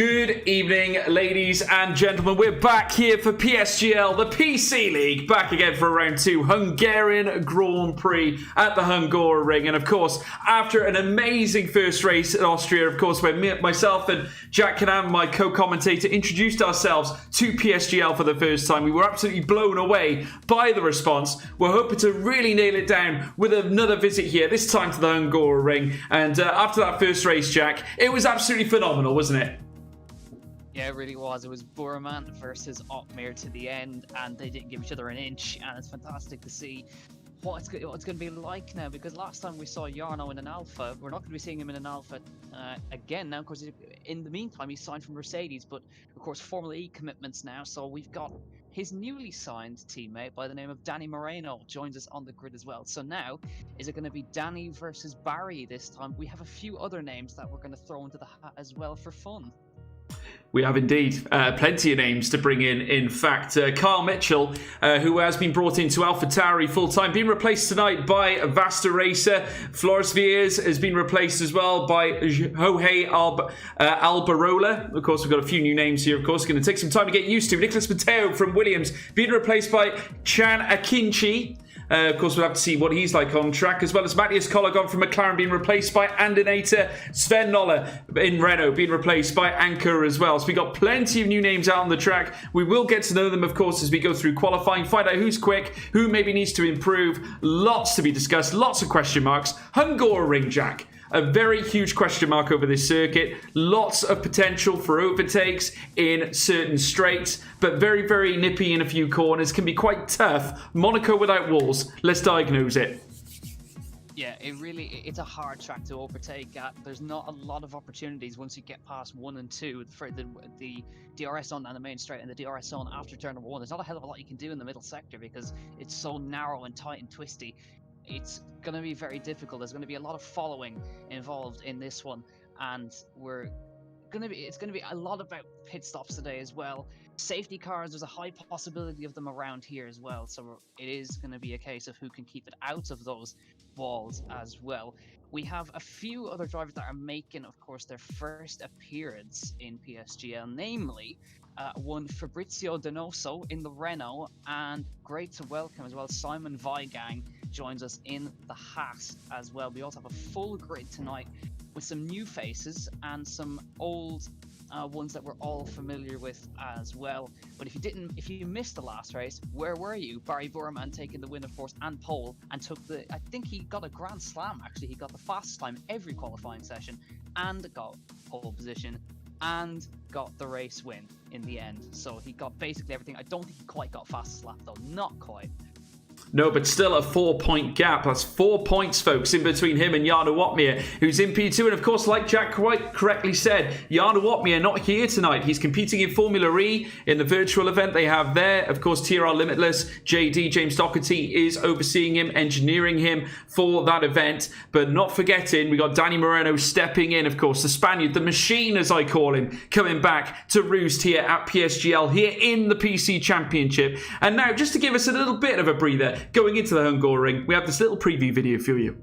Good evening, ladies and gentlemen. We're back here for PSGL, the PC League, back again for round 2, Hungarian Grand Prix at the Hungaroring. And of course, after an amazing first race in Austria, of course, where myself and Jack Canam, my co-commentator, introduced ourselves to PSGL for the first time, we were absolutely blown away by the response. We're hoping to really nail it down with another visit here, this time to the Hungaroring. And after that first race, Jack, it was absolutely phenomenal, wasn't it? Yeah, it really was. It was Burman versus Otmir to the end, and they didn't give each other an inch, and it's fantastic to see what it's going to be like now, because last time we saw Jarno in an Alpha, we're not going to be seeing him in an Alpha again now, because in the meantime he signed from Mercedes, but of course Formula E commitments now, so we've got his newly signed teammate by the name of Danny Moreno joins us on the grid as well. So now, is it going to be Danny versus Barry this time? We have a few other names that we're going to throw into the hat as well for fun. We have indeed plenty of names to bring in. In fact, Carl Mitchell, who has been brought into AlphaTauri full-time, being replaced tonight by Vasta Racer. Flores Viers has been replaced as well by Jorge Albarola. Of course, we've got a few new names here, of course. Going to take some time to get used to. Nicholas Mateo from Williams being replaced by Chan Akinci. Of course, we'll have to see what he's like on track, as well as Matthias Colligon from McLaren being replaced by Andinator. Sven Noller in Renault being replaced by Anchor as well. So we've got plenty of new names out on the track. We will get to know them, of course, as we go through qualifying, find out who's quick, who maybe needs to improve. Lots to be discussed, lots of question marks. Hungaroring, Jack. A very huge question mark over this circuit. Lots of potential for overtakes in certain straights, but very, very nippy in a few corners. Can be quite tough. Monaco without walls. Let's diagnose it. Yeah, it's a hard track to overtake at. There's not a lot of opportunities once you get past 1 and 2 for the DRS zone and the main straight and the DRS zone after turn number 1. There's not a hell of a lot you can do in the middle sector because it's so narrow and tight and twisty. It's going to be very difficult. There's going to be a lot of following involved in this one, and it's going to be a lot about pit stops today as well. Safety cars, there's a high possibility of them around here as well, so it is going to be a case of who can keep it out of those walls as well. We have a few other drivers that are making, of course, their first appearance in PSGL, namely one Fabrizio Donoso in the Renault, and great to welcome as well Simon Weigang joins us in the Haas as well. We also have a full grid tonight with some new faces and some old ones that we're all familiar with as well. But if you missed the last race, where were you? Barry Burman taking the win, of course, and pole, and I think he got a Grand Slam actually. He got the fastest time every qualifying session and got pole position and got the race win in the end. So he got basically everything. I don't think he quite got fastest lap though, not quite. No, but still a 4-point gap. That's 4 points, folks, in between him and Jarno Otmir, who's in P2. And of course, like Jack quite correctly said, Jarno Otmir not here tonight. He's competing in Formula E in the virtual event they have there. Of course, TRL Limitless, JD, James Doherty, is overseeing him, engineering him for that event. But not forgetting, we got Danny Moreno stepping in, of course, the Spaniard, the machine, as I call him, coming back to roost here at PSGL, here in the PC Championship. And now, just to give us a little bit of a breather, going into the Hungaroring, we have this little preview video for you.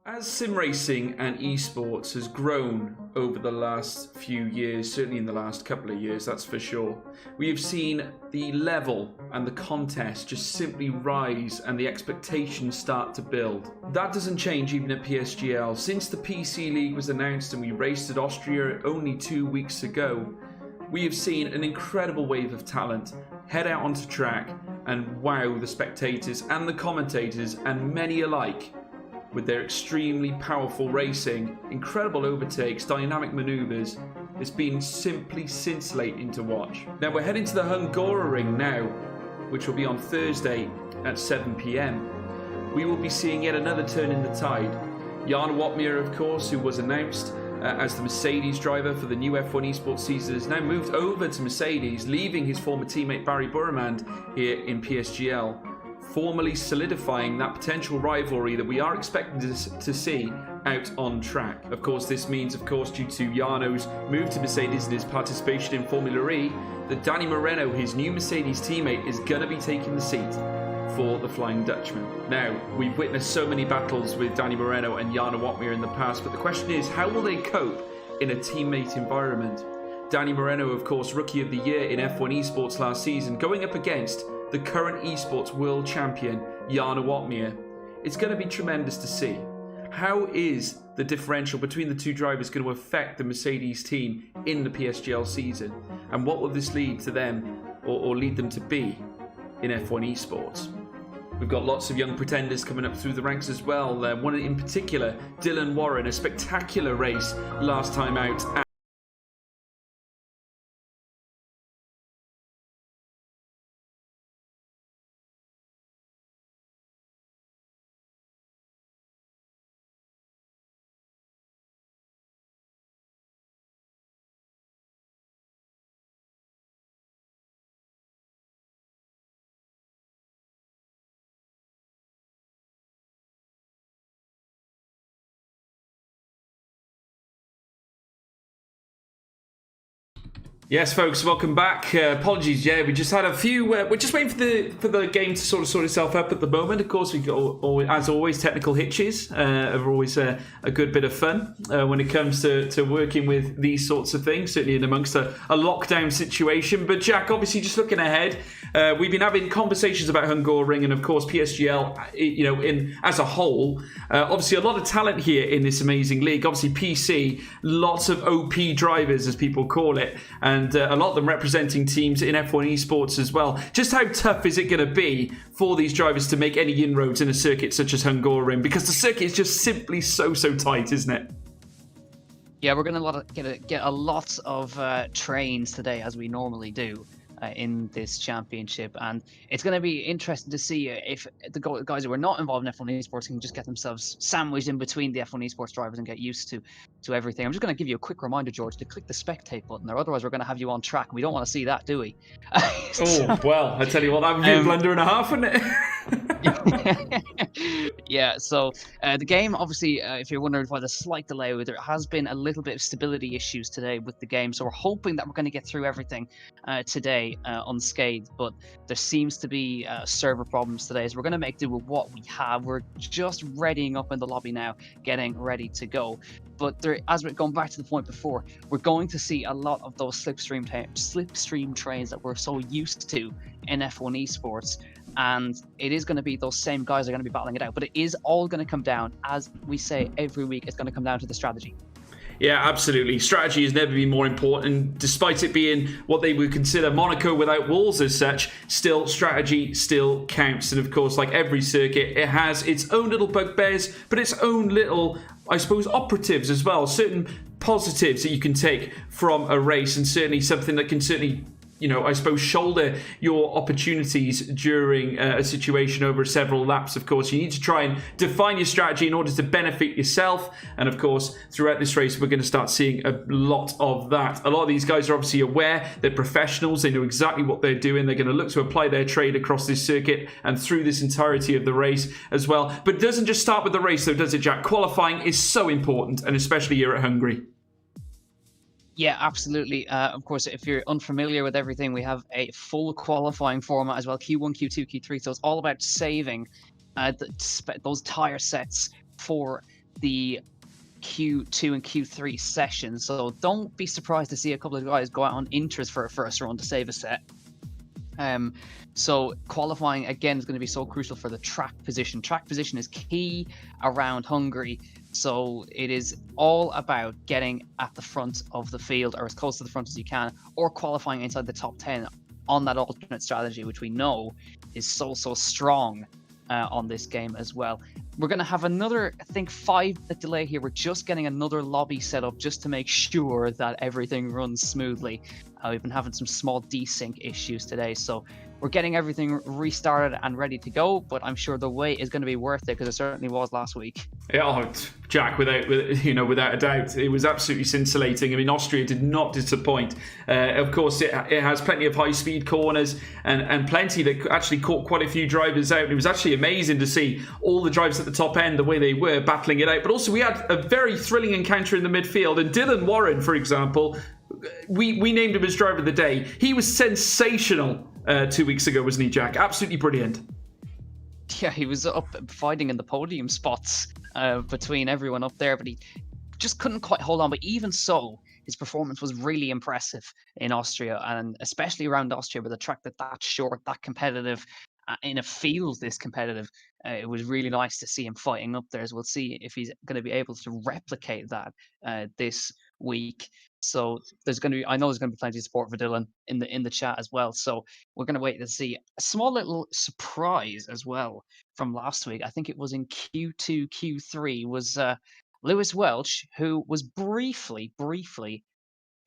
As sim racing and esports has grown over the last few years, certainly in the last couple of years, that's for sure, we have seen the level and the contest just simply rise and the expectations start to build. That doesn't change even at PSGL. Since the PC League was announced and we raced at Austria only 2 weeks ago, we have seen an incredible wave of talent head out onto track and wow the spectators and the commentators and many alike with their extremely powerful racing, incredible overtakes, dynamic maneuvers. It's been simply scintillating to watch. Now we're heading to the Hungaroring now, which will be on Thursday at 7 p.m. We will be seeing yet another turn in the tide. Jarno Otmir, of course, who was announced as the Mercedes driver for the new F1 esports season, has now moved over to Mercedes, leaving his former teammate Barry Burman here in PSGL, formally solidifying that potential rivalry that we are expecting to see out on track. Of course, this means, of course, due to Jarno's move to Mercedes and his participation in Formula E, that Danny Moreno, his new Mercedes teammate, is going to be taking the seat for the Flying Dutchman. Now, we've witnessed so many battles with Danny Moreno and Jarno Watmir in the past, but the question is, how will they cope in a teammate environment? Danny Moreno, of course, Rookie of the Year in F1 Esports last season, going up against the current esports world champion, Jarno Watmir. It's going to be tremendous to see. How is the differential between the two drivers going to affect the Mercedes team in the PSGL season? And what will this lead to them, or lead them to be, in F1 Esports? We've got lots of young pretenders coming up through the ranks as well. One in particular, Dylan Warren, a spectacular race last time out. Yes, folks, welcome back. Apologies, we just had a few. We're just waiting for the game to sort itself up at the moment. Of course, we got, as always, technical hitches are always a good bit of fun when it comes to working with these sorts of things. Certainly in amongst a lockdown situation. But Jack, obviously, just looking ahead, we've been having conversations about Hungary and, of course, PSGL. In as a whole, obviously a lot of talent here in this amazing league. Obviously, PC, lots of OP drivers, as people call it. And a lot of them representing teams in F1 Esports as well. Just how tough is it going to be for these drivers to make any inroads in a circuit such as Hungary? Because the circuit is just simply so tight, isn't it? Yeah, we're going to get a lot of trains today, as we normally do. In this championship, and it's going to be interesting to see if the guys who are not involved in F1 Esports can just get themselves sandwiched in between the F1 Esports drivers and get used to everything. I'm just going to give you a quick reminder, George, to click the spectate button there, otherwise we're going to have you on track. We don't want to see that, do we? Well, I tell you what, that would be a blunder and a half, wouldn't it? Yeah, so the game, obviously, if you're wondering why there's a slight delay, there has been a little bit of stability issues today with the game, so we're hoping that we're going to get through everything today unscathed, but there seems to be server problems today, so we're going to make do with what we have. We're just readying up in the lobby now, getting ready to go. But there, as we're going back to the point before, we're going to see a lot of those slipstream trains that we're so used to in F1 Esports, and it is going to be those same guys are going to be battling it out. But it is all going to come down, as we say every week, it's going to come down to the strategy. Yeah, absolutely. Strategy has never been more important. Despite it being what they would consider Monaco without walls as such, still, strategy still counts. And of course, like every circuit, it has its own little bugbears, but its own little, I suppose, operatives as well. Certain positives that you can take from a race, and certainly something that can certainly, I suppose, shoulder your opportunities during a situation over several laps. Of course, you need to try and define your strategy in order to benefit yourself. And of course, throughout this race, we're going to start seeing a lot of that. A lot of these guys are obviously aware. They're professionals. They know exactly what they're doing. They're going to look to apply their trade across this circuit and through this entirety of the race as well. But it doesn't just start with the race, though, does it, Jack? Qualifying is so important, and especially here at Hungary. Yeah, absolutely. Of course, if you're unfamiliar with everything, we have a full qualifying format as well, Q1, Q2, Q3. So it's all about saving those tire sets for the Q2 and Q3 sessions. So don't be surprised to see a couple of guys go out on inters for a first run to save a set. So qualifying, again, is going to be so crucial for the track position. Track position is key around Hungary. So it is all about getting at the front of the field, or as close to the front as you can, or qualifying inside the top 10 on that alternate strategy, which we know is so strong on this game as well. We're going to have another, I think, 5-minute delay here. We're just getting another lobby set up just to make sure that everything runs smoothly. We've been having some small desync issues today, so we're getting everything restarted and ready to go, but I'm sure the wait is going to be worth it, because it certainly was last week. Yeah, Jack, without a doubt, it was absolutely scintillating. I mean, Austria did not disappoint. Of course, it has plenty of high-speed corners and plenty that actually caught quite a few drivers out. It was actually amazing to see all the drivers at the top end, the way they were battling it out. But also, we had a very thrilling encounter in the midfield. And Dylan Warren, for example, we named him as driver of the day. He was sensational 2 weeks ago, wasn't he, Jack? Absolutely brilliant. Yeah, he was up fighting in the podium spots between everyone up there, but he just couldn't quite hold on. But even so, his performance was really impressive in Austria, and especially around Austria with a track that's short, that competitive, in a field this competitive. It was really nice to see him fighting up there. As we'll see if he's going to be able to replicate that this week. So I know there's going to be plenty of support for Dylan in the chat as well. So we're going to wait to see a small little surprise as well from last week. I think it was in Q2, Q3 was Lewis Welch, who was briefly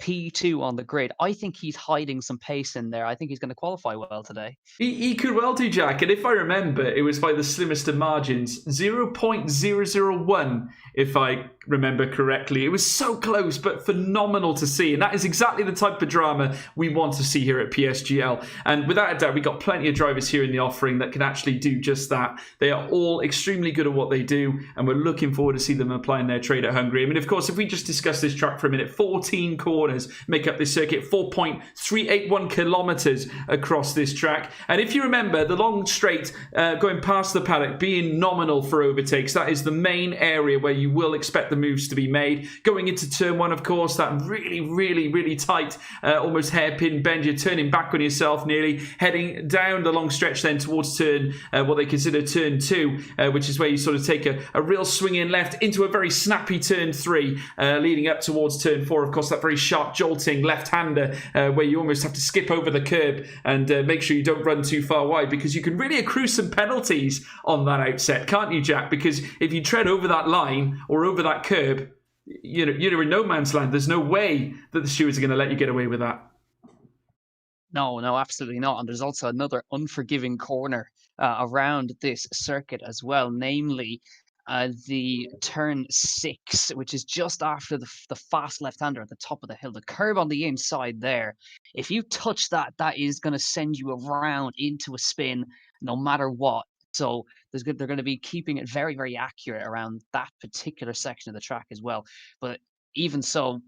P2 on the grid. I think he's hiding some pace in there. I think he's going to qualify well today. He could well do, Jack. And if I remember, it was by the slimmest of margins, 0.001, if I remember correctly. It was so close, but phenomenal to see. And that is exactly the type of drama we want to see here at PSGL. And without a doubt, we got plenty of drivers here in the offering that can actually do just that. They are all extremely good at what they do, and we're looking forward to see them applying their trade at Hungary. I mean, of course, if we just discuss this track for a minute, 14 corners make up this circuit, 4.381 kilometers across this track. And if you remember, the long straight going past the paddock being nominal for overtakes, that is the main area where you will expect the moves to be made. Going into turn one, of course, that really tight, almost hairpin bend. You're turning back on yourself nearly, heading down the long stretch then towards turn, what they consider turn two, which is where you sort of take a real swing in left into a very snappy turn three, leading up towards turn four. Of course, that very sharp jolting left-hander where you almost have to skip over the curb and make sure you don't run too far wide, because you can really accrue some penalties on that outset, can't you, Jack? Because if you tread over that line or over that curb, you're in no man's land. There's no way that the stewards are going to let you get away with that. No, absolutely not. And there's also another unforgiving corner around this circuit as well, namely the turn 6, which is just after the fast left-hander at the top of the hill. The curb on the inside there, if you touch that, that is going to send you around into a spin no matter what. So they're going to be keeping it very accurate around that particular section of the track as well. But even so,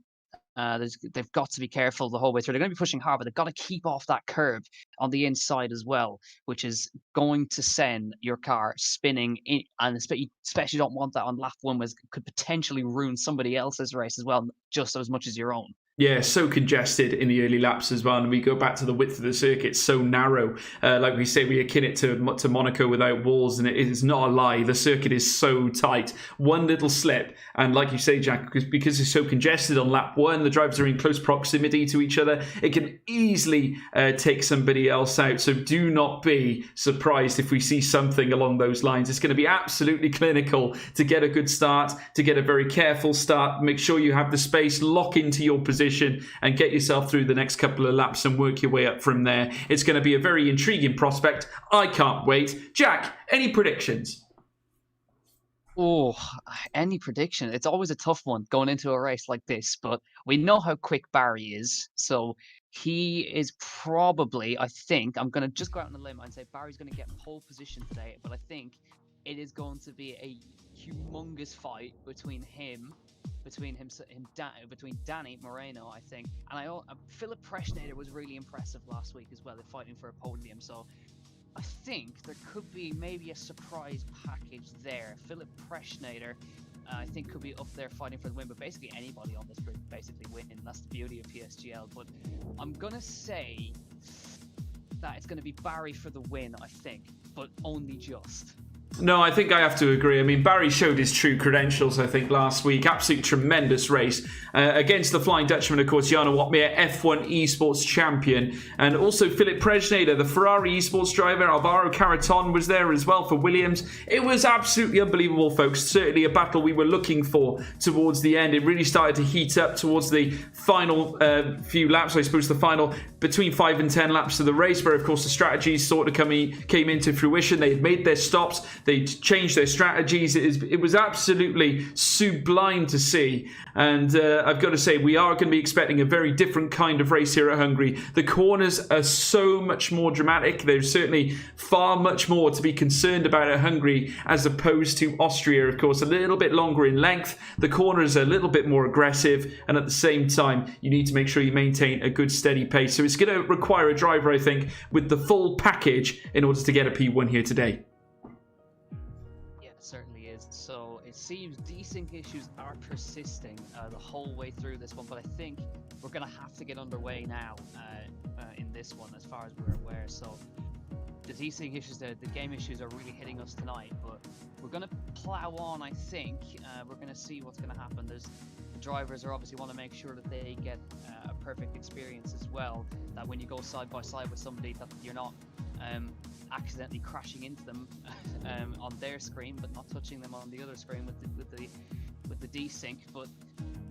they've got to be careful the whole way through. They're going to be pushing hard, but they've got to keep off that curb on the inside as well, which is going to send your car spinning in, and especially don't want that on lap one, which could potentially ruin somebody else's race as well, just as much as your own. Yeah, so congested in the early laps as well. And we go back to the width of the circuit, so narrow. Like we say, we akin it to Monaco without walls, and it is not a lie. The circuit is so tight. One little slip, and like you say, Jack, because it's so congested on lap one, the drivers are in close proximity to each other. It can easily take somebody else out. So do not be surprised if we see something along those lines. It's going to be absolutely clinical to get a good start, to get a very careful start. Make sure you have the space, lock into your position, and get yourself through the next couple of laps and work your way up from there. It's going to be a very intriguing prospect. I can't wait. Jack, any predictions? Oh, any prediction? It's always a tough one going into a race like this, but we know how quick Barry is. So he is probably, I think, I'm going to just go out on a limb and say Barry's going to get pole position today, but I think it is going to be a humongous fight between Danny Moreno, I think, and Philip Preschnader was really impressive last week as well. They're fighting for a podium, so I think there could be maybe a surprise package there. Philip Preschnader, I think, could be up there fighting for the win, but basically anybody on this grid basically win. That's the beauty of PSGL. But I'm gonna say that it's gonna be Barry for the win, I think, but only just. No, I think I have to agree. I mean, Barry showed his true credentials, I think, last week. Absolute tremendous race against the Flying Dutchman, of course, Jarno Watmere, F1 esports champion. And also Philip Preschnader, the Ferrari esports driver. Alvaro Caraton was there as well for Williams. It was absolutely unbelievable, folks. Certainly a battle we were looking for towards the end. It really started to heat up towards the final few laps, I suppose, the final between 5 and 10 laps of the race, where, of course, the strategies sort of came into fruition. They had made their stops. They changed their strategies. It was absolutely sublime to see. And I've got to say, we are going to be expecting a very different kind of race here at Hungary. The corners are so much more dramatic. There's certainly far much more to be concerned about at Hungary as opposed to Austria, of course. A little bit longer in length. The corners are a little bit more aggressive. And at the same time, you need to make sure you maintain a good steady pace. So it's going to require a driver, I think, with the full package in order to get a P1 here today. seems desync issues are persisting the whole way through this one, but I think we're going to have to get underway now in this one, as far as we're aware. So the desync issues, the game issues are really hitting us tonight, but we're going to plow on, I think. We're going to see what's going to happen. The drivers are obviously want to make sure that they get a perfect experience as well, that when you go side by side with somebody, that you're not accidentally crashing into them on their screen, but not touching them on the other screen with the desync. But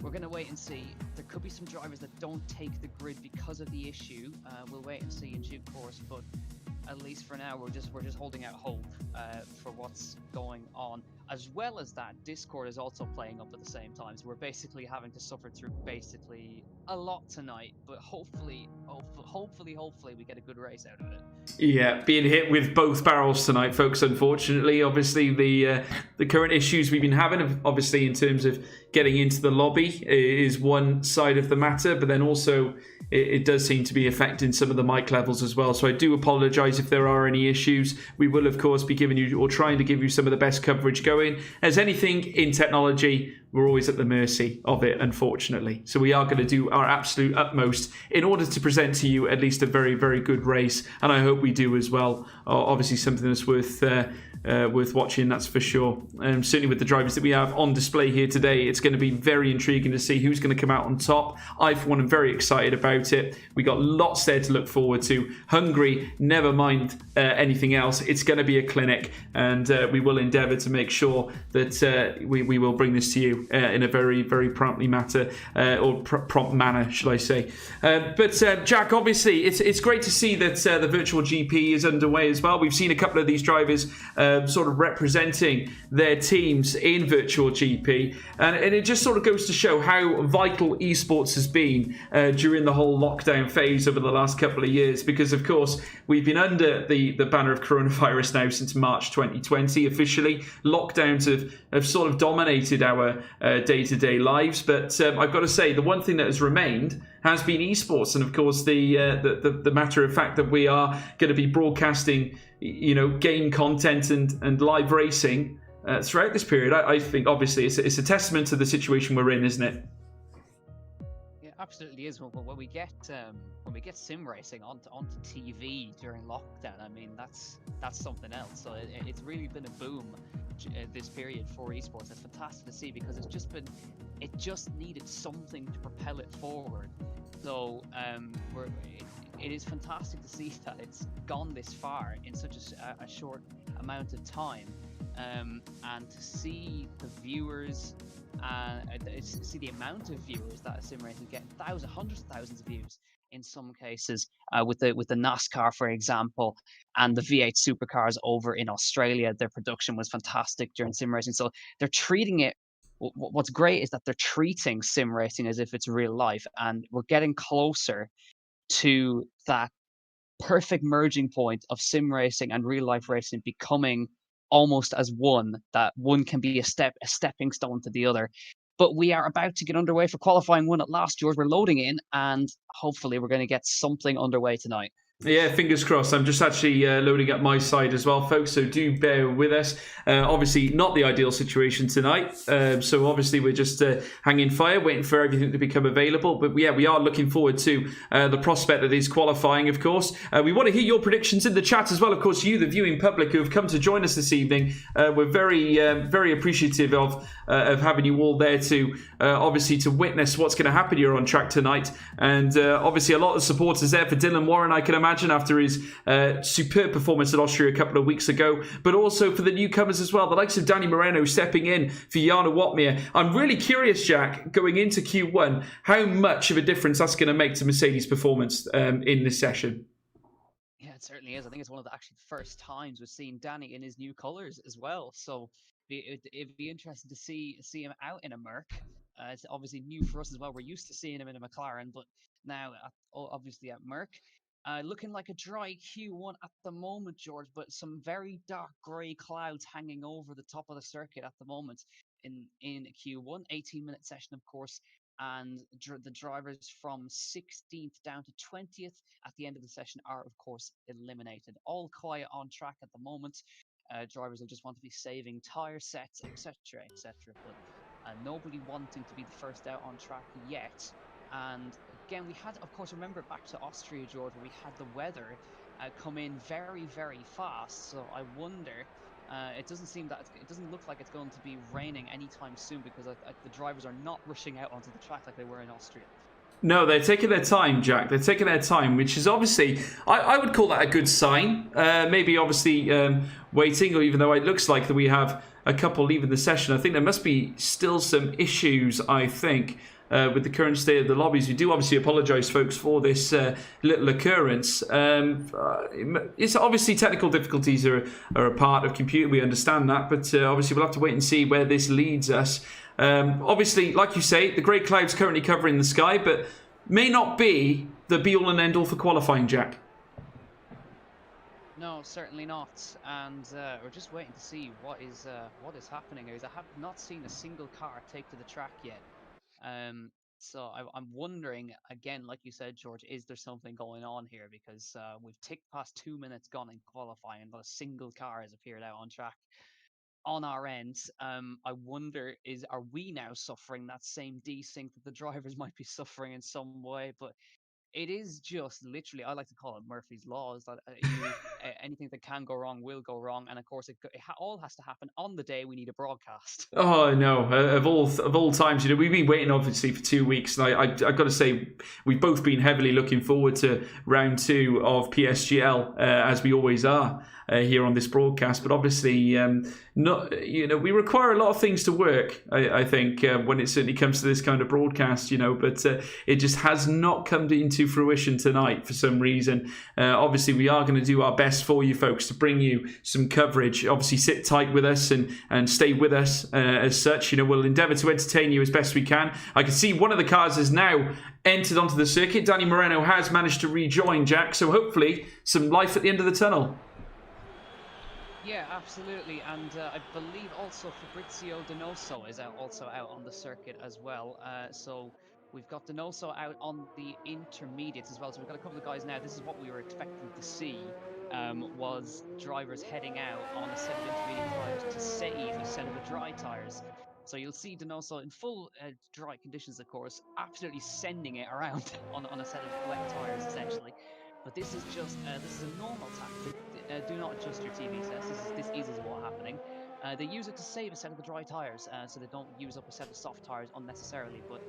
we're going to wait and see. There could be some drivers that don't take the grid because of the issue. We'll wait and see in due course, but at least for now, we're just holding out hope for what's going on. As well as that, Discord is also playing up at the same time, so we're basically having to suffer through basically a lot tonight. But hopefully, we get a good race out of it. Yeah, being hit with both barrels tonight, folks. Unfortunately, obviously the current issues we've been having, obviously in terms of getting into the lobby, is one side of the matter, but then also it does seem to be affecting some of the mic levels as well. So I do apologise if there are any issues. We will, of course, be giving you or trying to give you some of the best coverage going. As anything in technology, we're always at the mercy of it, unfortunately. So we are going to do our absolute utmost in order to present to you at least a very, very good race. And I hope we do as well. Obviously, something that's worth watching, that's for sure. Certainly with the drivers that we have on display here today, it's going to be very intriguing to see who's going to come out on top. I, for one, am very excited about it. We got lots there to look forward to. Hungary, never mind anything else. It's going to be a clinic, and we will endeavour to make sure that we will bring this to you in a very, very prompt manner, should I say. But Jack, obviously, it's great to see that the virtual GP is underway as well. We've seen a couple of these drivers sort of representing their teams in virtual GP, and it just sort of goes to show how vital esports has been during the whole lockdown phase over the last couple of years, because of course we've been under the banner of coronavirus now since March 2020 officially. Lockdowns have sort of dominated our day-to-day lives, but I've got to say, the one thing that has remained has been esports, and of course the matter of fact that we are going to be broadcasting, game content and live racing throughout this period. I think obviously it's a testament to the situation we're in, isn't it? Yeah, absolutely is. When we get sim racing onto TV during lockdown, I mean that's something else. So it's really been a boom this period for esports. It's fantastic to see, because it just needed something to propel it forward. So it is fantastic to see that it's gone this far in such a short amount of time, and to see the viewers, see the amount of viewers that a sim race is getting, hundreds of thousands of views in some cases, with the NASCAR, for example, and the V8 supercars over in Australia. Their production was fantastic during sim racing. So they're treating it. What's great is that they're treating sim racing as if it's real life, and we're getting closer to that perfect merging point of sim racing and real life racing becoming almost as one, that one can be a stepping stone to the other. But we are about to get underway for qualifying one at last, George. We're loading in, and hopefully we're going to get something underway tonight. Yeah, fingers crossed. I'm just actually loading up my side as well, folks, so do bear with us. Obviously, not the ideal situation tonight, so obviously we're just hanging fire, waiting for everything to become available. But yeah, we are looking forward to the prospect that is qualifying, of course. We want to hear your predictions in the chat as well. Of course, you, the viewing public who have come to join us this evening, we're very, very appreciative of having you all there to obviously to witness what's going to happen here on track tonight. And obviously, a lot of supporters there for Dylan Warren, I can imagine, after his superb performance at Austria a couple of weeks ago, but also for the newcomers as well, the likes of Danny Moreno stepping in for Jana Watmir. I'm really curious, Jack, going into Q1, how much of a difference that's going to make to Mercedes' performance in this session. Yeah, it certainly is. I think it's one of the first times we've seen Danny in his new colours as well. So it'd be interesting to see him out in a Merc. It's obviously new for us as well. We're used to seeing him in a McLaren, but now obviously at Merc. Looking like a dry Q1 at the moment, George, but some very dark grey clouds hanging over the top of the circuit at the moment in Q1. 18-minute session, of course, and the drivers from 16th down to 20th at the end of the session are, of course, eliminated. All quiet on track at the moment. drivers will just want to be saving tire sets, etc., etc. But nobody wanting to be the first out on track yet. And again, we had, of course, remember back to Austria, George, where we had the weather come in very, very fast. So I wonder. It doesn't look like it's going to be raining anytime soon because the drivers are not rushing out onto the track like they were in Austria. No, they're taking their time, Jack. They're taking their time, which is obviously, I would call that a good sign. Maybe obviously waiting, or even though it looks like that we have a couple leaving the session, I think there must be still some issues, I think, with the current state of the lobbies. We do obviously apologise, folks, for this little occurrence. It's obviously technical difficulties are a part of computer. We understand that, but obviously we'll have to wait and see where this leads us. Obviously, like you say, the grey cloud's currently covering the sky, but may not be the be-all and end-all for qualifying, Jack. No, certainly not. And we're just waiting to see what is happening. I have not seen a single car take to the track yet. So I'm wondering, again, like you said, George, is there something going on here? Because we've ticked past 2 minutes gone in qualifying and not a single car has appeared out on track. On our end, I wonder, are we now suffering that same desync that the drivers might be suffering in some way? But it is just literally, I like to call it Murphy's Law, is that anything that can go wrong will go wrong. And of course, all has to happen on the day we need a broadcast. Oh no! Of all times, we've been waiting obviously for 2 weeks, and I've got to say we've both been heavily looking forward to round 2 of PSGL, as we always are here on this broadcast. But obviously, we require a lot of things to work. I think when it certainly comes to this kind of broadcast, but it just has not come into fruition tonight for some reason. Obviously, we are going to do our best for you folks to bring you some coverage. Obviously, sit tight with us and stay with us. As such, we'll endeavour to entertain you as best we can. I can see one of the cars has now entered onto the circuit. Danny Moreno has managed to rejoin, Jack, so hopefully some life at the end of the tunnel. Yeah, absolutely, and I believe also Fabrizio Donoso is also out on the circuit as well. So we've got Donoso out on the intermediates as well. So we've got a couple of guys now. This is what we were expecting to see. Was drivers heading out on a set of intermediate tyres to save a set of the dry tyres. So you'll see Donoso in full dry conditions, of course, absolutely sending it around on a set of wet tyres, essentially. But this is just this is a normal tactic. Do not adjust your TV sets. This is what's happening. They use it to save a set of the dry tyres, so they don't use up a set of soft tyres unnecessarily. But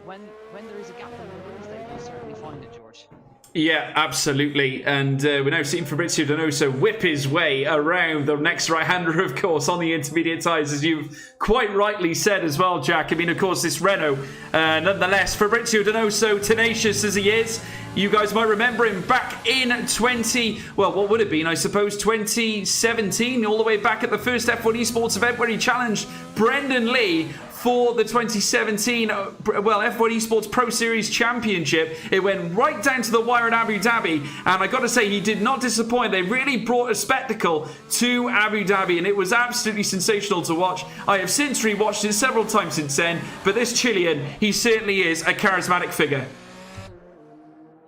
when there is a gap on the Wednesday, we'll certainly find it, George. Yeah, absolutely. And we're now seeing Fabrizio Donoso whip his way around the next right-hander, of course, on the intermediate tyres, as you've quite rightly said as well, Jack. I mean, of course, this Renault, nonetheless, Fabrizio Donoso, tenacious as he is. You guys might remember him back in what would it be? I suppose 2017, all the way back at the first F1 Esports event where he challenged Brendan Lee for the 2017 F1 Esports Pro Series Championship. It went right down to the wire in Abu Dhabi, and I got to say, he did not disappoint. They really brought a spectacle to Abu Dhabi, and it was absolutely sensational to watch. I have since rewatched it several times since then, but this Chilean, he certainly is a charismatic figure.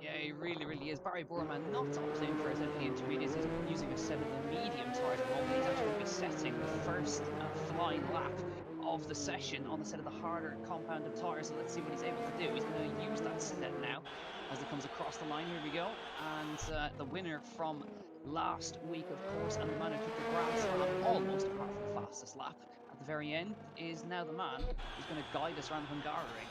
Yeah, he really, really is. Barry Borman not opting for his intermediates. He's using a set of the medium tyres at the moment. He's actually going to be setting the first flying lap of the session on a set of the harder compounded tyres. So let's see what he's able to do. He's going to use that set now as it comes across the line. Here we go. And the winner from last week, of course, and the man who took the Grand Slam almost apart from the fastest lap at the very end, is now the man who's going to guide us around Hungary.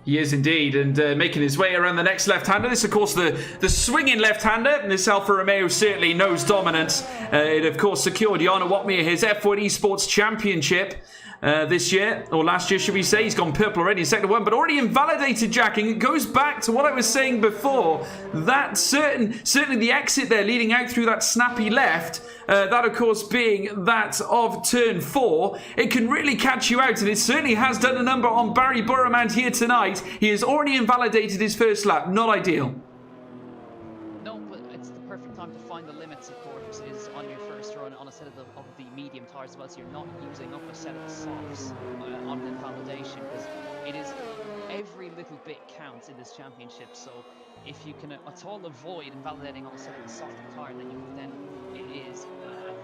He is indeed, and making his way around the next left-hander. This, of course, the swinging left-hander, and this Alfa Romeo certainly knows dominance. It, of course, secured Jarno Watmir his F1 Esports Championship this year, or last year, should we say. He's gone purple already in Sector 1, but already invalidated, Jack. And it goes back to what I was saying before, that certainly the exit there leading out through that snappy left, that, of course, being that of turn 4, it can really catch you out, and it certainly has done a number on Barry Burramand here tonight. He has already invalidated his first lap. Not ideal. No, but it's the perfect time to find the limits, of course, is on your first run on a set of the medium tyres as well, so you're not using up a set of the softs on the invalidation, because it is every little bit counts in this championship. So if you can at all avoid invalidating on a set of the softer tyre, then it is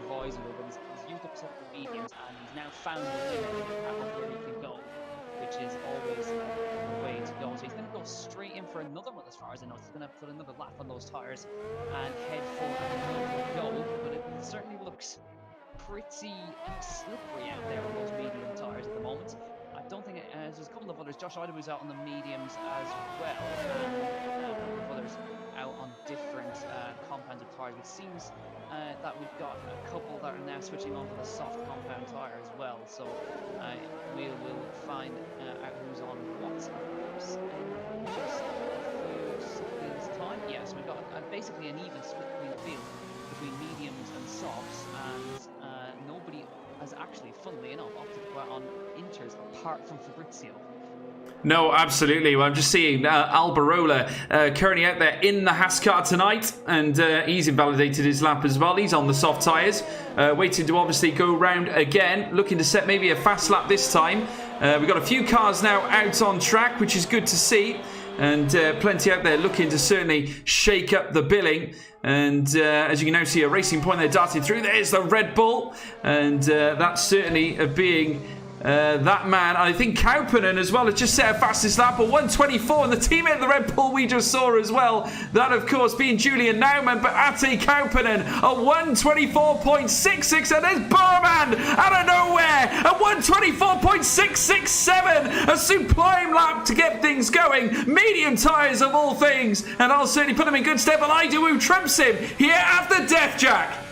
advisable. But he's used up a set of the mediums, and he's now found the limit of where he can go, which is always the way to go. So he's going to go straight in for another one, as far as I know. He's going to put another lap on those tyres and head for another go. But it certainly looks pretty slippery out there on those medium tyres at the moment. I don't think there's a couple of others. Josh Idabu's out on the mediums as well, and a couple of others out on different compounded tyres. It seems that we've got a couple that are now switching on to the soft compound tyre as well. So we will find out who's on what in just a few seconds time. Yes, we've got basically an even split between the field between mediums and softs, and nobody has actually, funnily enough, opted to go out on inters apart from Fabrizio. No, absolutely. Well, I'm just seeing Alberola currently out there in the Haas car tonight, and he's invalidated his lap as well. He's on the soft tyres, waiting to obviously go round again, looking to set maybe a fast lap this time. We've got a few cars now out on track, which is good to see, and plenty out there looking to certainly shake up the billing. And as you can now see, a racing point there darting through. There's the Red Bull, and that's certainly being that man. I think Kauppinen as well has just set a fastest lap at 1:24, and the teammate of the Red Bull we just saw as well, that of course being Julian Naumann, but Ate Kauppinen at 1:24.66, and there's Burman out of nowhere at 1:24.667, a sublime lap to get things going, medium tyres of all things, and I'll certainly put him in good stead, but Idabu trumps him here after Death Jack.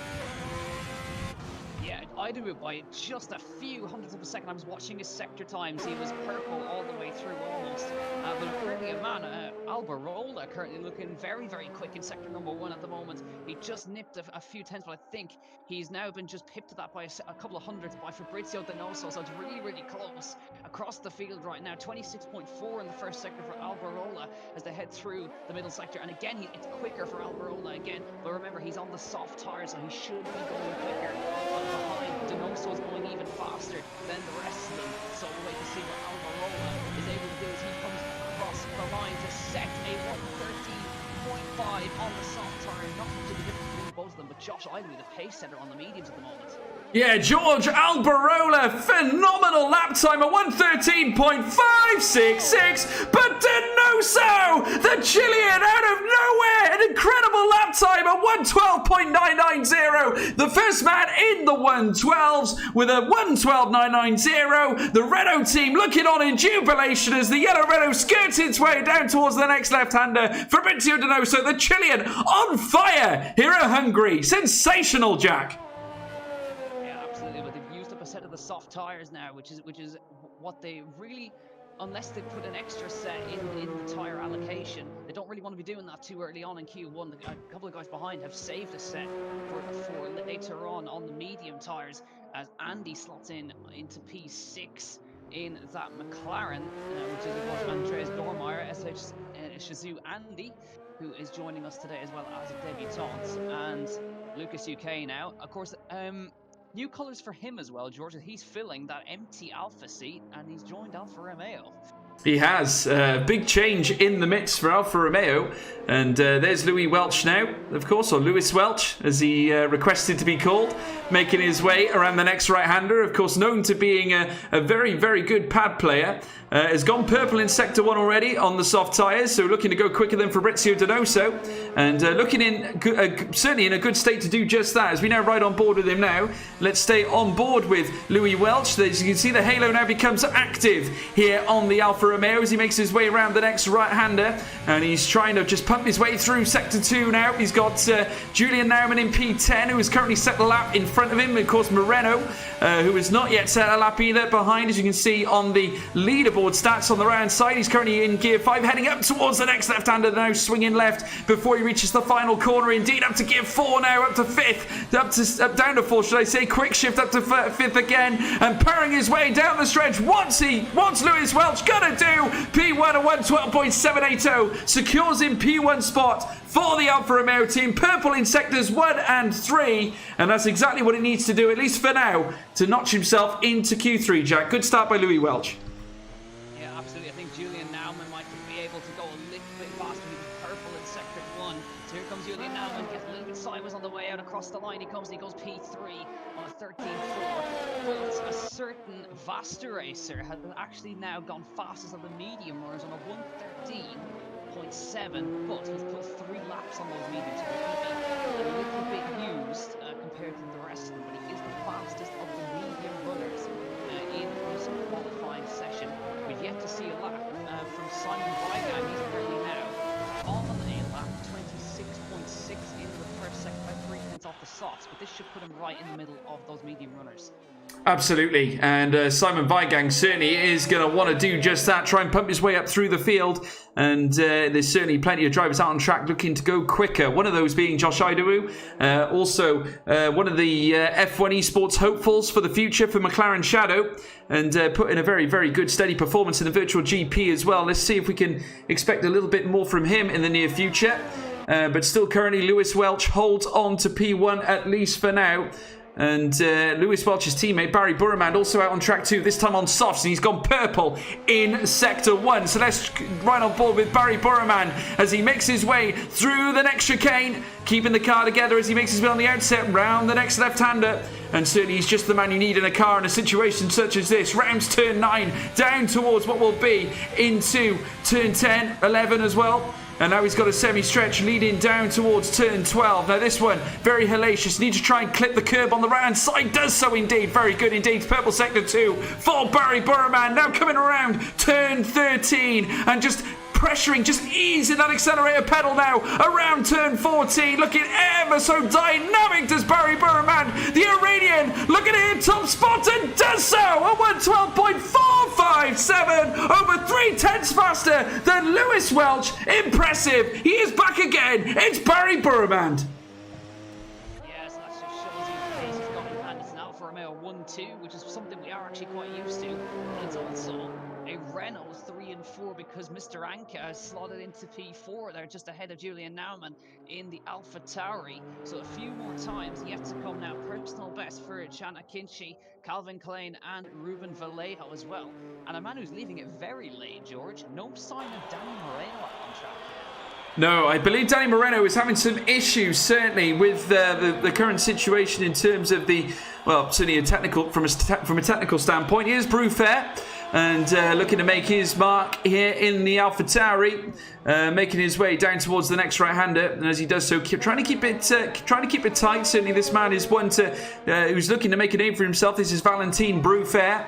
Idabu by just a few hundredths of a second. I was watching his sector times. He was purple all the way through almost. But currently a man, Alberola, currently looking very, very quick in sector number 1 at the moment. He just nipped a few tenths, but I think he's now been just pipped to that by a couple of hundredths by Fabrizio Donoso. So it's really, really close across the field right now. 26.4 in the first sector for Alberola as they head through the middle sector. And again, it's quicker for Alberola again. But remember, he's on the soft tyre, so he should be going quicker. But behind, Donoso's going even faster than the rest of them. So we'll wait to see what Alberola is able to do as he comes across the line to set a 1:13.5 on the soft tyre. Not much of a difference between both of them, but Josh Idabu, the pace setter on the mediums at the moment. Yeah, George Alberola, phenomenal lap time at 1:13.566, but Donoso, the Chilean, out of nowhere, an incredible lap time at 1:12.990. The first man in the 1:12s with a 1:12.990. The Renault team looking on in jubilation as the yellow Renault skirts its way down towards the next left-hander. Fabrizio Donoso, the Chilean, on fire here at Hungary. Sensational, Jack. Set of the soft tires now, which is what they really, unless they put an extra set in the tire allocation, they don't really want to be doing that too early on in Q1. A couple of guys behind have saved a set for later on the medium tires as Andy slots into P6 in that McLaren, which is of course Andreas Dormeyer, Shazoo Andy, who is joining us today as well as a debutant, and Lucas UK now, of course. New colours for him as well, George. He's filling that empty Alpha seat, and he's joined Alfa Romeo. He has. Big change in the mix for Alfa Romeo. And there's Louis Welch now, of course, or Lewis Welch, as he requested to be called, making his way around the next right-hander. Of course, known to being a very, very good pad player. Has gone purple in Sector 1 already on the soft tyres, so looking to go quicker than Fabrizio Donoso. And looking in certainly in a good state to do just that, as we now ride on board with him now. Let's stay on board with Louis Welch. As you can see, the halo now becomes active here on the Alfa Romeo as he makes his way around the next right-hander. And he's trying to just pump his way through Sector 2 now. He's got Julian Naumann in P10, who has currently set the lap in front of him. Of course, Moreno, who has not yet set a lap either, behind, as you can see on the leaderboard stats on the right-hand side. He's currently in Gear 5, heading up towards the next left-hander, now swinging left before he reaches the final corner. Indeed, up to Gear 4 now, up to 5th, down to 4th, should I say. Quick shift up to 5th again, and purring his way down the stretch. What's Lewis Welch gonna do? P1 at 1:12.780, secures in P1 spot for the Alfa Romeo team. Purple in sectors 1 and 3, and that's exactly what it needs to do, at least for now, to notch himself into Q3, Jack. Good start by Louis Welch. Yeah, absolutely. I think Julian Naumann Simon might be able to go a little bit faster. He was purple in sector 1. So here comes Julian Naumann, gets a little bit sideways on the way out across the line. He goes P3 on a 13.4. But a certain Vasta racer has actually now gone fastest of the medium runners on a 1:13.7, but he's put 3 laps on those mediums, so he may be a little bit used compared to the rest of them, but he is the fastest of the medium runners in this qualifying session. We've yet to see a lap from Simon Weigand. He's currently now on a lap 26.6 in the first second, by 3 tenths off the softs, but this should put him right in the middle of those medium runners. Absolutely, and Simon Weigand certainly is going to want to do just that, try and pump his way up through the field, and there's certainly plenty of drivers out on track looking to go quicker, one of those being Josh Idowu, also one of the F1 Esports hopefuls for the future for McLaren Shadow, and put in a very, very good steady performance in the virtual GP as well. Let's see if we can expect a little bit more from him in the near future, but still currently Lewis Welch holds on to P1 at least for now. And Lewis Welch's teammate Barry Burman also out on track 2, this time on softs, and he's gone purple in sector 1. So let's ride on board with Barry Burman as he makes his way through the next chicane, keeping the car together as he makes his way on the outset, round the next left-hander. And certainly he's just the man you need in a car in a situation such as this. Rounds turn 9, down towards what will be into turn 10, 11 as well. And now he's got a semi-stretch leading down towards turn 12. Now this one, very hellacious. Need to try and clip the curb on the right-hand side. Does so indeed. Very good indeed. Purple sector 2 for Barry Burman. Now coming around turn 13 and just pressuring, just easing that accelerator pedal now around turn 14, looking ever so dynamic does Barry Burman, the Iranian, looking at him top spot and does so at 1:12.457, over 3 tenths faster than Lewis Welch. Impressive, he is back again. It's Barry Burman. Yes, that just shows you the pace he's got in hand. It's an Alfa Romeo 1-2, which is something we are actually quite used to, but it's also a Renault 3 and 4 because Mr. Anka has slotted into P4 there just ahead of Julian Naumann in the Alpha Tauri. So a few more times yet to come now. Personal best for Chana Kinchi, Calvin Klein and Ruben Vallejo as well. And a man who's leaving it very late, George. No sign of Danny Moreno on track here. No, I believe Danny Moreno is having some issues, certainly, with the current situation in terms of the, well, certainly from a technical standpoint. Here's Brufair, and looking to make his mark here in the Alpha Tauri, making his way down towards the next right-hander, and as he does so, trying to keep it tight. Certainly, this man is one who's looking to make a name for himself. This is Valentin Brufair,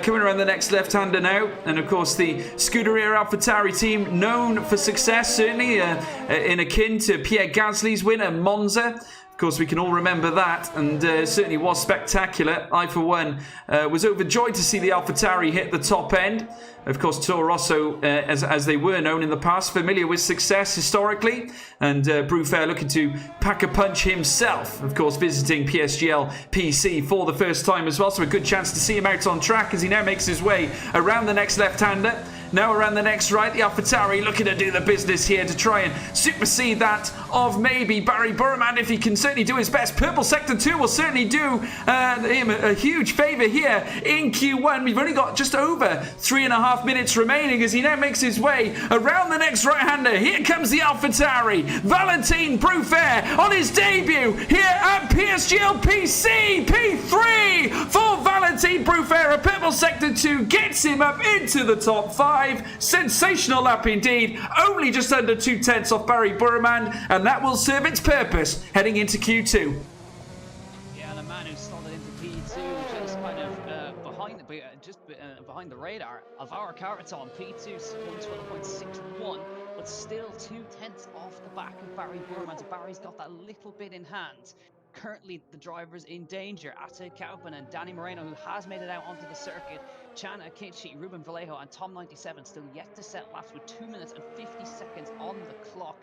coming around the next left-hander now, and of course the Scuderia Alpha Tauri team, known for success, certainly in akin to Pierre Gasly's win at Monza. Of course, we can all remember that, and certainly was spectacular. I, for one, was overjoyed to see the AlphaTauri hit the top end. Of course, Toro Rosso, as they were known in the past, familiar with success historically, and Brufair looking to pack a punch himself. Of course, visiting PSGL PC for the first time as well, so a good chance to see him out on track as he now makes his way around the next left-hander. Now around the next right, the AlphaTauri looking to do the business here to try and supersede that of maybe Barry Burman if he can certainly do his best. Purple Sector 2 will certainly do him a huge favour here in Q1. We've only got just over 3.5 minutes remaining as he now makes his way around the next right-hander. Here comes the AlphaTauri. Valentin Brufair on his debut here at PSGL PC. P3 for Valentin Brufair. A Purple Sector 2 gets him up into the top 5. Sensational lap indeed, only just under 2 tenths off Barry Burman, and that will serve its purpose heading into Q2. Yeah, and a man who's slotted into P2, just kind of behind the radar. Alvaro Caraton, P2, 1:12.61, but still 2 tenths off the back of Barry Burman. So Barry's got that little bit in hand. Currently, the drivers in danger: Ate Kaupanen, Danny Moreno, who has made it out onto the circuit, Chana Akinci, Ruben Vallejo, and Tom 97 still yet to set laps with 2 minutes and 50 seconds on the clock.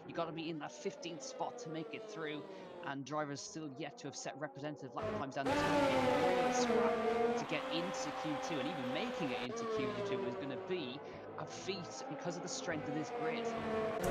You got to be in that 15th spot to make it through, and drivers still yet to have set representative lap times down. There's going to be a real scrap to get into Q2, and even making it into Q2 is going to be a feat because of the strength of this grid.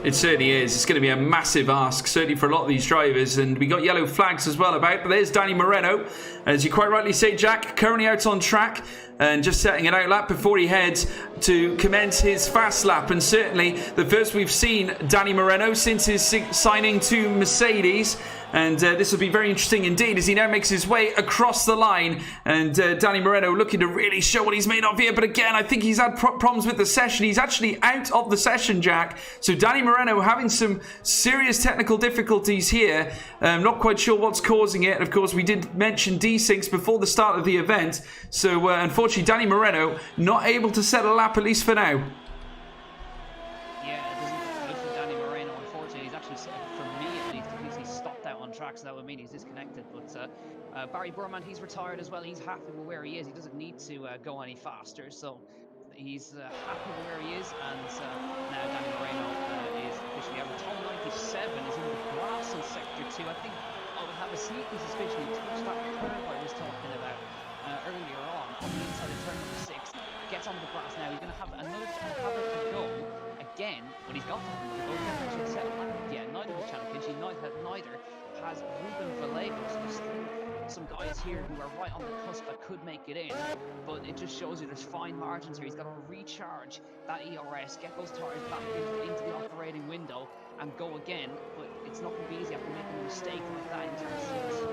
It certainly is. It's going to be a massive ask, certainly for a lot of these drivers. And we got yellow flags as well about. But there's Danny Moreno, as you quite rightly say, Jack, currently out on track and just setting an out lap before he heads to commence his fast lap. And certainly the first we've seen Danny Moreno since his signing to Mercedes. And this will be very interesting indeed as he now makes his way across the line. And Danny Moreno looking to really show what he's made of here. But again, I think he's had problems with the session. He's actually out of the session, Jack. So Danny Moreno having some serious technical difficulties here. Not quite sure what's causing it. Of course, we did mention desyncs before the start of the event. So unfortunately, Danny Moreno not able to set a lap, at least for now. Track, so that would mean he's disconnected, but Barry Burman, he's retired as well. He's happy with where he is. He doesn't need to go any faster, so he's happy with where he is. And now Danny Moreno is officially out. Tom 97 is in the grass in sector 2. I think I would have a sneaky suspicion he touched that curve I was talking about earlier on the inside of turn number 6. Gets onto the grass now. He's going to have another go again, but he's got to have another go. He hasn't actually set a lap. Yeah, neither has Tunetank. Neither has Ruben Vallejo. So there's still some guys here who are right on the cusp that could make it in, but it just shows you there's fine margins here. He's got to recharge that ERS, get those tires back into the operating window and go again, but it's not going to be easy after making a mistake like that in turn 6.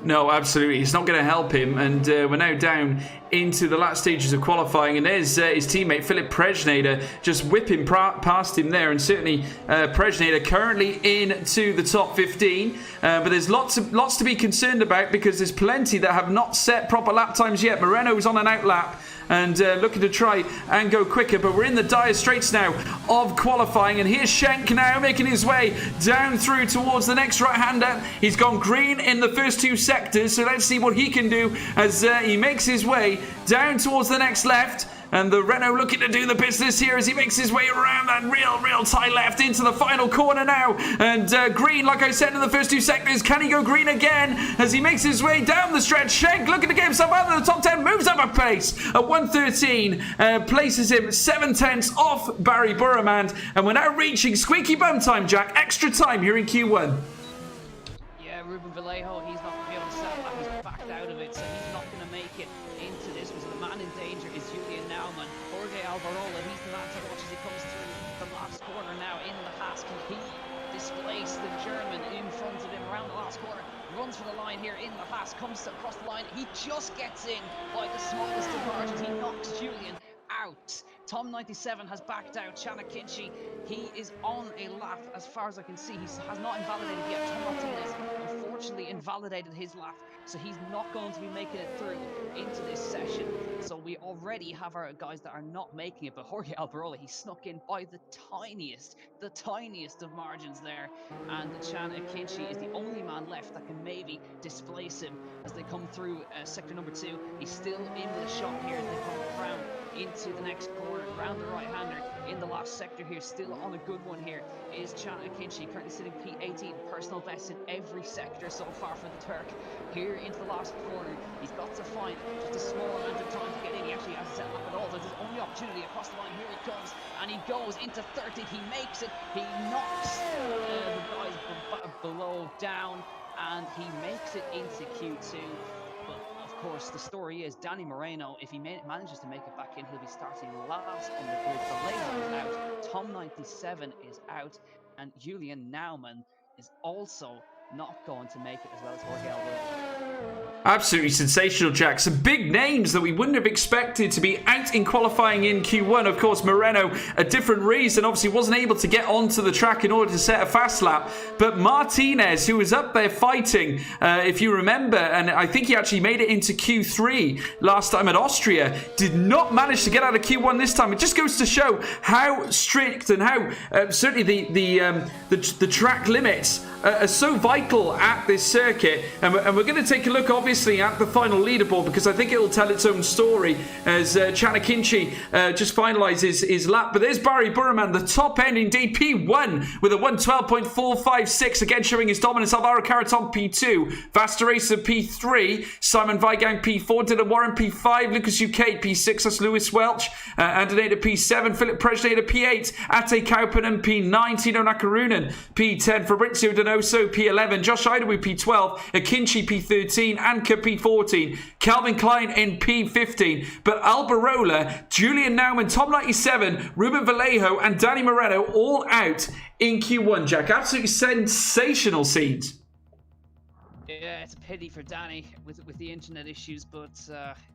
No, absolutely. It's not going to help him. And we're now down into the last stages of qualifying. And there's his teammate, Philip Prejnader, just whipping past him there. And certainly Prejnader currently into the top 15. But there's lots to be concerned about because there's plenty that have not set proper lap times yet. Moreno's on an out lap and looking to try and go quicker, but we're in the dire straits now of qualifying, and here's Schenk now making his way down through towards the next right-hander. He's gone green in the first 2 sectors, so let's see what he can do as he makes his way down towards the next left. And the Renault looking to do the business here as he makes his way around that real tight left into the final corner now. And green, like I said, in the first 2 sectors. Can he go green again as he makes his way down the stretch? Schenk looking to get himself out of the top 10. Moves up a pace at 1:13. Places him 7/10 off Barry Burman. And we're now reaching squeaky bum time, Jack. Extra time here in Q1. Yeah, Ruben Vallejo, he's not going to be able to set that. He's backed out of it, so he's not going to make it into this. The man in danger is Julian Naumann. Jorge Alvarola, he's the man to watch as he comes through the last corner now in the Haas. Can he displace the German in front of him around the last corner? Runs for the line here in the Haas, comes across the line. He just gets in by the smallest of margins. He knocks Julian out. Tom 97 has backed out. Tunetank, he is on a lap as far as I can see. He has not invalidated yet. Tom Martinez unfortunately invalidated his lap, so he's not going to be making it through into this session. So we already have our guys that are not making it, but Jorge Alvarola, he snuck in by the tiniest of margins there, and Tunetank is the only man left that can maybe displace him as they come through sector number 2. He's still in with a shot here as they come around into the next corner, around the right-hander in the last sector here. Still on a good one here is Tunetank, currently sitting P18, personal best in every sector so far for the Turk. Here into the last corner, he's got to find just a small amount of time to get in. He actually hasn't set up at all. There's his only opportunity across the line. Here he comes, and he goes into 30. He makes it. He knocks the guys below down, and he makes it into Q2. But of course, the story is Danny Moreno, if he manages to make it back in, he'll be starting last on the grid. Vallejo is out, Tom 97 is out, and Julian Naumann is also not going to make it as well as Jorge Alvarola. Absolutely sensational, Jack. Some big names that we wouldn't have expected to be out in qualifying in Q1. Of course, Moreno, a different reason, obviously wasn't able to get onto the track in order to set a fast lap. But Martinez, who was up there fighting, if you remember, and I think he actually made it into Q3 last time at Austria, did not manage to get out of Q1 this time. It just goes to show how strict and how certainly the track limits are so vital at this circuit. And we're going to take a look, obviously, obviously at the final leaderboard, because I think it will tell its own story as Chanakinchi just finalises his lap. But there's Barry Burman, the top end indeed, P1 with a 112.456, again showing his dominance. Alvaro Caraton P2, Vasta Racer P3, Simon Weigang P4, Dylan Warren P5, Lucas UK P6, that's Lewis Welch, Andonata P7, Philip Presnader P8, Ate Kaupanen P9, Tino Nakarunen P10, Fabrizio Donoso P11, Josh Idawu P12, Akinci P13, Anka P14, Calvin Klein in P15, but Alberola, Julian Naumann, Tom 97, Ruben Vallejo and Danny Moreno all out in Q1, Jack. Absolutely sensational scenes. Yeah, it's a pity for Danny with the internet issues, but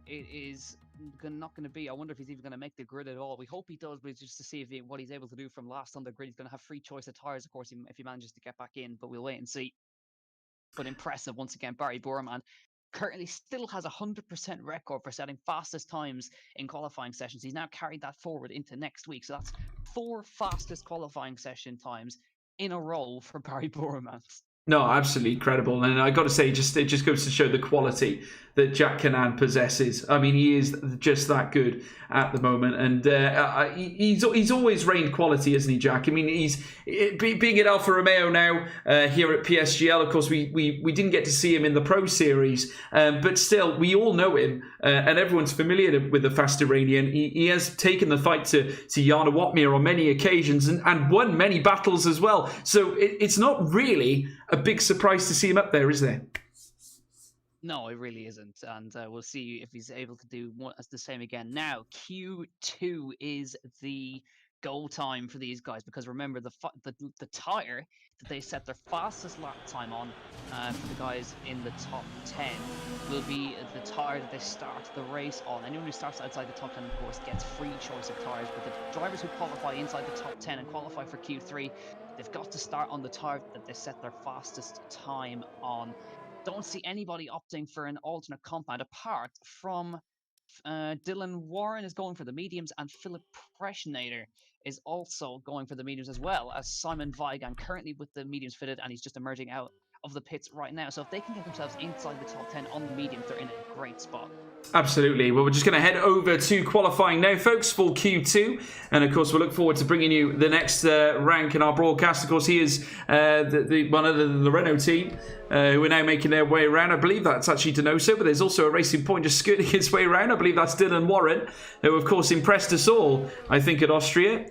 it is not going to be. I wonder if he's even going to make the grid at all. We hope he does, but just to see what he's able to do from last on the grid. He's going to have free choice of tyres, of course, if he manages to get back in, but we'll wait and see. But impressive once again, Barry Borman currently still has a 100% record for setting fastest times in qualifying sessions. He's now carried that forward into next week, so that's 4 fastest qualifying session times in a row for Barry Borman. No, absolutely incredible. And I got to say, it just goes to show the quality that Jack Canaan possesses. I mean, he is just that good at the moment. And he's always reigned quality, isn't he, Jack? I mean, he's being at Alfa Romeo now here at PSGL. Of course, we didn't get to see him in the Pro Series. But still, we all know him. And everyone's familiar with the fast Iranian. He has taken the fight to Jana Watmir on many occasions and won many battles as well. So it's not really a big surprise to see him up there, is there? No, it really isn't, and we'll see if he's able to do the same again. Now, Q2 is the go time for these guys, because remember, the tyre that they set their fastest lap time on for the guys in the top 10 will be the tyre that they start the race on. Anyone who starts outside the top 10, of course, gets free choice of tyres, but the drivers who qualify inside the top 10 and qualify for Q3, they've got to start on the tyre that they set their fastest time on. Don't see anybody opting for an alternate compound apart from Dylan Warren is going for the mediums, and Philip Preschnader is also going for the mediums, as well as Simon Weigang, currently with the mediums fitted, and he's just emerging out of the pits right now. So if they can get themselves inside the top 10 on the mediums, they're in a great spot. Absolutely. Well, we're just going to head over to qualifying now, folks, for Q2. And, of course, we'll look forward to bringing you the next rank in our broadcast. Of course, he is one of the Renault team who are now making their way around. I believe that's actually Donoso, but there's also a Racing Point just skirting his way around. I believe that's Dylan Warren, who, of course, impressed us all, I think, at Austria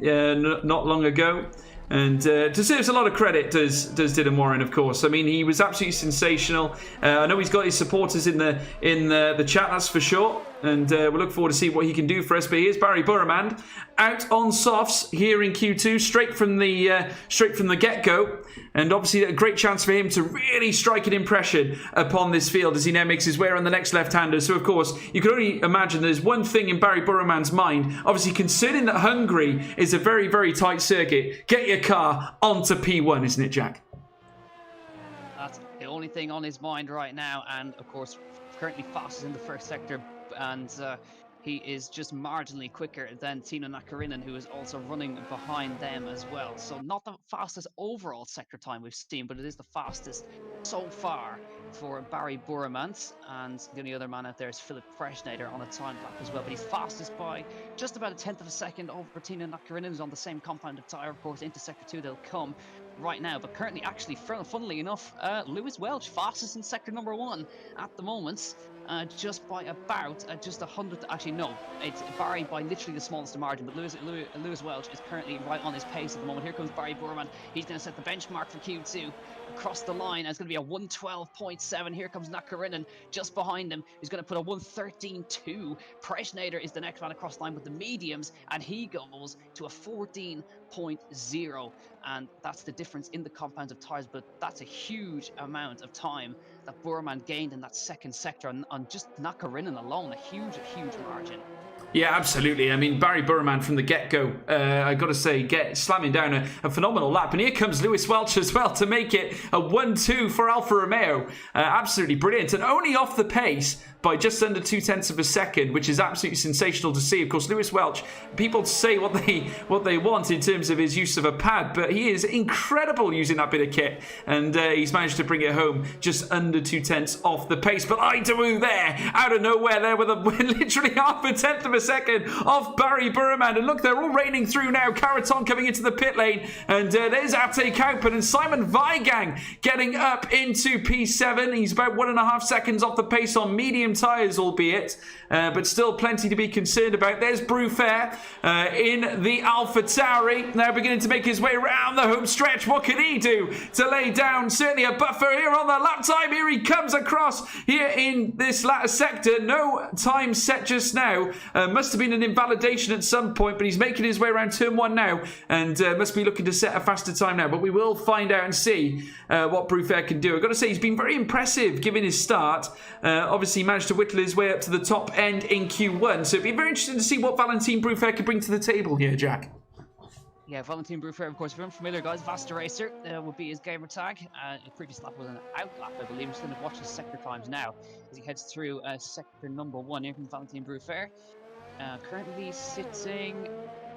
not long ago. And deserves a lot of credit, does Dylan Warren, of course. I mean, he was absolutely sensational. I know he's got his supporters in the chat, that's for sure. And we'll look forward to see what he can do for us. But here's Barry Burman out on softs here in Q2, straight from the get-go. And obviously a great chance for him to really strike an impression upon this field as he now makes his way around the next left-hander. So, of course, you can only imagine there's one thing in Barry Burman's mind. Obviously, considering that Hungary is a very, very tight circuit, get your car onto P1, isn't it, Jack? That's the only thing on his mind right now. And, of course, currently fastest in the first sector. And he is just marginally quicker than Tino Nakarinen, who is also running behind them as well. So not the fastest overall sector time we've seen, but it is the fastest so far for Barry Burmans. And the only other man out there is Philip Preschnader on a time lap as well. But he's fastest by just about a tenth of a second over Tino Nakarinen, who's on the same compounded tyre. Of course, into sector 2 they'll come right now, but currently, actually, funnily enough, Lewis Welch fastest in sector number 1 at the moment, just by about just 100. Actually, no, it's Barry by literally the smallest margin. But Lewis Welch is currently right on his pace at the moment. Here comes Barry Burman. He's going to set the benchmark for Q2 across the line. And it's going to be a 112.7. Here comes Nakarinen just behind him. He's going to put a 113.2. Preschnader is the next man across the line with the mediums, and he goes to a 14.0. And that's the difference in the compounds of tyres, but that's a huge amount of time that Burman gained in that second sector on just Nakarinen alone. A huge margin. Yeah, absolutely. I mean, Barry Burman from the get-go, I got to say, slamming down a phenomenal lap. And here comes Lewis Welch as well to make it a 1-2 for Alfa Romeo. Absolutely brilliant. And only off the pace by just under 0.2 of a second, which is absolutely sensational to see. Of course, Lewis Welch, people say what they want in terms of his use of a pad, but he is incredible using that bit of kit, and he's managed to bring it home just under 0.2 off the pace. But Idawu there, out of nowhere there, with literally 0.5 of a second off Barry Burman. And look, they're all raining through now. Caraton coming into the pit lane, and there's Ate Kaupen and Simon Weigang getting up into P7. He's about 1.5 seconds off the pace on medium tyres, albeit, but still plenty to be concerned about. There's Brufair in the AlphaTauri, now beginning to make his way around the home stretch. What can he do to lay down certainly a buffer here on the lap time? Here he comes across here in this latter sector. No time set just now. Must have been an invalidation at some point, but he's making his way around turn 1 now, and must be looking to set a faster time now. But we will find out and see what Brufair can do. I've got to say, he's been very impressive given his start. Obviously, he managed to whittle his way up to the top end in Q1, so it'd be very interesting to see what Valentin Brufair can bring to the table here, Jack. Yeah, Valentin Brufair, of course, if you're unfamiliar, guys, Vasta Racer would be his gamer tag. The previous lap was an out lap, I believe. I'm just going to watch his sector times now as he heads through sector number 1 here from Valentin Brufair. Currently sitting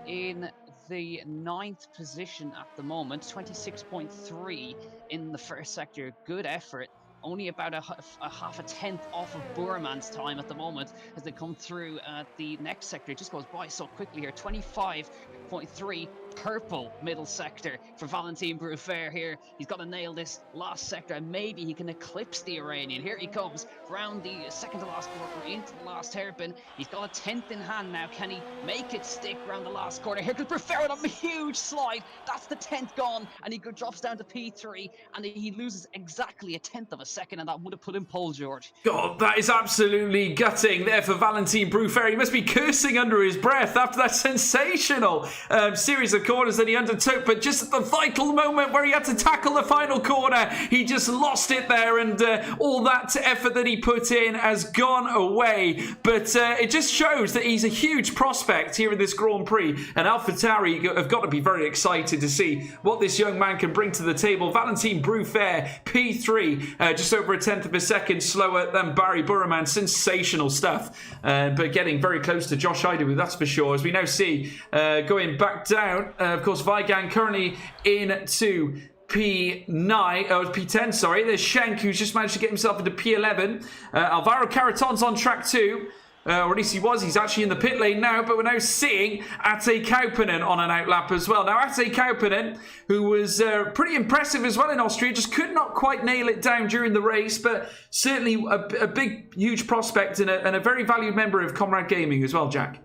in the 9th position at the moment, 26.3 in the first sector. Good effort. Only about a half a tenth off of Burman's time at the moment as they come through the next sector. It just goes by so quickly here. 25.3 purple middle sector for Valentin Brufair here. He's got to nail this last sector, and maybe he can eclipse the Iranian. Here he comes round the second to last corner into the last hairpin. He's got a 10th in hand now. Can he make it stick round the last corner? Here comes Brufair on a huge slide. That's the 10th gone, and he drops down to P3, and he loses exactly a 10th of a second, and that would have put him pole, George. God, that is absolutely gutting there for Valentin Brufair. He must be cursing under his breath after that sensational series of corners that he undertook, but just at the vital moment where he had to tackle the final corner, he just lost it there, and all that effort that he put in has gone away. But it just shows that he's a huge prospect here in this Grand Prix, and AlphaTauri have got to be very excited to see what this young man can bring to the table. Valentin Brufair, P3, just over a 10th of a second slower than Barry Burman. Sensational stuff, but getting very close to Josh Idawu, that's for sure. As we now see, going back down, of course, Weigang currently into P10, sorry. There's Schenk, who's just managed to get himself into P11. Alvaro Caraton's on track 2. Or at least he was. He's actually in the pit lane now, but we're now seeing Ate Kauppinen on an outlap as well. Now, Ate Kauppinen, who was pretty impressive as well in Austria, just could not quite nail it down during the race, but certainly a big, huge prospect and a very valued member of Comrade Gaming as well, Jack.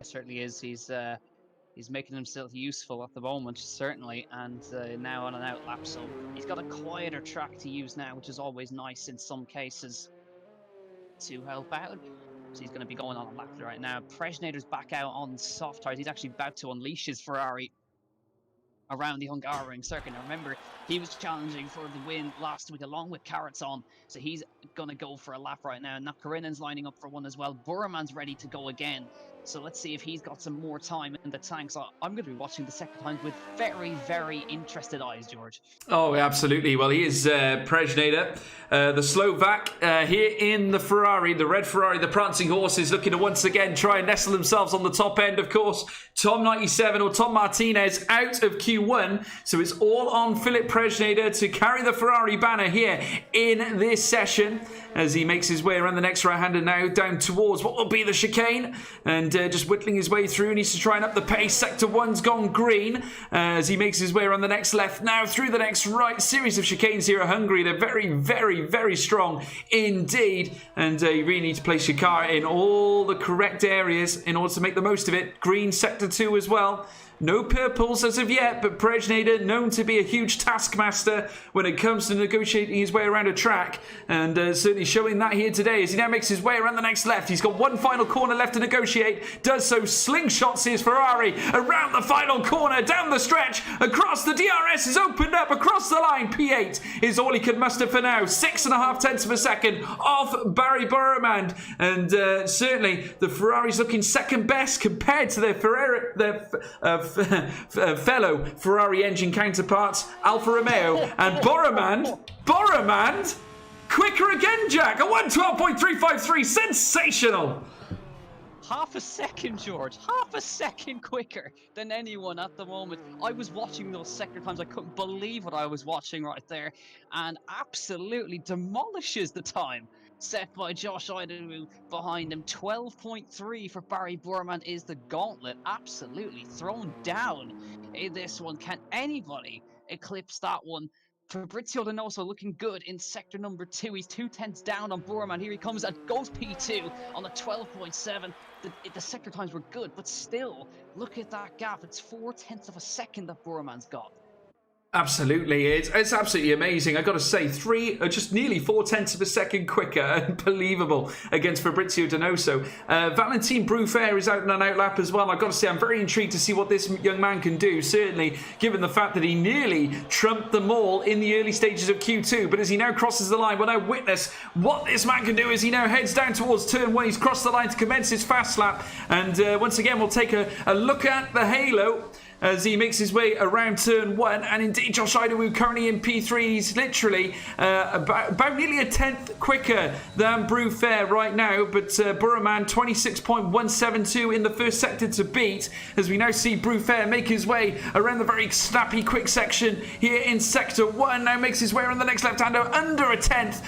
It certainly is. He's making himself useful at the moment, certainly, and now on an outlap, so he's got a quieter track to use now, which is always nice in some cases to help out. So he's going to be going on a lap right now. Prejnader's back out on soft tires. He's actually about to unleash his Ferrari around the Hungarian circuit. Now remember, he was challenging for the win last week along with Caraton, so he's going to go for a lap right now. Now Karinen's lining up for one as well. Burman's ready to go again. So let's see if he's got some more time in the tank. So I'm going to be watching the second time with very, very interested eyes, George. Oh, absolutely. Well, he is Prejnader, the Slovak, here in the Ferrari, the red Ferrari, the prancing horses, looking to once again try and nestle themselves on the top end. Of course, Tom 97 or Tom Martinez out of Q1. So it's all on Philip Prejnader to carry the Ferrari banner here in this session, as he makes his way around the next right-hander now, down towards what will be the chicane, and just whittling his way through. Needs to try and up the pace. Sector 1's gone green as he makes his way around the next left now through the next right. Series of chicanes here at Hungary. They're very, very, very strong indeed, and you really need to place your car in all the correct areas in order to make the most of it. Green Sector 2 as well. No purples as of yet, but Prejnader, known to be a huge taskmaster when it comes to negotiating his way around a track, and certainly showing that here today as he now makes his way around the next left. He's got one final corner left to negotiate, does so, slingshots his Ferrari around the final corner, down the stretch, across the DRS is opened up, across the line. P8 is all he can muster for now, 6.5 tenths of a second off Barry Burman, and certainly the Ferrari's looking second best compared to their fellow Ferrari engine counterparts, Alfa Romeo, and Boromand quicker again, Jack. A 1:12.353. Sensational. Half a second, George. Half a second quicker than anyone at the moment. I was watching those sector times. I couldn't believe what I was watching right there. And absolutely demolishes the time set by Josh Idawu behind him. 12.3 for Barry Burman is the gauntlet. Absolutely thrown down in this one. Can anybody eclipse that one? Fabrizio Donoso looking good in sector number 2. He's 2/10 down on Burman. Here he comes and goes P2 on the 12.7. The sector times were good, but still, look at that gap. It's 4/10 of a second that Burman's got. Absolutely, it's absolutely amazing. I got to say, just nearly 4/10 of a second quicker, unbelievable against Fabrizio Donoso. Valentin Bruffair is out in an out lap as well. I've got to say, I'm very intrigued to see what this young man can do. Certainly, given the fact that he nearly trumped them all in the early stages of Q2, but as he now crosses the line, we'll now witness what this man can do as he now heads down towards turn 1. He's crossed the line to commence his fast lap, and once again, we'll take a look at the halo as he makes his way around turn 1. And indeed, Josh Idawu currently in P3. He's literally about nearly a 10th quicker than Bruffair right now. But Burman 26.172 in the first sector to beat, as we now see Bruffair make his way around the very snappy quick section here in sector 1. Now makes his way around the next left-hander under a 10th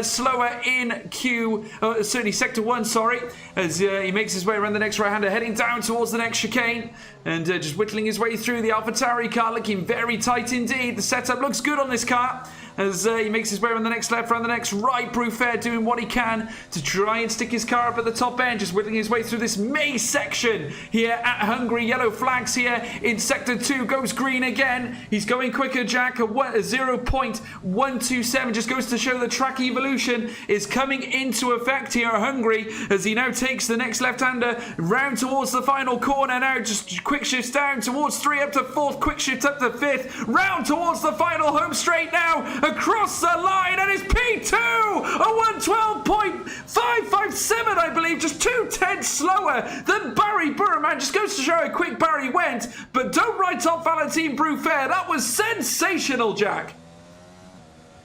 slower in certainly sector 1, sorry, as he makes his way around the next right-hander, heading down towards the next chicane, and just whittling his way through the AlphaTauri car, looking very tight indeed. The setup looks good on this car as he makes his way around the next left, around the next right. Bruffair doing what he can to try and stick his car up at the top end, just whittling his way through this maze section here at Hungary. Yellow flags here in sector 2, goes green again. He's going quicker, Jack, a 0.127, just goes to show the track evolution is coming into effect here at Hungary, as he now takes the next left-hander round towards the final corner. Now just quick shifts down towards 3 up to 4th, quick shift up to 5th, round towards the final home straight now, across the line, and it's P2, a 1:12.557, I believe, just 2/10 slower than Barry Burman. Just goes to show how quick Barry went, but don't write off Valentin Bruffair. That was sensational, Jack.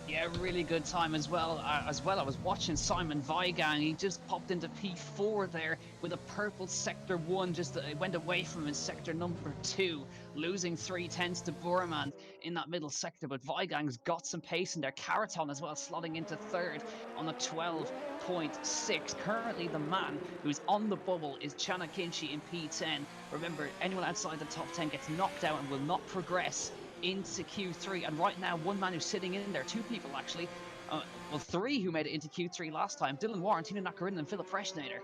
Yeah, really good time as well. I was watching Simon Weigang. He just popped into P4 there with a purple sector 1. Just went away from him in sector number 2, losing 3/10 to Burman in that middle sector. But Weigang's got some pace in there. Caraton as well, slotting into 3rd on the 12.6. Currently, the man who's on the bubble is Chana Kinchi in P10. Remember, anyone outside the top 10 gets knocked out and will not progress into Q3. And right now, one man who's sitting in there, 2 people actually, 3 who made it into Q3 last time: Dylan Warren, Tina Nakarinen, and Philip Fresnader.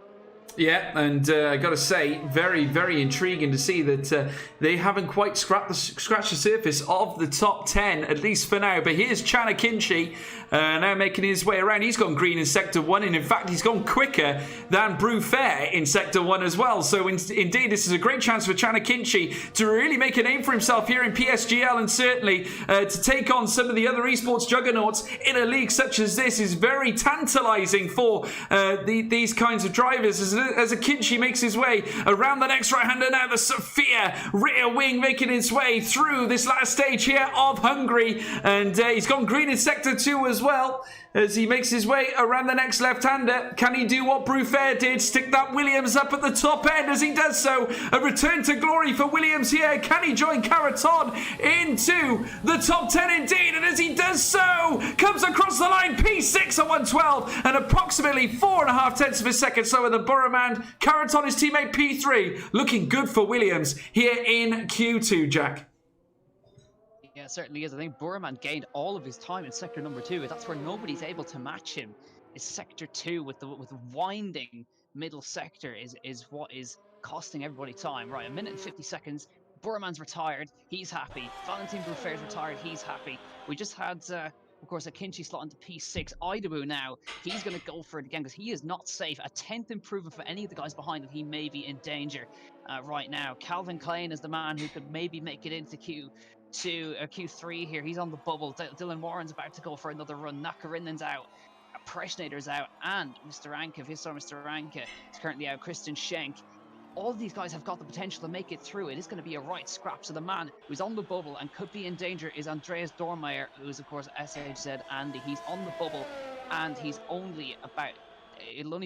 Yeah, and I got to say, very, very intriguing to see that they haven't quite scratched the surface of the top 10, at least for now. But here's Chana Kinchi now making his way around. He's gone green in sector 1, and in fact, he's gone quicker than Bruffair in sector 1 as well. So indeed, this is a great chance for Chana Kinchi to really make a name for himself here in PSGL, and certainly to take on some of the other esports juggernauts in a league such as this is very tantalising for these kinds of drivers. As Akinci makes his way around the next right-hander now, the Sophia rear wing making its way through this last stage here of Hungary, and he's gone green in sector 2 as well as he makes his way around the next left-hander. Can he do what Bruffair did, stick that Williams up at the top end? As he does so, a return to glory for Williams here. Can he join Caraton into the top 10 indeed? And as he does so, comes across the line, P6 at 1:12 and approximately 4.5 tenths of a second slower than Burman. Caraton, his teammate, P3. Looking good for Williams here in Q2, Jack. Yeah, it certainly is. I think Burman gained all of his time in sector number 2. That's where nobody's able to match him. Is sector 2 with the winding middle sector is what is costing everybody time. Right, 1 minute and 50 seconds. Burman's retired. He's happy. Valentin Bruffair's retired. He's happy. We just had, of course, Akinci slot into P6. Idawu now, he's going to go for it again because he is not safe. A 10th improvement for any of the guys behind him. He may be in danger right now. Calvin Klein is the man who could maybe make it into Q3 here. He's on the bubble. Dylan Warren's about to go for another run. Nakarinen's out. Preshnader's out. And Mr. Anka, Visar Mr. Anka is currently out. Christian Schenk. All of these guys have got the potential to make it through. It is going to be a right scrap. So the man who's on the bubble and could be in danger is Andreas Dormeyer, who is, of course, SHZ Andy. He's on the bubble and it'll only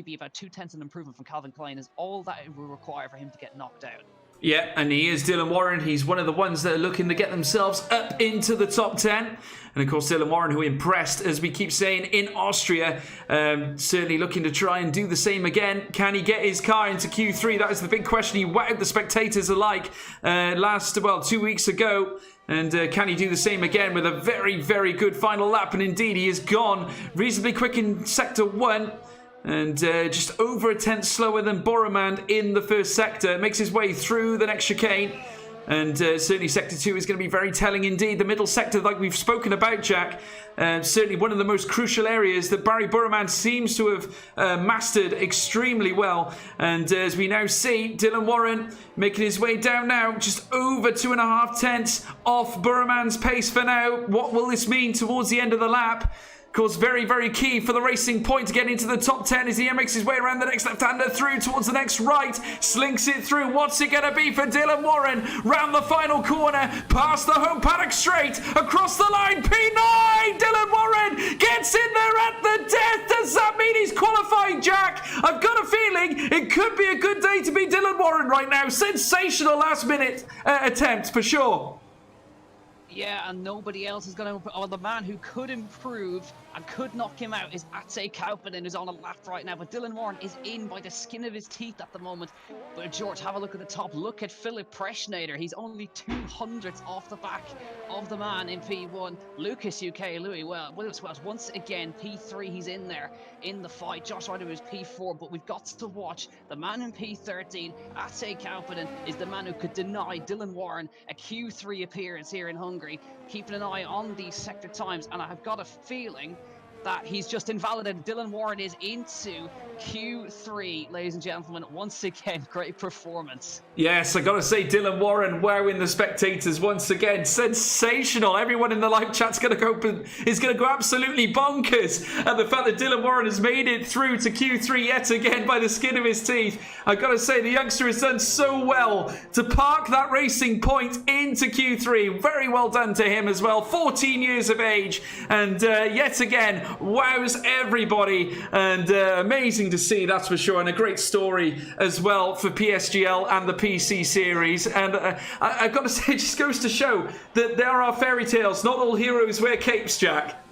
be about 0.2 an improvement from Calvin Klein is all that it will require for him to get knocked out. Yeah, and he is Dylan Warren. He's one of the ones that are looking to get themselves up into the top 10. And of course, Dylan Warren, who impressed, as we keep saying, in Austria. Certainly looking to try and do the same again. Can he get his car into Q3? That is the big question. He wowed the spectators alike 2 weeks ago. And can he do the same again with a very, very good final lap? And indeed, he has gone reasonably quick in Sector 1. And just over a tenth slower than Boromand in the first sector. Makes his way through the next chicane. And certainly Sector 2 is going to be very telling indeed. The middle sector, like we've spoken about, Jack, certainly one of the most crucial areas that Barry Boromand seems to have mastered extremely well. And as we now see, Dylan Warren making his way down now, just over 2.5 tenths off Boromand's pace for now. What will this mean towards the end of the lap? Of course, very, very key for the Racing Point to get into the top 10 as he makes his way around the next left-hander through towards the next right. Slinks it through. What's it going to be for Dylan Warren? Round the final corner, past the home paddock straight, across the line. P9! Dylan Warren gets in there at the death. Does that mean he's qualified, Jack? I've got a feeling it could be a good day to be Dylan Warren right now. Sensational last-minute attempt, for sure. Yeah, and nobody else is going to... Oh, the man who could improve and could knock him out is Atse Kauppanen, who's on a lap right now. But Dylan Warren is in by the skin of his teeth at the moment. But George, have a look at the top. Look at Philip Preschnader. He's only 200ths off the back of the man in P1. Lucas UK, Lewis Welch, once again, P3, he's in there in the fight. Josh Ryder was P4, but we've got to watch the man in P13. Atse Kauppanen is the man who could deny Dylan Warren a Q3 appearance here in Hungary. Keeping an eye on these sector times, and I've got a feeling that he's just invalidated. Dylan Warren is into Q3, ladies and gentlemen. Once again, great performance. Yes, I gotta say, Dylan Warren wowing the spectators once again. Sensational. Everyone in the live chat's gonna go absolutely bonkers at the fact that Dylan Warren has made it through to Q3 yet again by the skin of his teeth. I gotta say, the youngster has done so well to park that Racing Point into Q3. Very well done to him as well. 14 years of age, and yet again wows everybody, and amazing to see, that's for sure, and a great story as well for PSGL and the PC series. And I've got to say, it just goes to show that there are fairy tales. Not all heroes wear capes, Jack.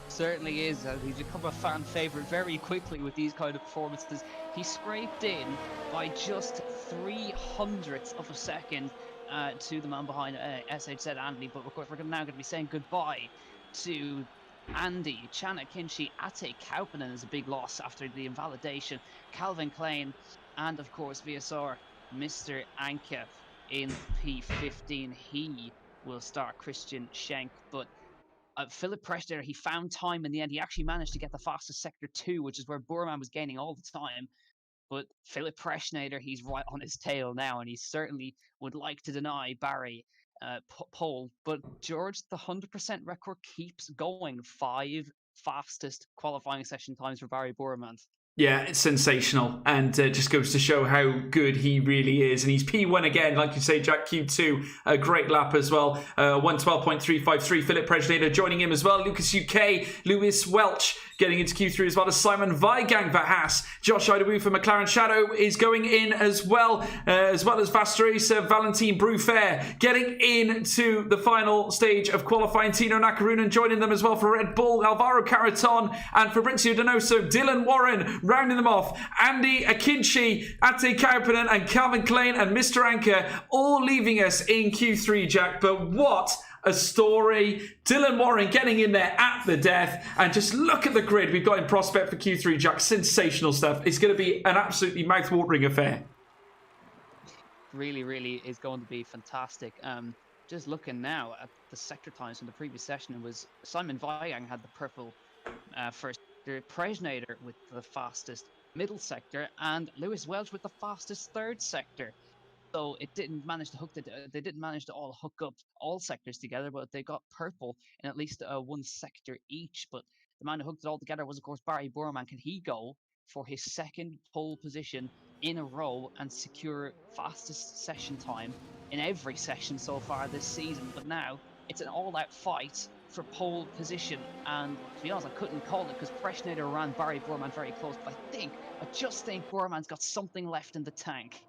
Certainly is. He's become a fan favourite very quickly with these kind of performances. He scraped in by just 0.03 of a second to the man behind SHZ Andy, but of course we're now going to be saying goodbye to Andy, Chana Kinshi, Ate Kauppanen is a big loss after the invalidation. Calvin Klein, and of course VSR, Mr. Anke in P15. He will start Christian Schenk, but Philip Preschnader, he found time in the end. He actually managed to get the fastest sector 2, which is where Burman was gaining all the time. But Philip Preschnader, he's right on his tail now, and he certainly would like to deny Barry pole. But George, the 100% record keeps going. 5 fastest qualifying session times for Barry Boromand. Yeah, it's sensational, and just goes to show how good he really is. And he's P1 again, like you say, Jack. Q2, a great lap as well. 1:12.353. Philip Preschnader joining him as well. Lucas UK, Lewis Welch getting into Q3 as well as Simon Weigang for Haas. Josh Idawu for McLaren Shadow is going in as well as Vastracer, Valentin Brufair getting into the final stage of qualifying. Tino Nakarunen joining them as well for Red Bull. Alvaro Caraton and Fabrizio Donoso. Dylan Warren rounding them off. Andy Akinci, Ate Kauppanen and Calvin Klein and Mr. Anker all leaving us in Q3, Jack. But what a story. Dylan Warren getting in there at the death, and just look at the grid we've got in prospect for Q3, Jack. Sensational stuff. It's going to be an absolutely mouth-watering affair. Really, really is going to be fantastic. Just looking now at the sector times from the previous session, it was Simon Weigang had the purple first, Preschnader with the fastest middle sector, and Lewis Welch with the fastest third sector. So it didn't manage to they didn't manage to all hook up all sectors together, but they got purple in at least one sector each. But the man who hooked it all together was, of course, Barry Borman. Can he go for his second pole position in a row and secure fastest session time in every session so far this season? But now it's an all-out fight for pole position, and to be honest, I couldn't call it because Preschnader ran Barry Borman very close, but I just think Borman's got something left in the tank.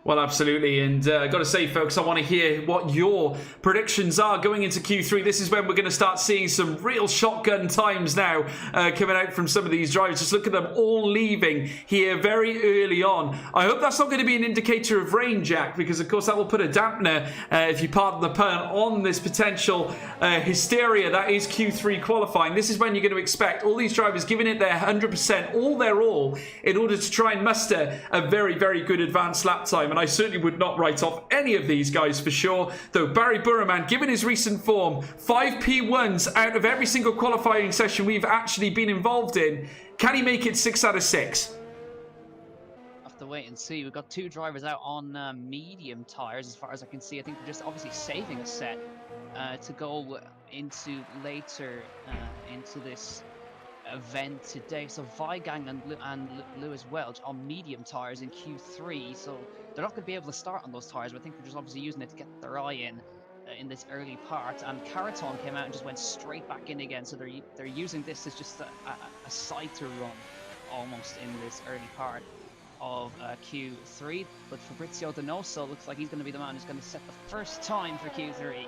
Well, absolutely. And I got to say, folks, I want to hear what your predictions are going into Q3. This is when we're going to start seeing some real shotgun times now coming out from some of these drivers. Just look at them all leaving here very early on. I hope that's not going to be an indicator of rain, Jack, because, of course, that will put a dampener, if you pardon the pun, on this potential hysteria that is Q3 qualifying. This is when you're going to expect all these drivers giving it their 100%, all their all, in order to try and muster a very, very good advanced lap time. And I certainly would not write off any of these guys for sure. Though Barry Burman, given his recent form, 5 P1s out of every single qualifying session we've actually been involved in, can he make it 6 out of 6? Have to wait and see. We've got 2 drivers out on medium tyres, as far as I can see. I think they're just obviously saving a set to go into later into this event today. So Weigang and Lewis Welch on medium tyres in Q3, so they're not going to be able to start on those tyres, but I think they're just obviously using it to get their eye in this early part. And Caraton came out and just went straight back in again, so they're using this as just a side to run almost in this early part of Q3. But Fabrizio Donoso looks like he's going to be the man who's going to set the first time for Q3.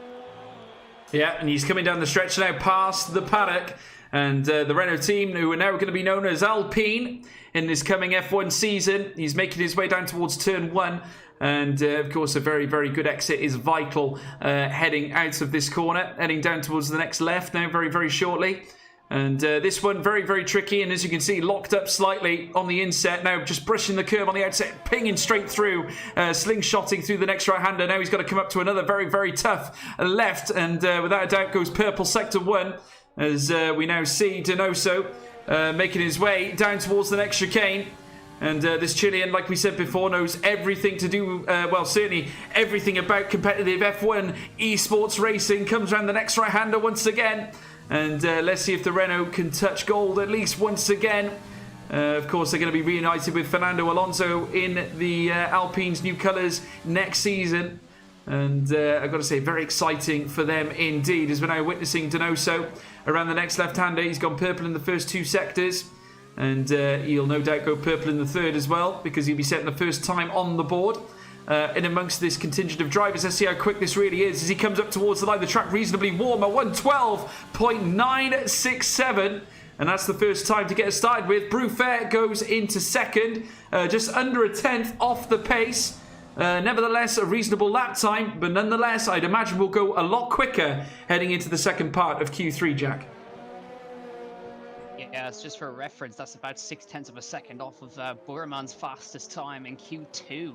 Yeah, and he's coming down the stretch now past the paddock. And the Renault team, who are now going to be known as Alpine in this coming F1 season, he's making his way down towards turn 1. And, of course, a very, very good exit is vital heading out of this corner, heading down towards the next left now very, very shortly. And this one, very, very tricky. And as you can see, locked up slightly on the inset. Now just brushing the curb on the outset, pinging straight through, slingshotting through the next right-hander. Now he's got to come up to another very, very tough left. And without a doubt goes purple sector 1. As we now see Donoso making his way down towards the next chicane. And this Chilean, like we said before, knows everything to do, well, certainly everything about competitive F1 esports racing. Comes around the next right-hander once again. And let's see if the Renault can touch gold at least once again. Of course, they're going to be reunited with Fernando Alonso in the Alpine's new colours next season. And I've got to say, very exciting for them indeed, as we're now witnessing Donoso around the next left-hander. He's gone purple in the first 2 sectors. And he'll no doubt go purple in the third as well, because he'll be setting the first time on the board. In amongst this contingent of drivers, let's see how quick this really is as he comes up towards the line. The track reasonably warm at 1:12.967. And that's the first time to get started with. Brufair goes into second, just under a tenth off the pace. Nevertheless, a reasonable lap time, but nonetheless, I'd imagine we'll go a lot quicker heading into the second part of Q3, Jack. Yeah, it's just for reference, that's about 0.6 of a second off of Burman's fastest time in Q2.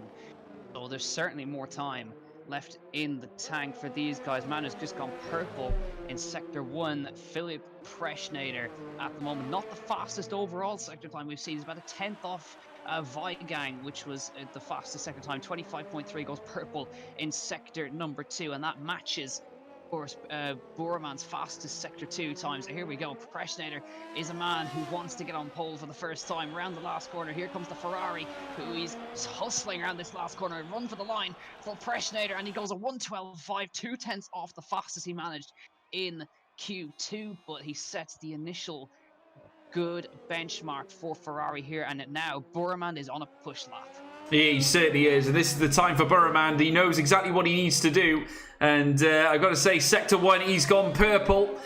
So there's certainly more time left in the tank for these guys. Man has just gone purple in Sector 1. Philip Preschnader at the moment, not the fastest overall sector time we've seen. He's about a tenth off Weigang, which was the fastest sector time. 25.3 goes purple in sector number 2, and that matches, of course, Burman's fastest sector 2 times. So here we go. Preschnader is a man who wants to get on pole for the first time around the last corner. Here comes the Ferrari, who is hustling around this last corner and run for the line for Preschnader, and he goes a 1:12.5, 2/10 off the fastest he managed in Q2, but he sets the initial good benchmark for Ferrari here, and now Burman is on a push lap. He certainly is, and this is the time for Burman. He knows exactly what he needs to do, and I've got to say, Sector 1, he's gone purple.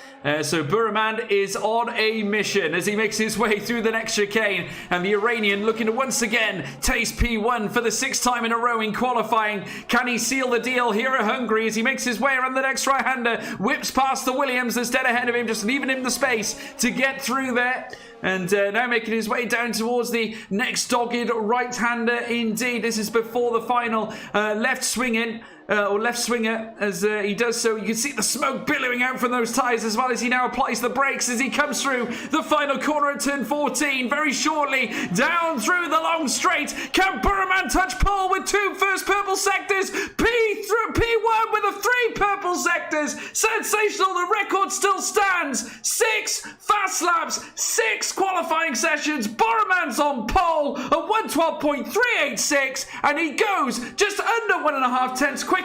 So Burman is on a mission as he makes his way through the next chicane, and the Iranian looking to once again taste P1 for the 6th time in a row in qualifying. Can he seal the deal here at Hungary as he makes his way around the next right-hander, whips past the Williams that's dead ahead of him, just leaving him the space to get through there. And now making his way down towards the next dogged right-hander indeed. This is before the final left swing-in. Or left swinger, as he does so. You can see the smoke billowing out from those tyres as well as he now applies the brakes as he comes through the final corner at turn 14. Very shortly, down through the long straight. Can Burman touch pole with 2 first purple sectors? P1 with the 3 purple sectors. Sensational, the record still stands. 6 fast laps, 6 qualifying sessions. Burman's on pole at 1:12.386, and he goes just under 1.5 tenths quicker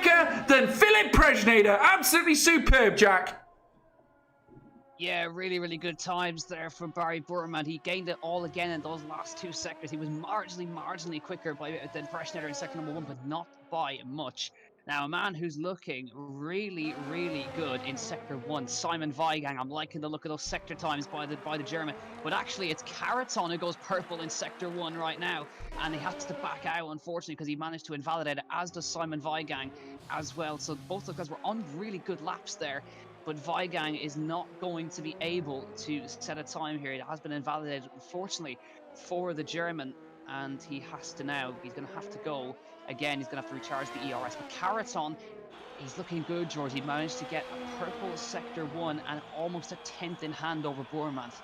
than Philip Preschnader. Absolutely superb, Jack. Yeah, really, really good times there from Barry Burman. He gained it all again in those last 2 sectors. He was marginally quicker than Freshener in sector number 1, but not by much. Now, a man who's looking really, really good in sector 1, Simon Weigang. I'm liking the look of those sector times by the German. But actually, it's Caraton who goes purple in sector 1 right now. And he has to back out, unfortunately, because he managed to invalidate it, as does Simon Weigang as well. So both of those guys were on really good laps there. But Weigang is not going to be able to set a time here. It has been invalidated, unfortunately, for the German, and he's going to have to go again. He's going to have to recharge the ERS. But Caraton, he's looking good, George. He managed to get a purple sector 1 and almost a 10th in hand over Bourmont.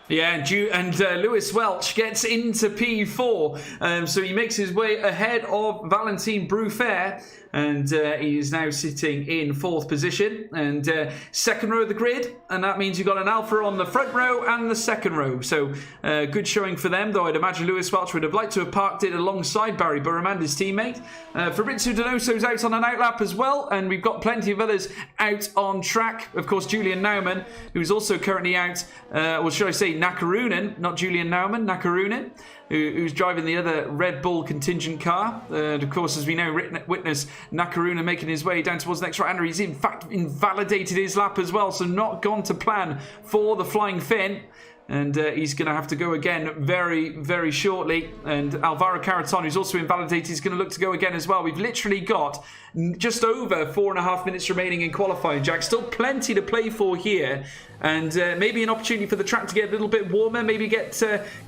Yeah, and Lewis Welch gets into P4, so he makes his way ahead of Valentin Brufair, and he is now sitting in 4th position, and second row of the grid, and that means you've got an Alpha on the front row and the second row, so good showing for them, though I'd imagine Lewis Welch would have liked to have parked it alongside Barry Burman, his teammate. Fabrizio Donoso's out on an outlap as well, and we've got plenty of others out on track. Of course, Julian Naumann, who's also currently out, or should I say Nakarunen, not Julian Naumann, Nakarunen, who's driving the other Red Bull contingent car. And of course, as we now witness Nakarunen making his way down towards the next right-hander. He's in fact invalidated his lap as well, so not gone to plan for the Flying Finn. And he's going to have to go again very, very shortly. And Alvaro Caraton, who's also invalidated, is going to look to go again as well. We've literally got just over 4.5 minutes remaining in qualifying, Jack. Still plenty to play for here. And maybe an opportunity for the track to get a little bit warmer. Maybe get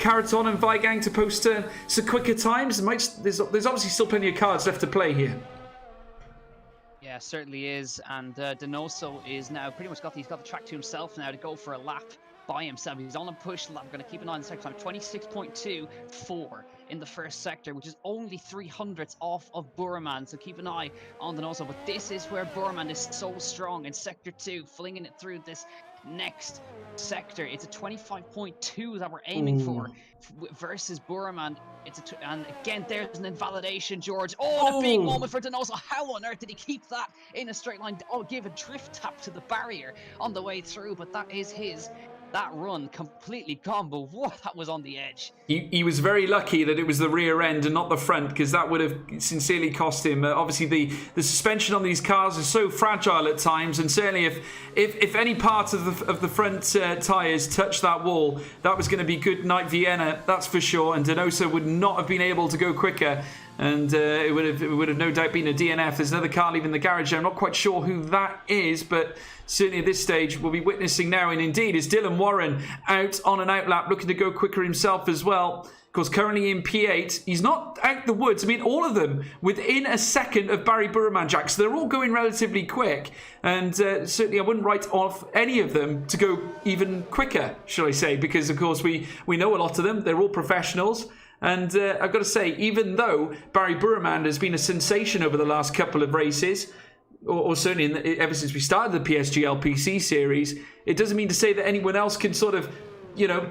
Caraton and Weigang to post some quicker times. There's obviously still plenty of cards left to play here. Yeah, certainly is. And Donoso is now pretty much he's got the track to himself now to go for a lap by himself. He's on a push lap. We're going to keep an eye on the sector time. 26.24 in the first sector, which is only 300ths off of Burman. So keep an eye on Donoso. But this is where Burman is so strong in sector 2, flinging it through this next sector. It's a 25.2 that we're aiming for versus Burman. And again, there's an invalidation, George. The big moment for Donoso. How on earth did he keep that in a straight line? Gave a drift tap to the barrier on the way through, but that is that run completely gone, but that was on the edge. He was very lucky that it was the rear end and not the front, because that would have sincerely cost him. Obviously, the suspension on these cars is so fragile at times, and certainly if any part of the front tyres touched that wall, that was going to be good night Vienna, that's for sure, and Donoso would not have been able to go quicker. And it would have no doubt been a DNF. There's another car leaving the garage there. I'm not quite sure who that is, but certainly at this stage we'll be witnessing now. And indeed, is Dylan Warren out on an outlap, looking to go quicker himself as well. Of course, currently in P8. He's not out the woods. I mean, all of them within a second of Barry Burman, Jack. So they're all going relatively quick. And certainly I wouldn't write off any of them to go even quicker, shall I say. Because, of course, we know a lot of them. They're all professionals. And I've got to say, even though Barry Burman has been a sensation over the last couple of races, or certainly ever since we started the PSGL PC series, it doesn't mean to say that anyone else can sort of,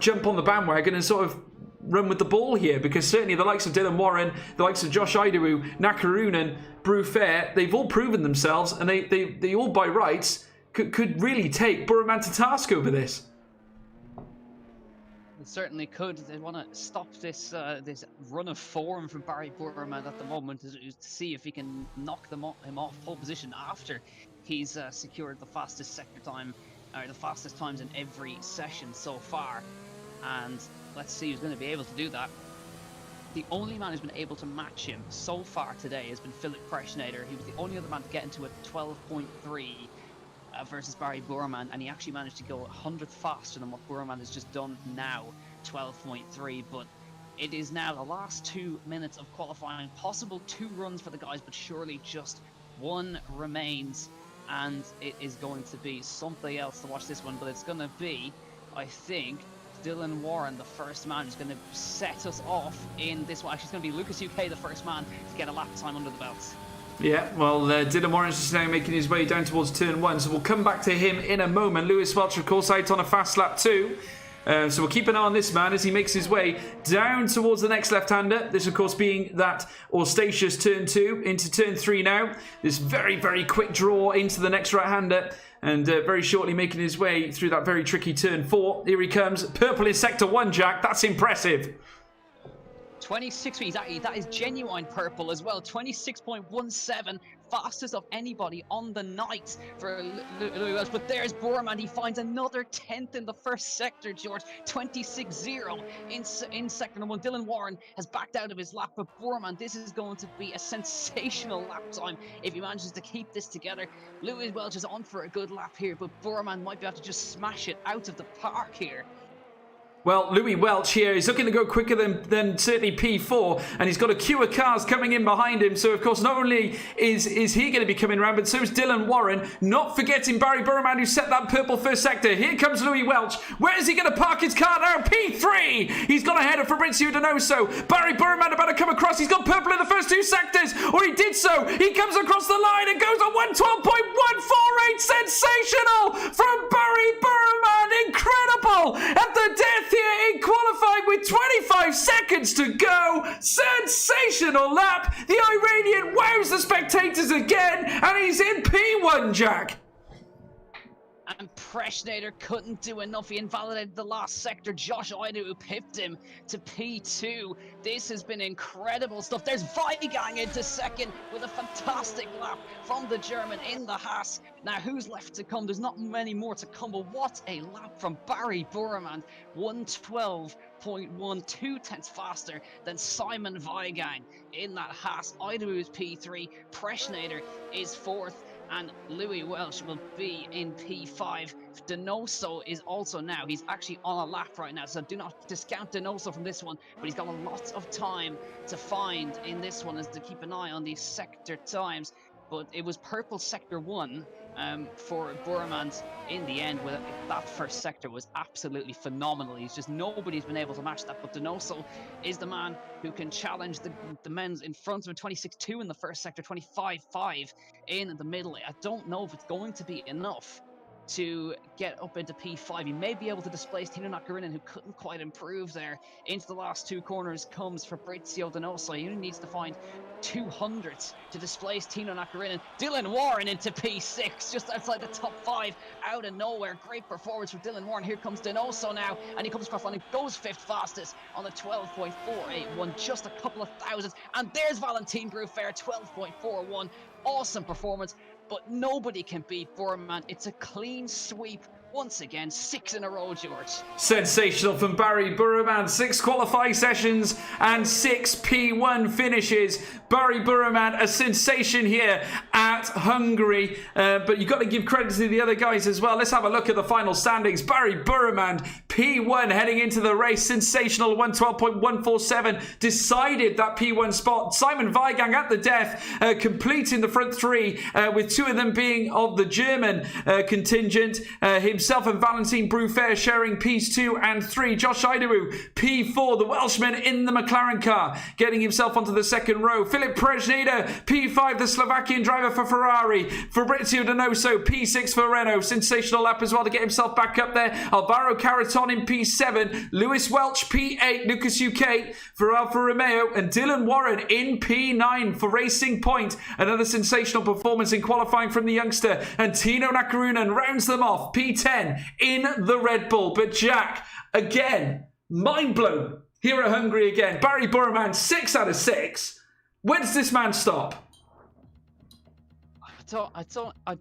jump on the bandwagon and sort of run with the ball here, because certainly the likes of Dylan Warren, the likes of Josh Idawu, Nakarunen, Brufair, they've all proven themselves, and they all by rights could really take Burman to task over this. Certainly could. They want to stop this this run of form from Barry Burman at the moment to see if he can knock him off pole position after he's secured the fastest sector time, or the fastest times in every session so far. And let's see who's going to be able to do that. The only man who's been able to match him so far today has been Philip Freshenader. He was the only other man to get into a 12.3 versus Barry Burman, and he actually managed to go 100th faster than what Burman has just done now, 12.3. But it is now the last 2 minutes of qualifying, possible 2 runs for the guys, but surely just 1 remains, and it is going to be something else to watch this one. But it's going to be, I think, Dylan Warren, the first man, who's going to set us off in this one. Actually, it's going to be Lucas UK, the first man to get a lap time under the belts. Yeah, well, Dylan Warren's just now making his way down towards turn 1, so we'll come back to him in a moment. Lewis Welch, of course, out on a fast lap too. So we'll keep an eye on this man as he makes his way down towards the next left-hander. This, of course, being that Austasius turn 2 into turn 3 now. This very, very quick draw into the next right-hander. And very shortly making his way through that very tricky turn 4. Here he comes. Purple in sector 1, Jack. That's impressive. 26 exactly. That is genuine purple as well. 26.17, fastest of anybody on the night for Louis Welch. But there's Borman. He finds another 10th in the first sector, George. 26-0 in sector number 1. Dylan Warren has backed out of his lap, but Borman, this is going to be a sensational lap time if he manages to keep this together. Louis Welch is on for a good lap here, but Borman might be able to just smash it out of the park here. Well, Louis Welch here is looking to go quicker than certainly P4, and he's got a queue of cars coming in behind him. So, of course, not only is he going to be coming around, but so is Dylan Warren. Not forgetting Barry Burman, who set that purple first sector. Here comes Louis Welch. Where is he going to park his car now? P3! He's gone ahead of Fabrizio Donoso. Barry Burman about to come across. He's got purple in the first 2 sectors, or he did so. He comes across the line and goes on 112.148. Sensational from Barry Burman. Incredible at the death here in qualifying with 25 seconds to go. Sensational lap. The Iranian wows the spectators again, and he's in P1, Jack. And Preshnader couldn't do enough. He invalidated the last sector. Josh Idu, who pipped him to P2. This has been incredible stuff. There's Weigang into second with a fantastic lap from the German in the Haas. Now, who's left to come? There's not many more to come, but what a lap from Barry Burman. 112.1, 2/10 faster than Simon Weigang in that Haas. Idu is P3. Preshnader is 4th. And Louis Welch will be in P5. Donoso is also now, he's actually on a lap right now, so do not discount Donoso from this one, but he's got a lot of time to find in this one, as to keep an eye on these sector times. But it was purple sector 1 for Bormans in the end. With that first sector was absolutely phenomenal. He's just, nobody's been able to match that, but Donoso is the man who can challenge the men's in front of him. 26-2 in the first sector, 25-5 in the middle. I don't know if it's going to be enough to get up into P5. He may be able to displace Tino Nakarinen, who couldn't quite improve there. Into the last 2 corners comes Fabrizio Donoso. He only needs to find 200s to displace Tino Nakarinen. Dylan Warren into P6, just outside the top 5, out of nowhere. Great performance for Dylan Warren. Here comes Donoso now, and he comes across line and goes 5th fastest on the 12.481, just a couple of thousandths. And there's Valentin Bruffair, 12.41. Awesome performance, but nobody can beat Borman. It's a clean sweep once again, 6 in a row, George. Sensational from Barry Burman. 6 qualifying sessions and 6 P1 finishes. Barry Burman, a sensation here at Hungary. But you've got to give credit to the other guys as well. Let's have a look at the final standings. Barry Burman, P1 heading into the race. Sensational, 112.147. Decided that P1 spot. Simon Weigang at the death, completing the front 3, with 2 of them being of the German contingent. Himself and Valentin Bruffair sharing P2 and 3. Josh Idawu, P4, the Welshman in the McLaren car, getting himself onto the second row. Philip Prejnida, P5, the Slovakian driver for Ferrari. Fabrizio Donoso, P6 for Renault. Sensational lap as well to get himself back up there. Alvaro Caraton in P7. Lewis Welch, P8. Lucas UK for Alfa Romeo. And Dylan Warren in P9 for Racing Point. Another sensational performance in qualifying from the youngster. And Tino Nakarunen rounds them off. P10 in the Red Bull. But Jack, again, mind blown here at Hungary again. Barry Burman, 6 out of 6. Where does this man stop? I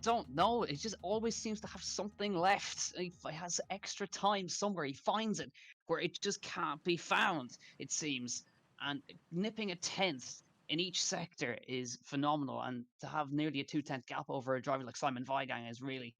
don't know. It just always seems to have something left. He has extra time somewhere. He finds it where it just can't be found, it seems. And nipping a 10th in each sector is phenomenal. And to have nearly a 2/10 gap over a driver like Simon Weigang is really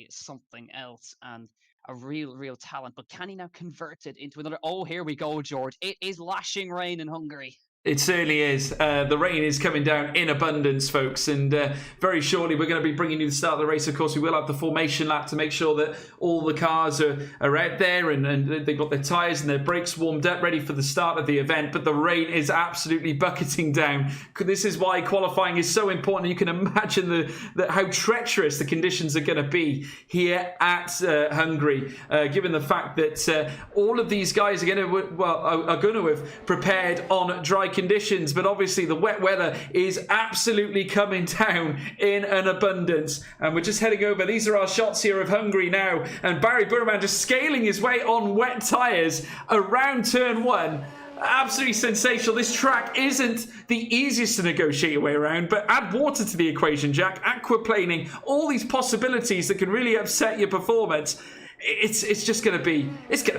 something else, and a real talent. But can he now convert it into another? Oh, here we go, George. It is lashing rain in Hungary. It certainly is. The rain is coming down in abundance, folks, and very shortly we're going to be bringing you the start of the race. Of course, we will have the formation lap to make sure that all the cars are out there and they've got their tyres and their brakes warmed up, ready for the start of the event. But the rain is absolutely bucketing down. This is why qualifying is so important. You can imagine how treacherous the conditions are going to be here at Hungary, given the fact that all of these guys are going to have prepared on dry conditions, but obviously the wet weather is absolutely coming down in an abundance. And we're just heading over. These are our shots here of Hungary now, and Barry Burman just scaling his way on wet tyres around turn 1. Absolutely sensational. This track isn't the easiest to negotiate your way around, but add water to the equation, Jack. Aquaplaning, all these possibilities that can really upset your performance. It's just going to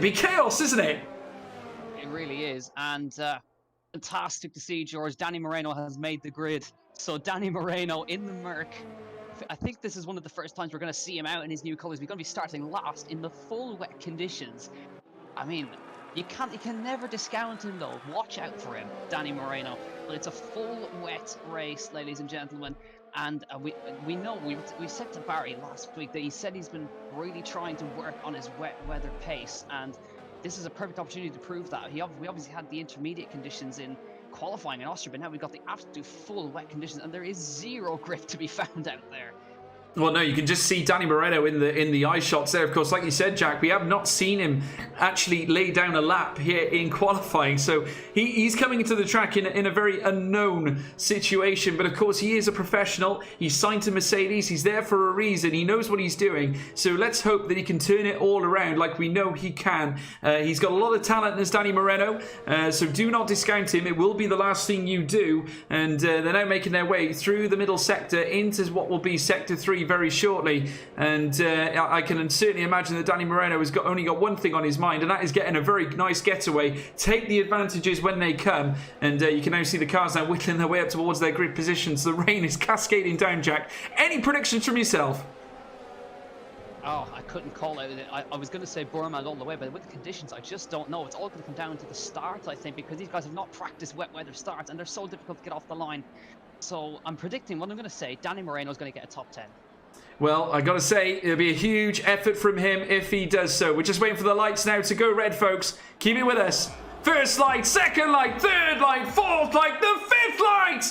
be chaos, isn't it? It really is, and fantastic to see, George. Danny Moreno has made the grid. So Danny Moreno in the Merc. I think this is one of the first times we're going to see him out in his new colours. We're going to be starting last in the full wet conditions. I mean, you can never discount him though. Watch out for him, Danny Moreno. But it's a full wet race, ladies and gentlemen. And we know, we said to Barry last week that he said he's been really trying to work on his wet weather pace, and this is a perfect opportunity to prove that. We obviously had the intermediate conditions in qualifying in Austria, but now we've got the absolute full wet conditions, and there is zero grip to be found out there. Well, no, you can just see Danny Moreno in the eye shots there. Of course, like you said, Jack, we have not seen him actually lay down a lap here in qualifying. So he's coming into the track in a very unknown situation. But of course, he is a professional. He's signed to Mercedes. He's there for a reason. He knows what he's doing. So let's hope that he can turn it all around like we know he can. He's got a lot of talent as Danny Moreno. So do not discount him. It will be the last thing you do. And they're now making their way through the middle sector into what will be Sector 3 very shortly, and I can certainly imagine that Danny Moreno has only got one thing on his mind, and that is getting a very nice getaway, take the advantages when they come, and you can now see the cars now whittling their way up towards their grid positions. The rain is cascading down, Jack. Any predictions from yourself? Oh, I couldn't call it. I was going to say Burman all the way, but with the conditions, I just don't know. It's all going to come down to the start, I think, because these guys have not practiced wet weather starts, and they're so difficult to get off the line. So I'm predicting, what I'm going to say, Danny Moreno is going to get a top 10. Well, I got to say, it'll be a huge effort from him if he does so. We're just waiting for the lights now to go red, folks. Keep it with us. First light, second light, third light, fourth light, the fifth light!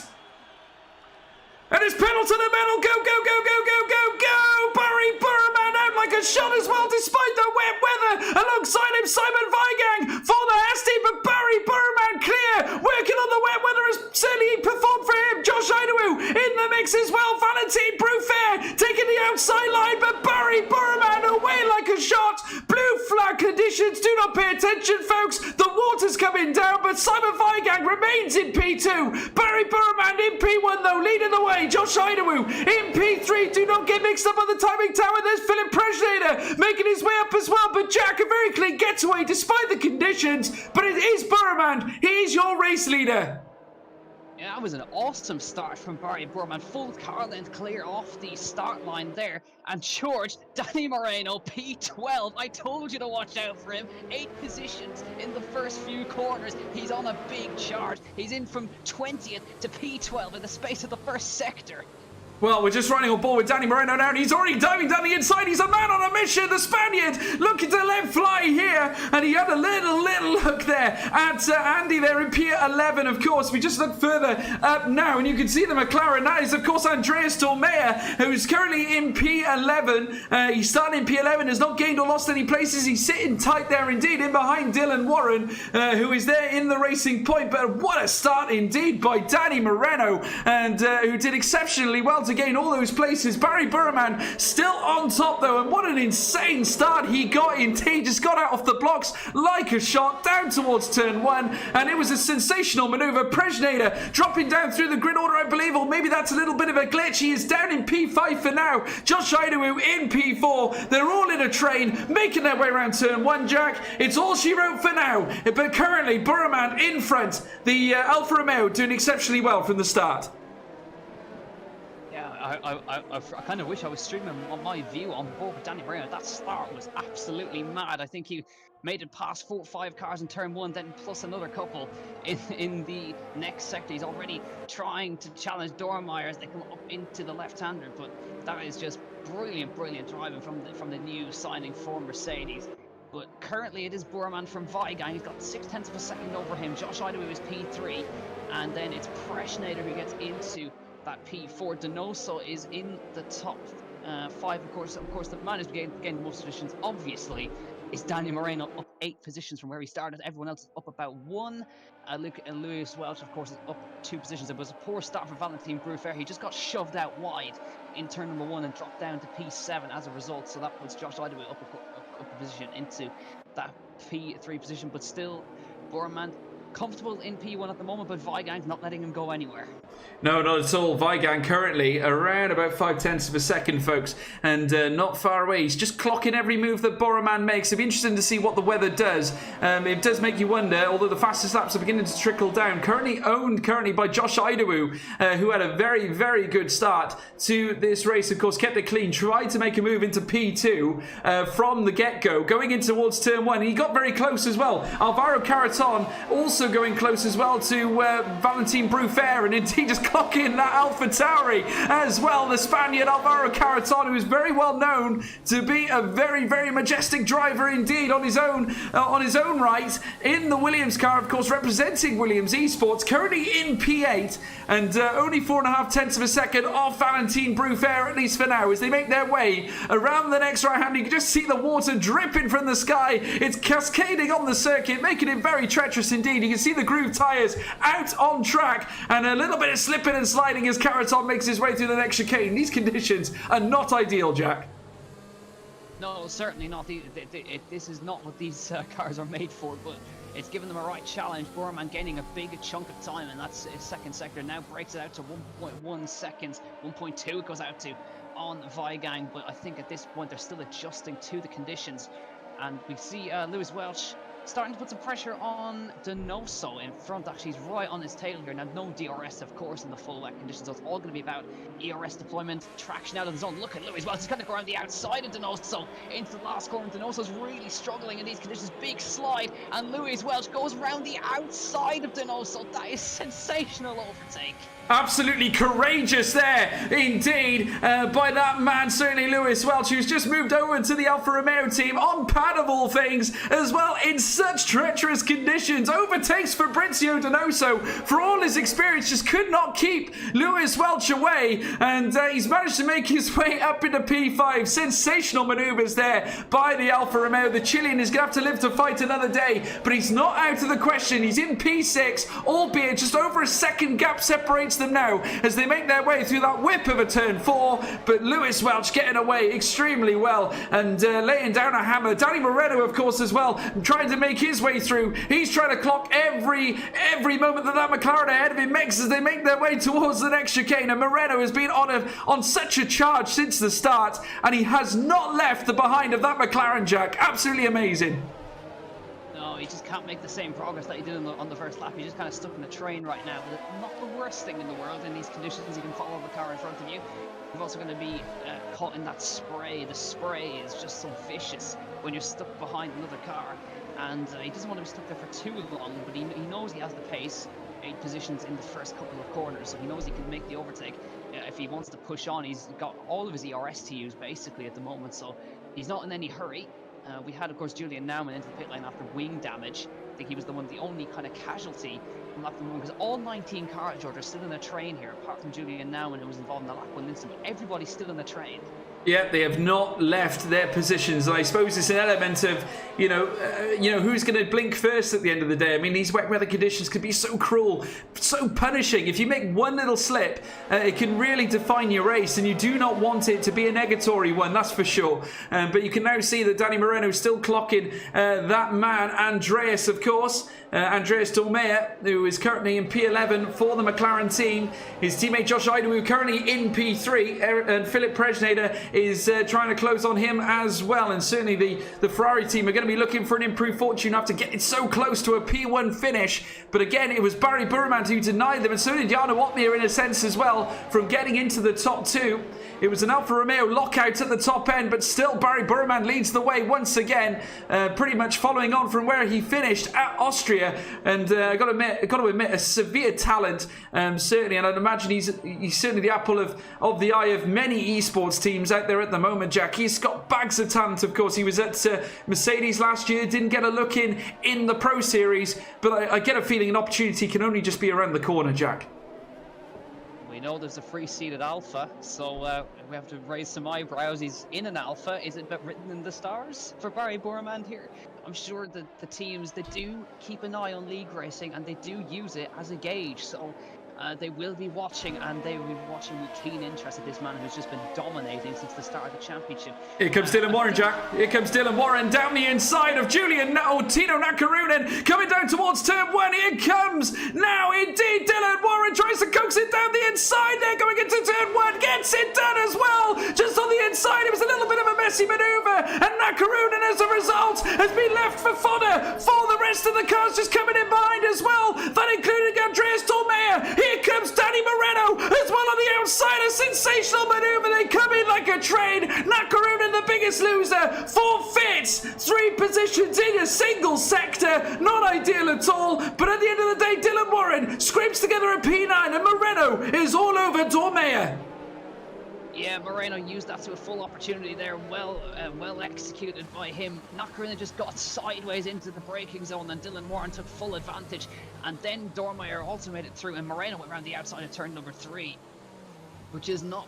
And it's pedal to the metal. Go, go, go, go, go, go, go! Barry Burman out like a shot as well, despite the wet weather. Alongside him, Simon Weigang for the Hasti, but Barry Burman clear. Working on the wet weather has certainly performed for him. Josh Idawu in the mix as well. Valentine Brufair taking the outside line, but Barry Burman away like a shot. Blue flag conditions. Do not pay attention, folks. The water's coming down, but Simon Weigang remains in P2. Barry Burman in P1 though, leading the way. Josh Idawu in P3. Do not get mixed up on the timing tower. There's Philip Presnader making his way up as well. But Jack, a very clean getaway despite the conditions. But it is Burman. He is your race leader. Yeah, that was an awesome start from Barry Burman. Full car length clear off the start line there. And George, Danny Moreno, P12. I told you to watch out for him. 8 positions in the first few corners. He's on a big charge. He's in from 20th to P12 in the space of the first sector. Well, we're just running on board with Danny Moreno now, and he's already diving down the inside. He's a man on a mission. The Spaniard looking to let fly here, and he had a little look there at Andy there in P11. Of course, we just look further up now, and you can see the McLaren. That is, of course, Andreas Tormeyer, who's currently in P11. He's starting in P11, has not gained or lost any places. He's sitting tight there indeed, in behind Dylan Warren, who is there in the racing point. But what a start indeed by Danny Moreno, and who did exceptionally well to gain all those places. Barry Burman still on top though, and what an insane start he got indeed. Just got out off the blocks like a shot down towards turn 1, and it was a sensational maneuver. Presnader dropping down through the grid order, I believe, or maybe that's a little bit of a glitch. He is down in P5 for now. Josh Idawu in P4. They're all in a train making their way around turn 1, Jack. It's all she wrote for now, but currently Burman in front. The Alfa Romeo doing exceptionally well from the start. I kind of wish I was streaming on my view on board with Danny Moreno. That start was absolutely mad. I think he made it past 4 or 5 cars in turn 1, then plus another couple in the next sector. He's already trying to challenge Dormeyer as they come up into the left-hander, but that is just brilliant driving from the new signing for Mercedes. But currently it is Bormann from Weigang. He's got 0.6 of a second over him. Josh Idawu is P3, and then it's Preschnader who gets into that P4. Donoso is in the top 5, of course. The man who's gained the most positions, obviously, is Daniel Moreno, up 8 positions from where he started. Everyone else is up about 1. Lewis Welch, of course, is up 2 positions. It was a poor start for Valentin Bruffair. He just got shoved out wide in turn number 1 and dropped down to P7 as a result. So that puts Josh Idawu up a position into that P3 position. But still, Bormann comfortable in P1 at the moment, but Weigand's not letting him go anywhere. No, not at all. Weigang currently around about 0.5 of a second, folks, and not far away. He's just clocking every move that Bormann makes. It'll be interesting to see what the weather does. It does make you wonder, although the fastest laps are beginning to trickle down. Currently owned by Josh Idawu, who had a very good start to this race. Of course, kept it clean, tried to make a move into P2 from the get-go, going in towards turn 1. He got very close as well. Alvaro Caraton also going close as well to Valentin Bruffair, and indeed just clocking that AlphaTauri as well. The Spaniard Alvaro Caraton, who is very well known to be a very majestic driver indeed on his own right in the Williams car, of course, representing Williams Esports, currently in P8 and only 4.5 of a second off Valentin Bruffair, at least for now, as they make their way around the next right hand. You can just see the water dripping from the sky. It's cascading on the circuit, making it very treacherous indeed. You can see the groove tyres out on track, and a little bit of slipping and sliding as Caraton makes his way through the next chicane. These conditions are not ideal, Jack. No, certainly not. This is not what these cars are made for, but it's given them a right challenge. Bormann gaining a big chunk of time, and that's his second sector. Now breaks it out to 1.1 seconds. 1.2 it goes out to on Weigang, but I think at this point they're still adjusting to the conditions. And we see Lewis Welch starting to put some pressure on Donoso in front. Actually, he's right on his tail here. Now, no DRS, of course, in the full wet conditions, so it's all going to be about ERS deployment, traction out of the zone. Look at Lewis Welch. He's going to go around the outside of Donoso into the last corner. Donoso's really struggling in these conditions. Big slide, and Lewis Welch goes around the outside of Donoso. That is sensational overtake. Absolutely courageous there, indeed, by that man, certainly Lewis Welch, who's just moved over to the Alfa Romeo team on pad of all things, as well, in such treacherous conditions. Overtakes Fabrizio Donoso, for all his experience, just could not keep Lewis Welch away, and he's managed to make his way up into P5. Sensational manoeuvres there by the Alfa Romeo. The Chilean is going to have to live to fight another day, but he's not out of the question. He's in P6, albeit just over a second gap separates them now as they make their way through that whip of a turn 4, but Lewis Welch getting away extremely well and laying down a hammer. Danny Moreno, of course, as well, trying to make his way through. He's trying to clock every moment that McLaren ahead of him makes as they make their way towards the next chicane. And Moreno has been on such a charge since the start, and he has not left the behind of that McLaren, Jack. Absolutely amazing. He just can't make the same progress that he did on the first lap. He's just kind of stuck in the train right now. But not the worst thing in the world in these conditions. You can follow the car in front of you. You're also going to be caught in that spray. The spray is just so vicious when you're stuck behind another car. And he doesn't want to be stuck there for too long, but he knows he has the pace. 8 positions in the first couple of corners, so he knows he can make the overtake. If he wants to push on, he's got all of his ERS to use basically at the moment, so he's not in any hurry. We had, of course, Julian Naumann into the pit lane after wing damage. I think he was the only kind of casualty from lap 1, because all 19 cars, George, are still in the train here, apart from Julian Naumann, who was involved in the lap 1 incident. But everybody's still in the train. Yeah, they have not left their positions. I suppose it's an element of, who's going to blink first at the end of the day. I mean, these wet weather conditions can be so cruel, so punishing. If you make one little slip, it can really define your race, and you do not want it to be a negatory one, that's for sure. But you can now see that Danny Moreno is still clocking that man, Andreas, of course. Andreas Dormeyer, who is currently in P11 for the McLaren team. His teammate Josh Idawu currently in P3, and Philip Preschnader is trying to close on him as well. And certainly the Ferrari team are going to be looking for an improved fortune after getting so close to a P1 finish. But again, it was Barry Burman who denied them, and so did Jarno Otmir in a sense as well, from getting into the top two. It was an Alfa Romeo lockout at the top end, but still Barry Burman leads the way once again, pretty much following on from where he finished at Austria. And I've got to admit, a severe talent, certainly. And I'd imagine he's certainly the apple of the eye of many esports teams out there at the moment, Jack. He's got bags of talent, of course. He was at Mercedes last year, didn't get a look in the Pro Series, but I get a feeling an opportunity can only just be around the corner, Jack. We know there's a free seat at Alpha, so we have to raise some eyebrows. He's in an Alpha. Is it written in the stars for Barry Burman here? I'm sure that the teams, they do keep an eye on league racing, and they do use it as a gauge. So they will be watching, and they will be watching with keen interest at this man who's just been dominating since the start of the championship. Here comes Dylan Warren, Jack. Here comes Dylan Warren down the inside of Tino Nakarunen, coming down towards turn one. Here comes now indeed Dylan Warren, tries to coax it down the inside there, going into turn one, gets it done as well. Just on the inside, it was a little bit of a messy maneuver, and Nakarunen, as a result, has been left for fodder for the rest of the cars just coming in behind as well. That including Andreas Tormeyer. Here comes Danny Moreno as well on the outside. A sensational maneuver. They come in like a train. Nakarunen, the biggest loser, forfeits 3 positions in a single sector. Not ideal at all. But at the end of the day, Dylan Warren scrapes together a P9, and Moreno is all over Tormeyer. Yeah, Moreno used that to a full opportunity there. Well executed by him. Nakarunen just got sideways into the braking zone, and Dylan Warren took full advantage. And then Dormeyer also made it through, and Moreno went around the outside of turn number 3, which is not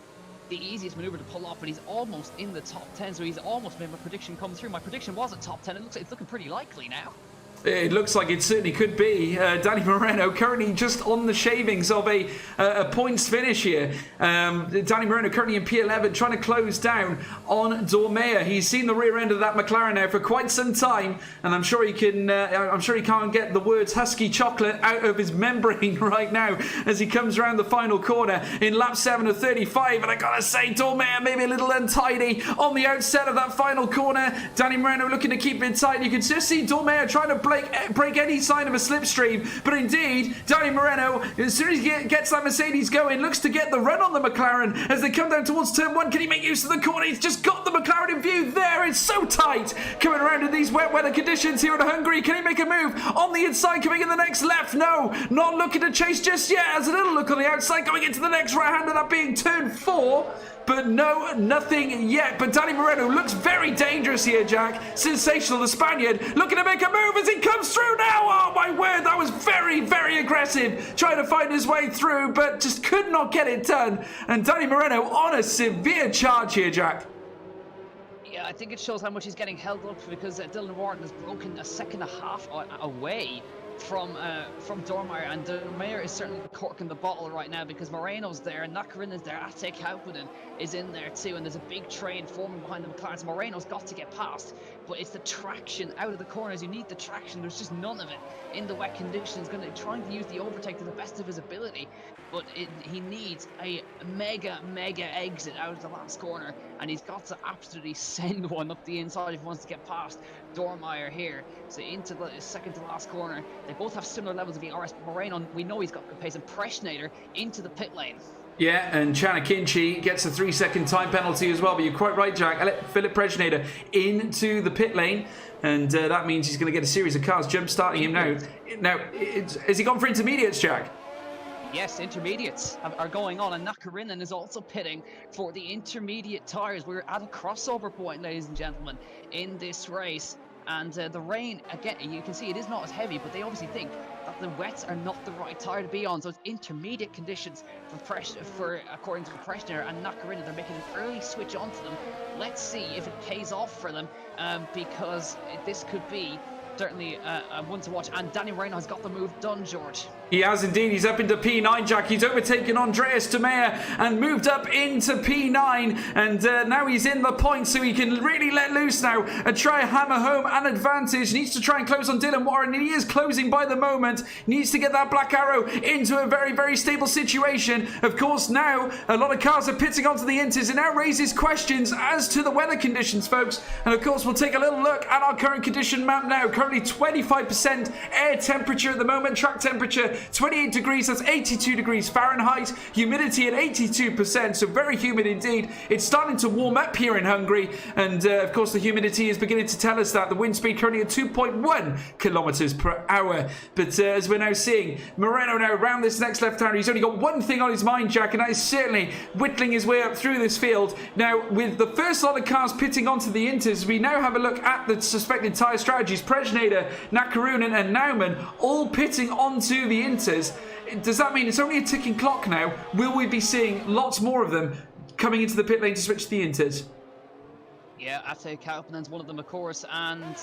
the easiest maneuver to pull off, but he's almost in the top 10, so he's almost made my prediction come through. My prediction was a top 10. It looks like it's looking pretty likely now. It looks like it certainly could be. Danny Moreno currently just on the shavings of a points finish here. Danny Moreno currently in P11, trying to close down on Dormeyer. He's seen the rear end of that McLaren now for quite some time, and I'm sure he can. I'm sure he can't get the words "husky chocolate" out of his membrane right now as he comes around the final corner in lap 7 of 35. And I gotta say, Dormeyer maybe a little untidy on the outset of that final corner. Danny Moreno looking to keep it tight. You can just see Dormeyer trying to break any sign of a slipstream, but indeed Danny Moreno, as soon as he gets that Mercedes going, looks to get the run on the McLaren as they come down towards turn 1. Can he make use of the corner? He's just got the McLaren in view there. It's so tight coming around in these wet weather conditions here in Hungary. Can he make a move on the inside, coming in the next left? No, not looking to chase just yet. Has a little look on the outside, going into the next right-hander, that being turn 4. But no, nothing yet. But Danny Moreno looks very dangerous here, Jack. Sensational, the Spaniard, looking to make a move as he comes through now. Oh, my word, that was very, very aggressive. Trying to find his way through, but just could not get it done. And Danny Moreno on a severe charge here, Jack. Yeah, I think it shows how much he's getting held up, because Dylan Warren has broken a second and a half away from Dormeyer, and Dormeyer is certainly corking the bottle right now, because Moreno's there and Nakarinen's there. Ate Kauppinen is in there too, and there's a big train forming behind the McLaren. So Moreno's got to get past, but it's the traction out of the corners. You need the traction. There's just none of it in the wet conditions. Trying to use the overtake to the best of his ability, but he needs a mega exit out of the last corner, and he's got to absolutely send one up the inside if he wants to get past Dormeyer here. So into the second to last corner. They both have similar levels of ERS. Moreno, we know he's got good pace, and Preschnader into the pit lane. Yeah, and Chanakinchi gets a 3-second time penalty as well. But you're quite right, Jack. Philip Preschnader into the pit lane, and that means he's going to get a series of cars jump-starting him now. Now, has he gone for intermediates, Jack? Yes, intermediates are going on, and Nakarinen is also pitting for the intermediate tyres. We're at a crossover point, ladies and gentlemen, in this race. And the rain, again, you can see it is not as heavy, but they obviously think that the wets are not the right tyre to be on. So it's intermediate conditions for according to Preschner and Nakarinen. They're making an early switch onto them. Let's see if it pays off for them, because this could be certainly one to watch. And Danny Moreno has got the move done, George. He has indeed. He's up into P9, Jack. He's overtaken Andreas Tomea and moved up into P9. And now he's in the point, so he can really let loose now and try and hammer home an advantage. Needs to try and close on Dylan Warren, and he is closing by the moment. Needs to get that black arrow into a very, very stable situation. Of course, now a lot of cars are pitting onto the Inters. It now raises questions as to the weather conditions, folks. And of course, we'll take a little look at our current condition map now. Currently 25% air temperature at the moment. Track temperature 28 degrees, that's 82 degrees Fahrenheit. Humidity at 82%, so very humid indeed. It's starting to warm up here in Hungary, and of course the humidity is beginning to tell us that. The wind speed currently at 2.1 kilometers per hour. But as we're now seeing, Moreno now around this next left-hander, he's only got one thing on his mind, Jack, and that is certainly whittling his way up through this field. Now, with the first lot of cars pitting onto the Inters, we now have a look at the suspected tyre strategies. Prejnader, Nakarunen and Nauman all pitting onto the Inters. Does that mean it's only a ticking clock now? Will we be seeing lots more of them coming into the pit lane to switch to the Inters? Yeah, Ate Kaupinen's one of them, of course, and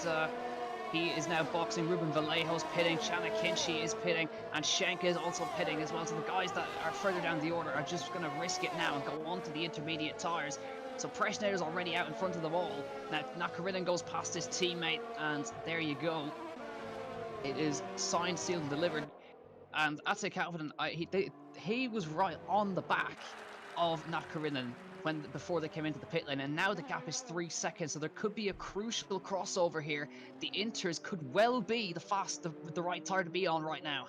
he is now boxing. Ruben Vallejo's pitting, Chana Kinchi is pitting, and Schenk is also pitting as well. So the guys that are further down the order are just going to risk it now and go on to the intermediate tyres. So Prejnader's already out in front of the wall. Now Nakarunen goes past his teammate, and there you go. It is signed, sealed, and delivered. And Ate Kaupinen, he was right on the back of Nakarunen before they came into the pit lane, and now the gap is 3 seconds, so there could be a crucial crossover here. The Inters could well be the right tyre to be on right now.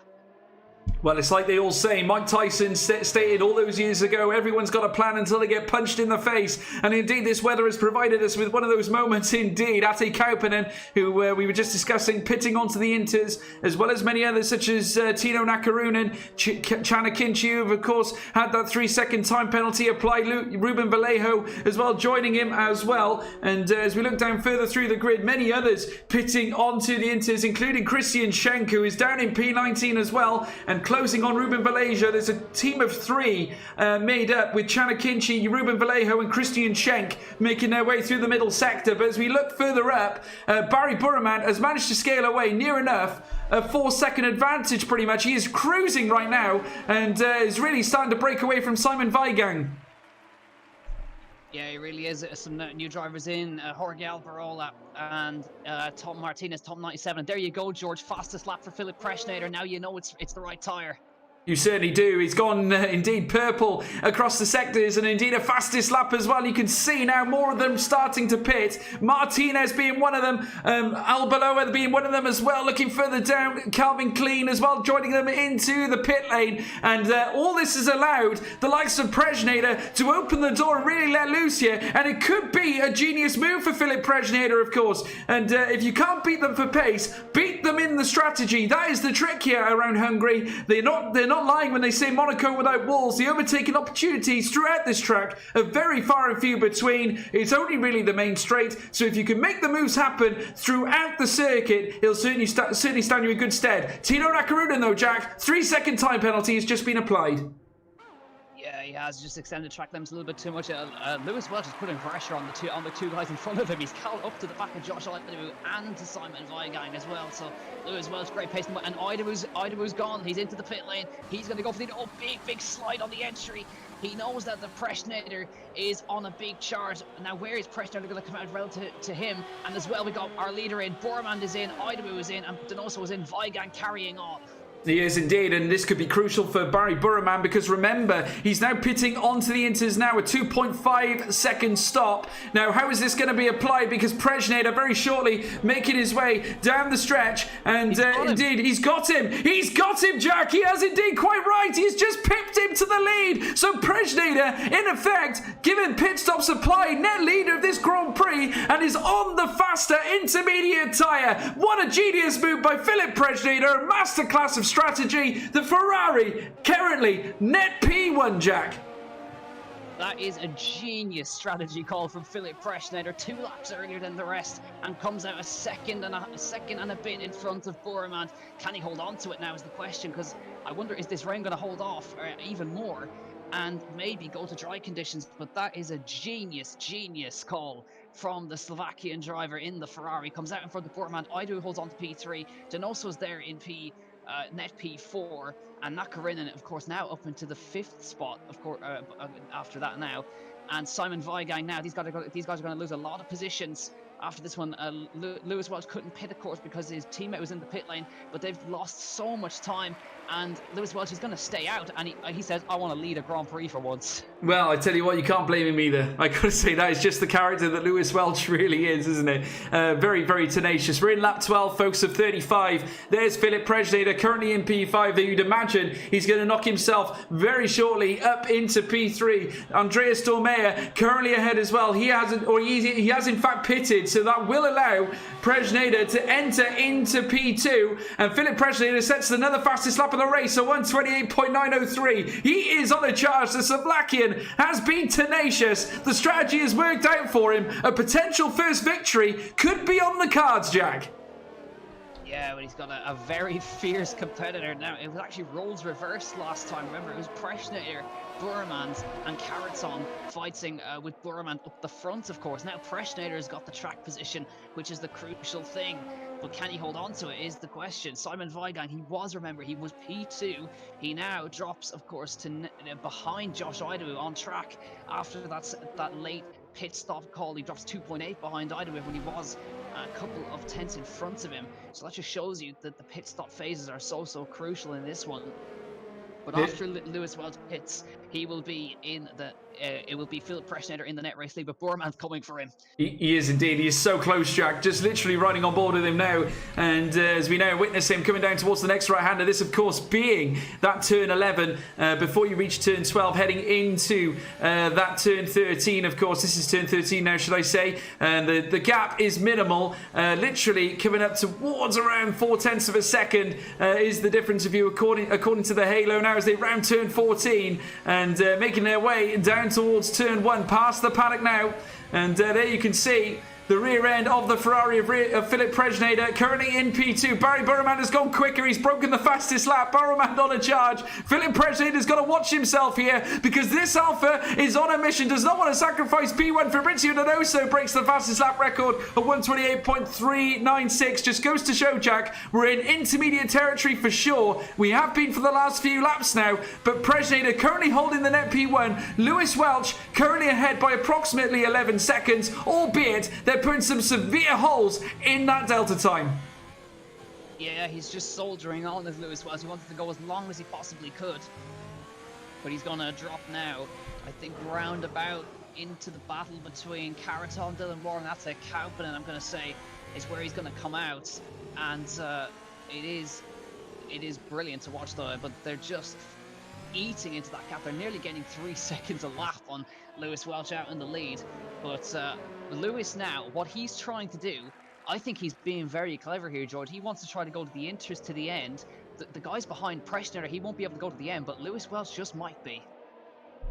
Well, it's like they all say. Mike Tyson stated all those years ago, everyone's got a plan until they get punched in the face. And indeed, this weather has provided us with one of those moments indeed. Ate Kaupinen, who we were just discussing, pitting onto the Inters, as well as many others such as Tino Nakarunen, Chana Kinchi, who of course had that 3-second time penalty applied. Ruben Vallejo as well joining him as well. And as we look down further through the grid, many others pitting onto the Inters, including Christian Schenk, who is down in P19 as well. And closing on Ruben Vallejo, there's a team of three made up with Chana Kinchi, Ruben Vallejo and Christian Schenk making their way through the middle sector. But as we look further up, Barry Burman has managed to scale away near enough. A 4-second advantage pretty much. He is cruising right now and is really starting to break away from Simon Weigang. Yeah, he really is. Some new drivers in, Jorge Alvarola and Tom Martinez, Tom 97. And there you go, George. Fastest lap for Philip Prejnader. Now you know it's the right tyre. You certainly do. He's gone indeed purple across the sectors, and indeed a fastest lap as well. You can see now more of them starting to pit. Martinez being one of them, Albaloa being one of them as well. Looking further down, Calvin Klein as well joining them into the pit lane. And all this has allowed the likes of Prejnader to open the door and really let loose here. And it could be a genius move for Philip Prejnader, of course. And if you can't beat them for pace, beat them in the strategy. That is the trick here around Hungary. They're not lying when they say Monaco without walls. The overtaking opportunities throughout this track are very far and few between. It's only really the main straight. So if you can make the moves happen throughout the circuit, it'll certainly stand you in good stead. Tino Nakarunen though, Jack, 3-second time penalty has just been applied. Yeah, he has just extended track limits a little bit too much. Lewis Welch is putting pressure on the two guys in front of him. He's caught up to the back of Josh Idawu and to Simon Weigang as well. So Lewis Welch, great pace, and Idawu's gone. He's into the pit lane. He's going to go for the big slide on the entry. He knows that the Prejnader is on a big charge. Now, where is Prejnader going to come out relative to him? And as well, we got our leader in. Bormand is in, Idawu is in, and Donoso is in. Weigang carrying on. He is indeed, and this could be crucial for Barry Burman because remember, he's now pitting onto the Inters now, a 2.5-second stop. Now, how is this going to be applied? Because Prejnader very shortly making his way down the stretch, and indeed, he's got him. He's got him, Jack. He has indeed quite right. He's just pipped him to the lead. So Prejnader, in effect, given pit stop supply, net leader of this Grand Prix, and is on the faster intermediate tyre. What a genius move by Philip Prejnader, a masterclass of strategy. The Ferrari currently net P1, Jack. That is a genius strategy call from Philip Prejnader, 2 laps earlier than the rest, and comes out a second and a bit in front of Bormand. Can he hold on to it now is the question, because I wonder, is this rain going to hold off even more? and maybe go to dry conditions. But that is a genius call from the Slovakian driver in the Ferrari. Comes out in front of Bormann. Aidu holds on to P3. Donoso is there in net P4, and Nakarinen, of course, now up into the 5th spot. Of course, after that now, and Simon Weigang now. These guys are going to lose a lot of positions after this one. Lewis Welch couldn't pit, of course, because his teammate was in the pit lane, but they've lost so much time, and Lewis Welch is going to stay out, and he says, I want to lead a Grand Prix for once. Well, I tell you what, you can't blame him either. I gotta say, that is just the character that Lewis Welch really is, isn't it? Very, very tenacious. We're in lap 12, folks, of 35. There's Philip Prejnader, currently in P5. That you'd imagine he's going to knock himself very shortly up into P3. Andreas Dormeyer currently ahead as well. He has in fact pitted, so that will allow Prejnader to enter into P2. And Philip Prejnader sets another fastest lap of the race, so 1:28.903. He is on a charge. The Slovakian has been tenacious. The strategy has worked out for him. A potential first victory could be on the cards, Jack. Yeah, but he's got a very fierce competitor now. It was actually roles reversed last time. Remember, it was Prejnader, Burmans, and Karaton fighting with Burman up the front, of course. Now Prejnader has got the track position, which is the crucial thing. But can he hold on to it is the question. Simon Weigang, he was P2. He now drops, of course, to behind Josh Idawu on track after that late pit stop call. He drops 2.8 behind Idawu when he was a couple of tenths in front of him. So that just shows you that the pit stop phases are so crucial in this one. But after Lewis Welch pits, he will be in the. It will be Philip Prejnader in the net race lead, but Borman's coming for him. He is indeed. He is so close, Jack. Just literally riding on board with him now. And as we now witness him coming down towards the next right-hander, this, of course, being that turn 11 before you reach turn 12, heading into that turn 13, of course. This is turn 13 now, should I say. And the gap is minimal. Literally coming up towards around 0.4 of a second is the difference of you according to the Halo now as they round turn 14 and making their way down towards turn 1, past the paddock now, and there you can see the rear end of the Ferrari of Philip Prejnader, currently in P2. Barry Burman has gone quicker. He's broken the fastest lap. Burman on a charge. Philip Prejnader's got to watch himself here because this Alpha is on a mission. Does not want to sacrifice P1. Fabrizio Donoso breaks the fastest lap record of 1:28.396. Just goes to show, Jack, we're in intermediate territory for sure. We have been for the last few laps now, but Prejnader currently holding the net P1. Lewis Welch currently ahead by approximately 11 seconds, albeit they're putting some severe holes in that delta time. Yeah, he's just soldiering on as Lewis Welch. He wanted to go as long as he possibly could. But he's going to drop now, I think, roundabout into the battle between Karaton, Dylan Moore, and that's a Kauppinen, I'm going to say, is where he's going to come out. And it is brilliant to watch, though, but they're just eating into that gap. They're nearly getting 3 seconds a lap on Lewis Welch out in the lead. But Lewis now, what he's trying to do, I think he's being very clever here, George. He wants to try to go to the inters to the end. The guys behind Prejnader, he won't be able to go to the end, but Lewis Welch just might be.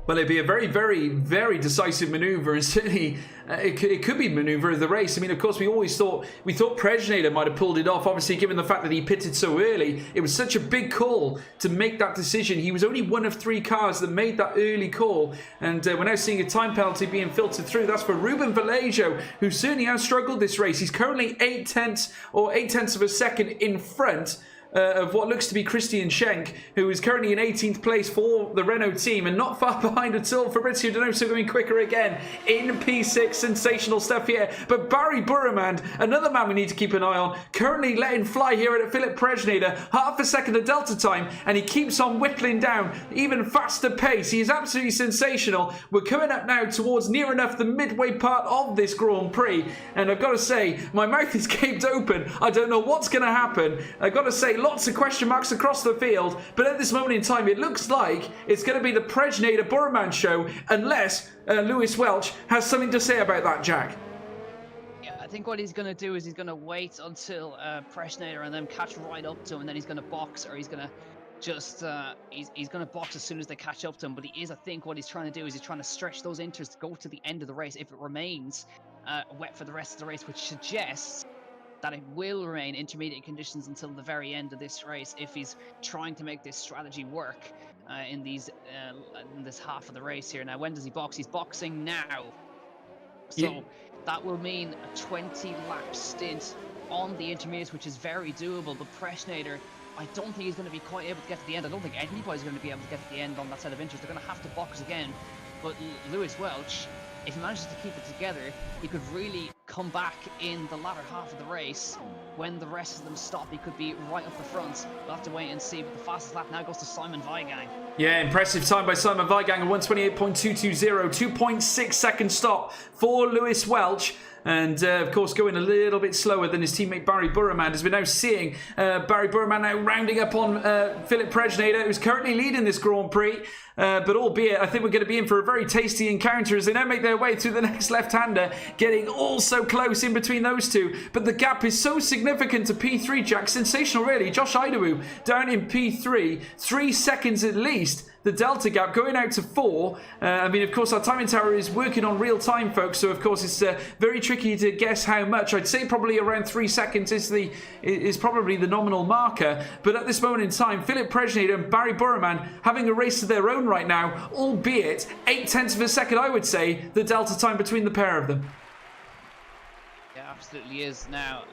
Well, it'd be a very, very, very decisive manoeuvre, and certainly it could be manoeuvre of the race. I mean, of course, we thought Prejnader might have pulled it off. Obviously, given the fact that he pitted so early, it was such a big call to make that decision. He was only one of 3 cars that made that early call, and we're now seeing a time penalty being filtered through. That's for Ruben Vallejo, who certainly has struggled this race. He's currently 8 tenths of a second in front of what looks to be Christian Schenk, who is currently in 18th place for the Renault team and not far behind at all. Fabrizio Donoso going quicker again in P6. Sensational stuff here. But Barry Burman, another man we need to keep an eye on, currently letting fly here at Philip Prejnader. Half a second of delta time, and he keeps on whittling down even faster pace. He is absolutely sensational. We're coming up now towards near enough the midway part of this Grand Prix, and I've got to say, my mouth is gaped open. I don't know what's going to happen. I've got to say, lots of question marks across the field, but at this moment in time, it looks like it's going to be the Prejnader Burman show, unless Lewis Welch has something to say about that, Jack. Yeah, I think what he's going to do is he's going to wait until Prejnader and then catch right up to him, and then he's going to box, or he's going to just he's going to box as soon as they catch up to him. But I think what he's trying to do is he's trying to stretch those inters to go to the end of the race if it remains wet for the rest of the race, which suggests that it will remain intermediate conditions until the very end of this race if he's trying to make this strategy work. in this half of the race here. Now, when does he box? He's boxing now. So that will mean a 20-lap stint on the intermediates, which is very doable. But Preschnader, I don't think he's going to be quite able to get to the end. I don't think anybody's going to be able to get to the end on that set of inches. They're going to have to box again. But Lewis Welch, if he manages to keep it together, he could really come back in the latter half of the race. When the rest of them stop, he could be right up the front. We'll have to wait and see. But the fastest lap now goes to Simon Weigang. Yeah, impressive time by Simon Weigang at 128.220. 2.6 second stop for Lewis Welch. And, of course, going a little bit slower than his teammate Barry Burman, as we're now seeing Barry Burman now rounding up on Philip Preschnader, who's currently leading this Grand Prix. But albeit, I think we're going to be in for a very tasty encounter as they now make their way through the next left-hander, getting all so close in between those two. But the gap is so significant to P3, Jack. Sensational, really. Josh Idawu down in P3, 3 seconds at least. The delta gap going out to 4. I mean, of course, our timing tower is working on real time, folks. So, of course, it's very tricky to guess how much. I'd say probably around 3 seconds is probably the nominal marker. But at this moment in time, Philip Preschnader and Barry Burman having a race of their own right now, albeit 0.8 of a second, I would say, the delta time between the pair of them. Yeah, absolutely is. Now,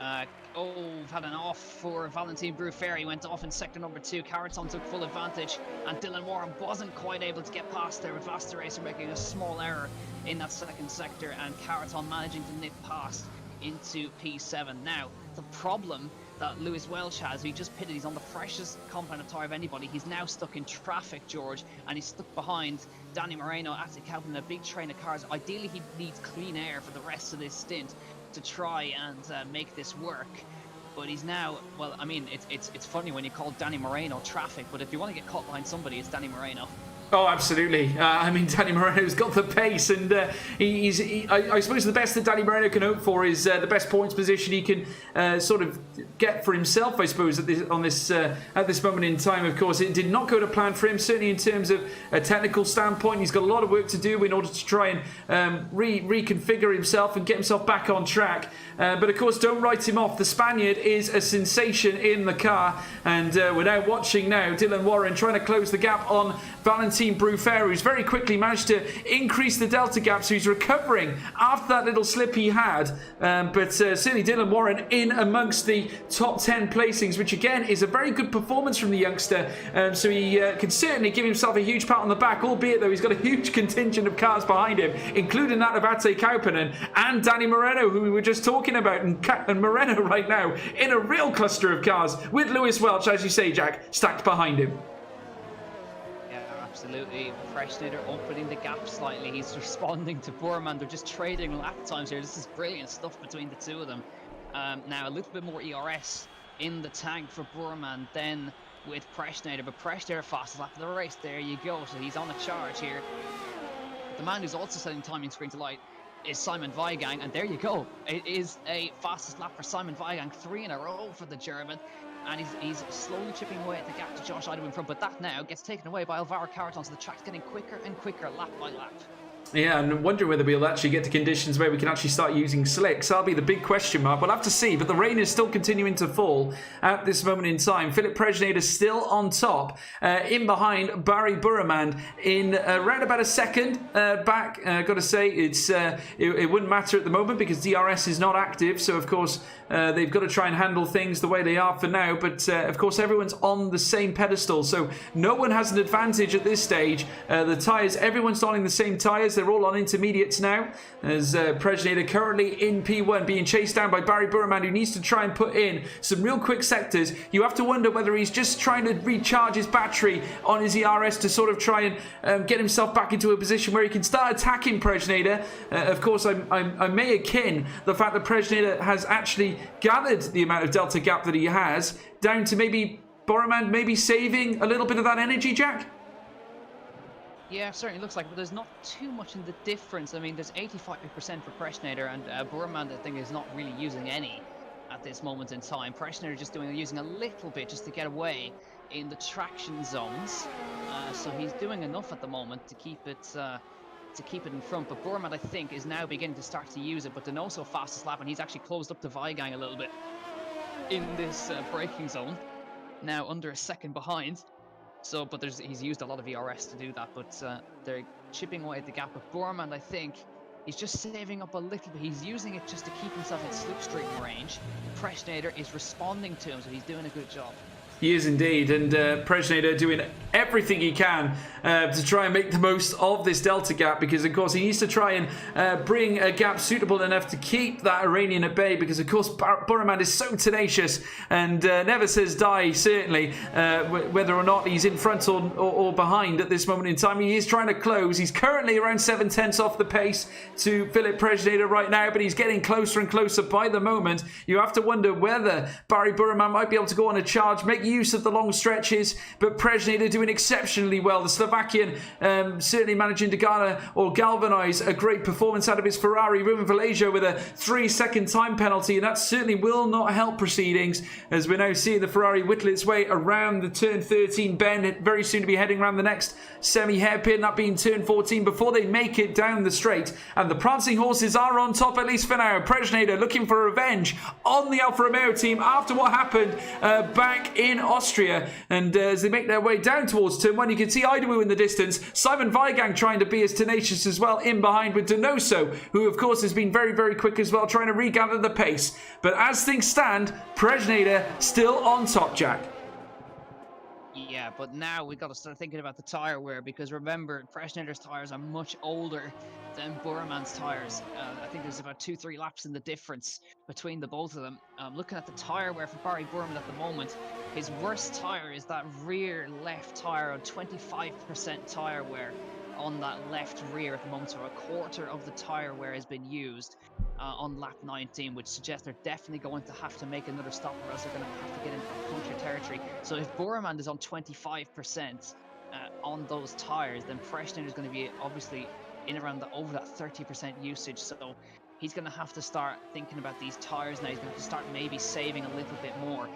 we've had an off for Valentin Bruffer. He went off in sector number 2. Caraton took full advantage, and Dylan Warren wasn't quite able to get past there, with Vasta Racer making a small error in that second sector, and Caraton managing to nip past into P7. Now, the problem that Lewis Welch has, he just pitted, he's on the freshest compound of tyre of anybody. He's now stuck in traffic, George, and he's stuck behind Danny Moreno at the Calvin, a big train of cars. Ideally, he needs clean air for the rest of this stint to try and make this work. But he's now, well, I mean, it's funny when you call Danny Moreno traffic, but if you want to get caught behind somebody, it's Danny Moreno. Oh, absolutely. I mean, Danny Moreno's got the pace, and I suppose the best that Danny Moreno can hope for is the best points position he can sort of get for himself, I suppose, at this moment in time. Of course, it did not go to plan for him, certainly in terms of a technical standpoint. He's got a lot of work to do in order to try and reconfigure himself and get himself back on track. But of course, don't write him off. The Spaniard is a sensation in the car, and we're now watching Dylan Warren trying to close the gap on Valentin Bruffer, who's very quickly managed to increase the delta gap, so he's recovering after that little slip he had. But certainly Dylan Warren in amongst the top 10 placings, which again is a very good performance from the youngster. So he can certainly give himself a huge pat on the back, albeit though he's got a huge contingent of cars behind him, including that of Ate Kauppinen and Danny Moreno, who we were just talking about, and Moreno right now in a real cluster of cars with Lewis Welch, as you say, Jack, stacked behind him. Absolutely. Preschnader opening the gap slightly. He's responding to Burman. They're just trading lap times here. This is brilliant stuff between the two of them. Now, a little bit more ERS in the tank for Burman than with Preschnader, but Preschnader fastest lap of the race. There you go. So he's on a charge here. The man who's also setting timing screen to light is Simon Weigang, and there you go. It is a fastest lap for Simon Weigang, 3 in a row for the German. And he's slowly chipping away at the gap to Josh Idawu in front, but that now gets taken away by Alvaro Caraton, so the track's getting quicker and quicker lap by lap. Yeah, and wondering whether we'll actually get to conditions where we can actually start using slicks. That'll be the big question mark. We'll have to see, but the rain is still continuing to fall at this moment in time. Philip Preschnader is still on top, in behind Barry Burman in around about a second back. Got to say, it wouldn't matter at the moment because DRS is not active, so of course they've got to try and handle things the way they are for now, but of course everyone's on the same pedestal, so no one has an advantage at this stage. The tyres, everyone's starting the same tyres. They're all on intermediates now, as Preschnader currently in P1 being chased down by Barry Burman, who needs to try and put in some real quick sectors. You have to wonder whether he's just trying to recharge his battery on his ERS to sort of try and get himself back into a position where he can start attacking Preschnader. Of course, I may akin the fact that Preschnader has actually gathered the amount of delta gap that he has down to maybe Burman maybe saving a little bit of that energy, Jack? Yeah, certainly looks like it, but there's not too much in the difference. I mean, there's 85% for Preschnader, and Burman, I think, is not really using any at this moment in time. Preschnader just using a little bit just to get away in the traction zones. So he's doing enough at the moment to keep it in front. But Burman, I think, is now beginning to start to use it. But Donoso fastest lap, and he's actually closed up to Weigang a little bit in this braking zone. Now under a second behind. So, but he's used a lot of ERS to do that, but they're chipping away at the gap. But Bormann, I think, he's just saving up a little bit. He's using it just to keep himself in slipstream range. Preshnader is responding to him, so he's doing a good job. He is indeed, and Preshnader doing everything he can to try and make the most of this delta gap, because of course he needs to try and bring a gap suitable enough to keep that Iranian at bay, because of course Bormann is so tenacious and never says die, certainly, whether or not he's in front or behind at this moment in time. He is trying to close. He's currently around 7/10 off the pace to Philip Preshnader right now, but he's getting closer and closer by the moment. You have to wonder whether Barry Bormann might be able to go on a charge, make use of the long stretches, but Preshnader doing exceptionally well. The Slovakian certainly managing to garner or galvanise a great performance out of his Ferrari. Ruben Vallejo with a 3-second time penalty, and that certainly will not help proceedings, as we're now seeing the Ferrari whittle its way around the turn 13 bend, very soon to be heading around the next semi-hairpin, that being turn 14, before they make it down the straight. And the prancing horses are on top, at least for now. Preshnader looking for revenge on the Alfa Romeo team after what happened back in Austria, and as they make their way down towards turn 1, you can see Idawu in the distance. Simon Weigang trying to be as tenacious as well in behind, with Donoso, who of course has been very, very quick as well, trying to regather the pace. But as things stand, Preshnader still on top, Jack. Yeah, but now we've got to start thinking about the tyre wear, because remember, Preshnader's tyres are much older than Bormann's tyres. I think there's about 2-3 laps in the difference between the both of them. Looking at the tyre wear for Barry Bormann at the moment, his worst tyre is that rear left tyre on 25% tyre wear on that left rear at the moment. So a quarter of the tyre wear has been used on lap 19, which suggests they're definitely going to have to make another stop, or else they're going to have to get into puncture territory. So if Bormann is on 25% on those tyres, then Preshnader is going to be obviously in around over that 30% usage. So he's going to have to start thinking about these tyres now. He's going to start maybe saving a little bit more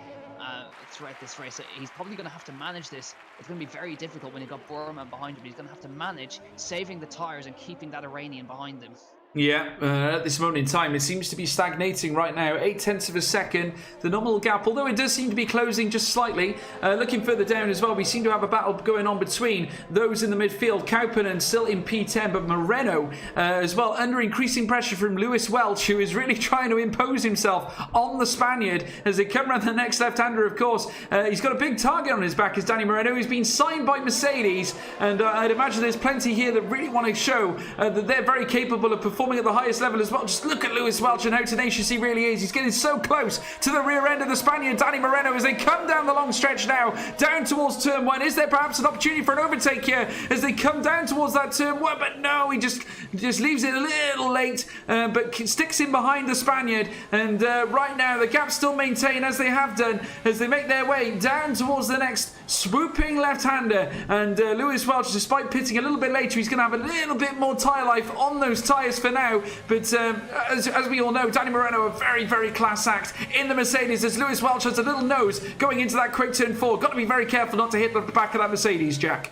throughout this race. He's probably going to have to manage this. It's going to be very difficult when you've got Bormann behind him. He's going to have to manage saving the tyres and keeping that Iranian behind him. Yeah, at this moment in time, it seems to be stagnating right now. 0.8 of a second, the nominal gap, although it does seem to be closing just slightly. Looking further down as well, we seem to have a battle going on between those in the midfield. Kauppinen still in P10, but Moreno as well, under increasing pressure from Lewis Welch, who is really trying to impose himself on the Spaniard as they come around the next left-hander, of course. He's got a big target on his back, as Danny Moreno, who's been signed by Mercedes, and I'd imagine there's plenty here that really want to show that they're very capable of performing at the highest level as well. Just look at Lewis Welch and how tenacious he really is. He's getting so close to the rear end of the Spaniard, Danny Moreno, as they come down the long stretch now, down towards turn 1. Is there perhaps an opportunity for an overtake here as they come down towards that turn 1? But no, he just leaves it a little late, but sticks in behind the Spaniard. And right now, the gap's still maintained, as they have done, as they make their way down towards the next swooping left-hander. And Lewis Welch, despite pitting a little bit later, he's going to have a little bit more tyre life on those tyres for now. But as we all know, Danny Moreno, a very, very class act in the Mercedes, as Lewis Welch has a little nose going into that quick turn 4. Got to be very careful not to hit the back of that Mercedes, Jack.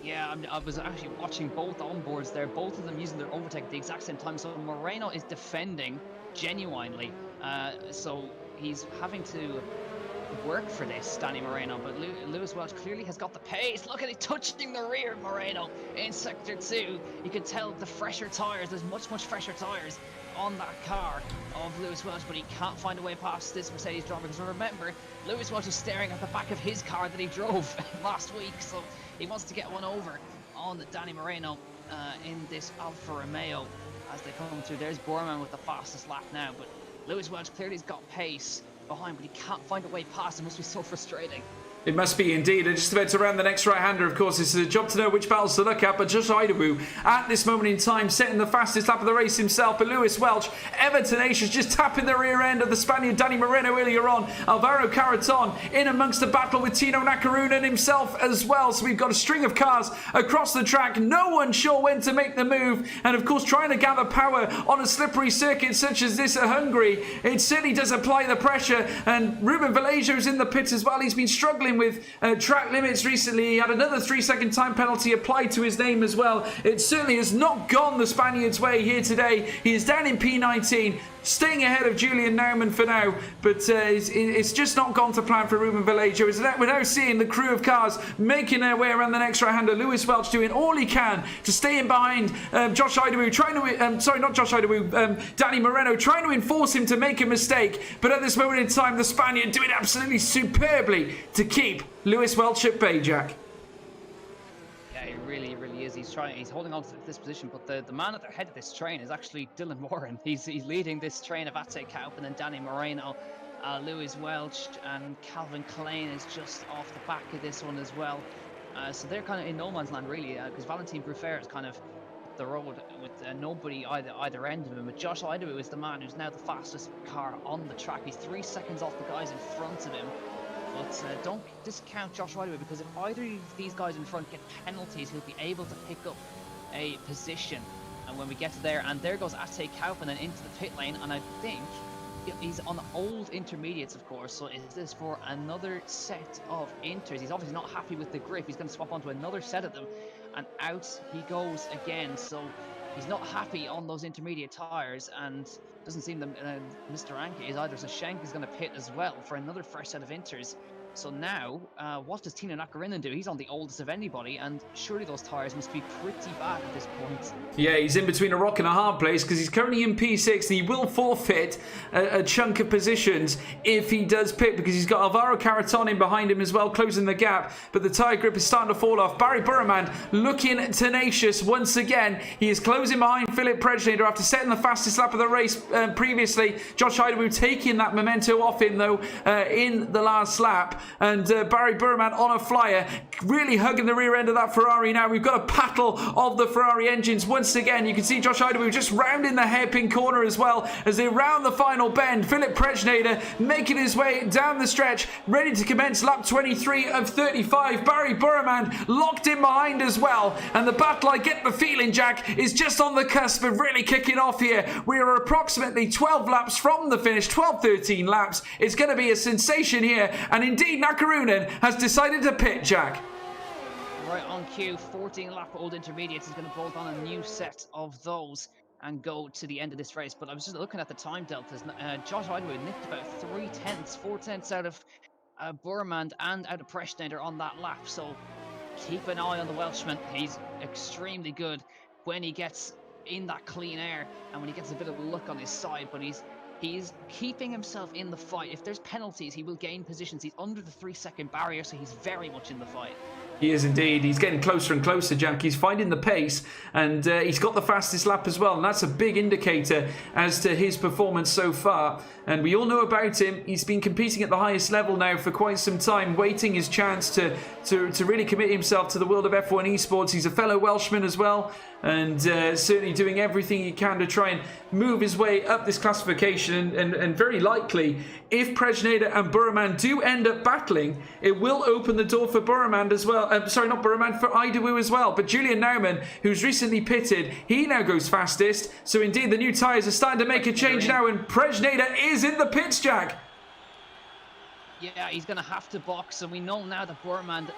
Yeah, I was actually watching both onboards there, both of them using their overtake at the exact same time. So Moreno is defending genuinely, so he's having to work for this, Danny Moreno, but Lewis Welch clearly has got the pace. Look at it touching the rear of Moreno in sector 2. You can tell the fresher tyres, there's much fresher tyres on that car of Lewis Welch, but he can't find a way past this Mercedes driver, because remember, Lewis Welch is staring at the back of his car that he drove last week, so he wants to get one over on Danny Moreno in this Alfa Romeo as they come through. There's Bormann with the fastest lap now, but Lewis Welch clearly has got pace behind, but he can't find a way past. It must be so frustrating. It must be indeed. And just about to round the next right-hander, of course, it's a job to know which battles to look at, but Josh Idawu at this moment in time setting the fastest lap of the race himself. But Lewis Welch, ever tenacious, just tapping the rear end of the Spaniard Danny Moreno earlier on. Alvaro Carreton in amongst the battle with Tino Nakarunen himself as well. So we've got a string of cars across the track, no one sure when to make the move, and of course trying to gather power on a slippery circuit such as this at Hungary. It certainly does apply the pressure, and Ruben Vallejo's in the pits as well. He's been struggling dealing with track limits recently. He had another 3-second time penalty applied to his name as well. It certainly has not gone the Spaniard's way here today. He is down in P19, staying ahead of Julian Naumann for now, but it's just not gone to plan for Ruben Vallejo. We're now seeing the crew of cars making their way around the next right-hander. Lewis Welch doing all he can to stay in behind Josh Idawu, Danny Moreno, trying to enforce him to make a mistake, but at this moment in time, the Spaniard doing absolutely superbly to keep Lewis Welch at bay, Jack. Yeah, he really is. He's holding on to this position, but the man at the head of this train is actually Dylan Warren. He's leading this train of Ate Kaup and then Danny Moreno, Lewis Welch, and Calvin Klein is just off the back of this one as well. So they're kind of in no man's land really, because Valentin Bruffaert is kind of the road with nobody either end of him. But Josh Idawu is the man who's now the fastest car on the track. He's 3 seconds off the guys in front of him. But don't discount Josh Idawu, because if either of these guys in front get penalties, he'll be able to pick up a position. And when we get to there, and there goes Ate Kaup and then into the pit lane, and I think he's on old intermediates, of course, so is this for another set of inters? He's obviously not happy with the grip. He's going to swap onto another set of them, and out he goes again. So he's not happy on those intermediate tyres, and doesn't seem that Mr. Anke is either. So Schenk is going to pit as well for another fresh set of inters. So now, what does Tino Nakarinen do? He's on the oldest of anybody, and surely those tyres must be pretty bad at this point. Yeah, he's in between a rock and a hard place, because he's currently in P6, and he will forfeit a chunk of positions if he does pit, because he's got Alvaro Caraton in behind him as well, closing the gap, but the tyre grip is starting to fall off. Barry Burman looking tenacious once again. He is closing behind Philip Prejnader after setting the fastest lap of the race previously. Josh Idawu taking that memento off him, though, in the last lap. And Barry Burman on a flyer, really hugging the rear end of that Ferrari now. We've got a battle of the Ferrari engines once again. You can see Josh Idawu just rounding the hairpin corner as well as they round the final bend. Philip Prejnader making his way down the stretch, ready to commence lap 23 of 35. Barry Burman locked in behind as well. And the battle, I get the feeling, Jack, is just on the cusp of really kicking off here. We are approximately 12 laps from the finish, 13 laps. It's going to be a sensation here. And indeed, Nakarinen has decided to pit, Jack. Right on cue, 14 lap old intermediates is going to bolt on a new set of those and go to the end of this race. But I was just looking at the time deltas. Josh Idawu nicked about 4 tenths out of Burman and out of Prejnader on that lap. So keep an eye on the Welshman. He's extremely good when he gets in that clean air and when he gets a bit of luck on his side, but he's keeping himself in the fight. If there's penalties, he will gain positions. He's under the 3-second barrier, so he's very much in the fight. He is indeed. He's getting closer and closer, Jack. He's finding the pace, and he's got the fastest lap as well, and that's a big indicator as to his performance so far. And we all know about him. He's been competing at the highest level now for quite some time, waiting his chance to really commit himself to the world of F1 esports. He's a fellow Welshman as well, and certainly doing everything he can to try and move his way up this classification. And very likely, if Prejnader and Burman do end up battling, it will open the door for Burman as well. Sorry, not Burman, for Idawu as well. But Julian Naumann, who's recently pitted, he now goes fastest. So indeed, the new tyres are starting to make a change now, and Prejnader is in the pits, Jack. Yeah, he's going to have to box, and we know now that Burman,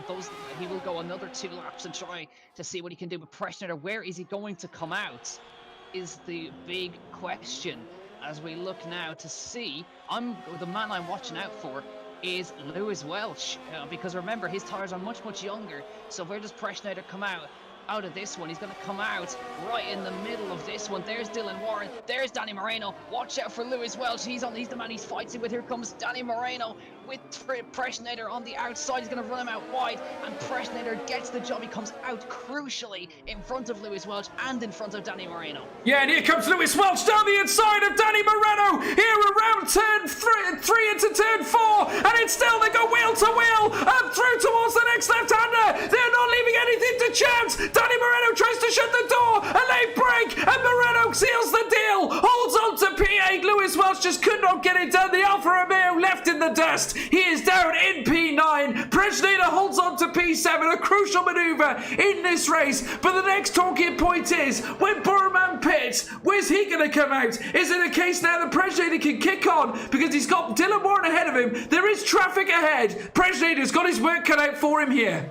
he will go another 2 laps and try to see what he can do. But Prejnader, where is he going to come out is the big question as we look now to see. The man I'm watching out for is Lewis Welch, because remember, his tyres are much younger. So where does Prejnader come out of this one? He's going to come out right in the middle of this one. There's Dylan Warren, there's Danny Moreno. Watch out for Lewis Welch. He's the man he's fighting with. Here comes Danny Moreno with Prejnader on the outside. He's going to run him out wide, and Prejnader gets the job. He comes out crucially in front of Lewis Welch and in front of Danny Moreno. Yeah, and here comes Lewis Welch down the inside of Danny Moreno here around turn 3 into turn 4, and it's still, they go wheel to wheel up through towards the next left-hander. They're not leaving anything to chance. Danny Moreno tries to shut the door, and they break, and Moreno seals the deal, holds on to P8. Lewis Welch just could not get it done. The Alfa Romeo left in the dust. He is down in P9. Prejnader holds on to P7, a crucial maneuver in this race. But the next talking point is, when Burman pits, where's he going to come out? Is it a case now that Prejnader can kick on because he's got Dylan Warren ahead of him? There is traffic ahead. Prejnader's got his work cut out for him here.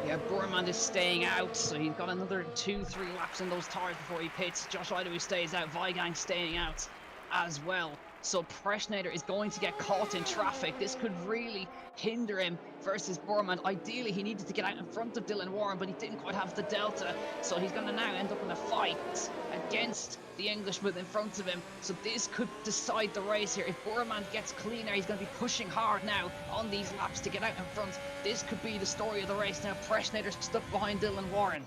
Yeah, Burman is staying out, so he's got another 2-3 laps in those tyres before he pits. Josh Idawu stays out, Weigang staying out as well. So Prejnader is going to get caught in traffic. This could really hinder him versus Burman. Ideally, he needed to get out in front of Dylan Warren, but he didn't quite have the delta. So he's going to now end up in a fight against the Englishman in front of him. So this could decide the race here. If Burman gets clean air, he's going to be pushing hard now on these laps to get out in front. This could be the story of the race now. Prejnader's stuck behind Dylan Warren.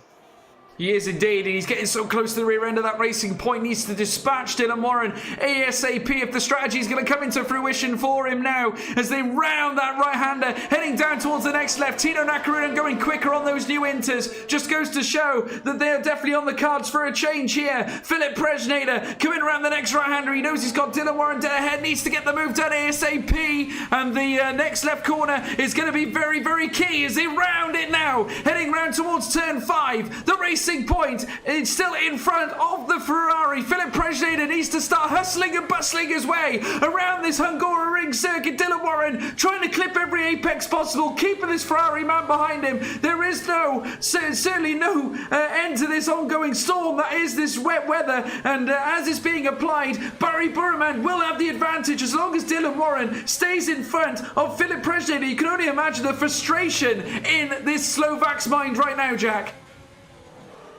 He is indeed, and he's getting so close to the rear end of that racing point. Needs to dispatch Dylan Warren ASAP if the strategy is going to come into fruition for him now as they round that right-hander, heading down towards the next left. Tino Nakaruna going quicker on those new inters. Just goes to show that they're definitely on the cards for a change here. Philip Prejnader coming around the next right-hander. He knows he's got Dylan Warren dead ahead, needs to get the move done ASAP, and the next left corner is going to be very, very key as they round it now, heading round towards turn 5. The race point is still in front of the Ferrari. Philip Prejnader needs to start hustling and bustling his way around this Hungaroring circuit. Dylan Warren trying to clip every apex possible, keeping this Ferrari man behind him. There is certainly no end to this ongoing storm that is this wet weather, and as it's being applied, Barry Burman will have the advantage as long as Dylan Warren stays in front of Philip Prejnader. You can only imagine the frustration in this Slovak's mind right now, Jack.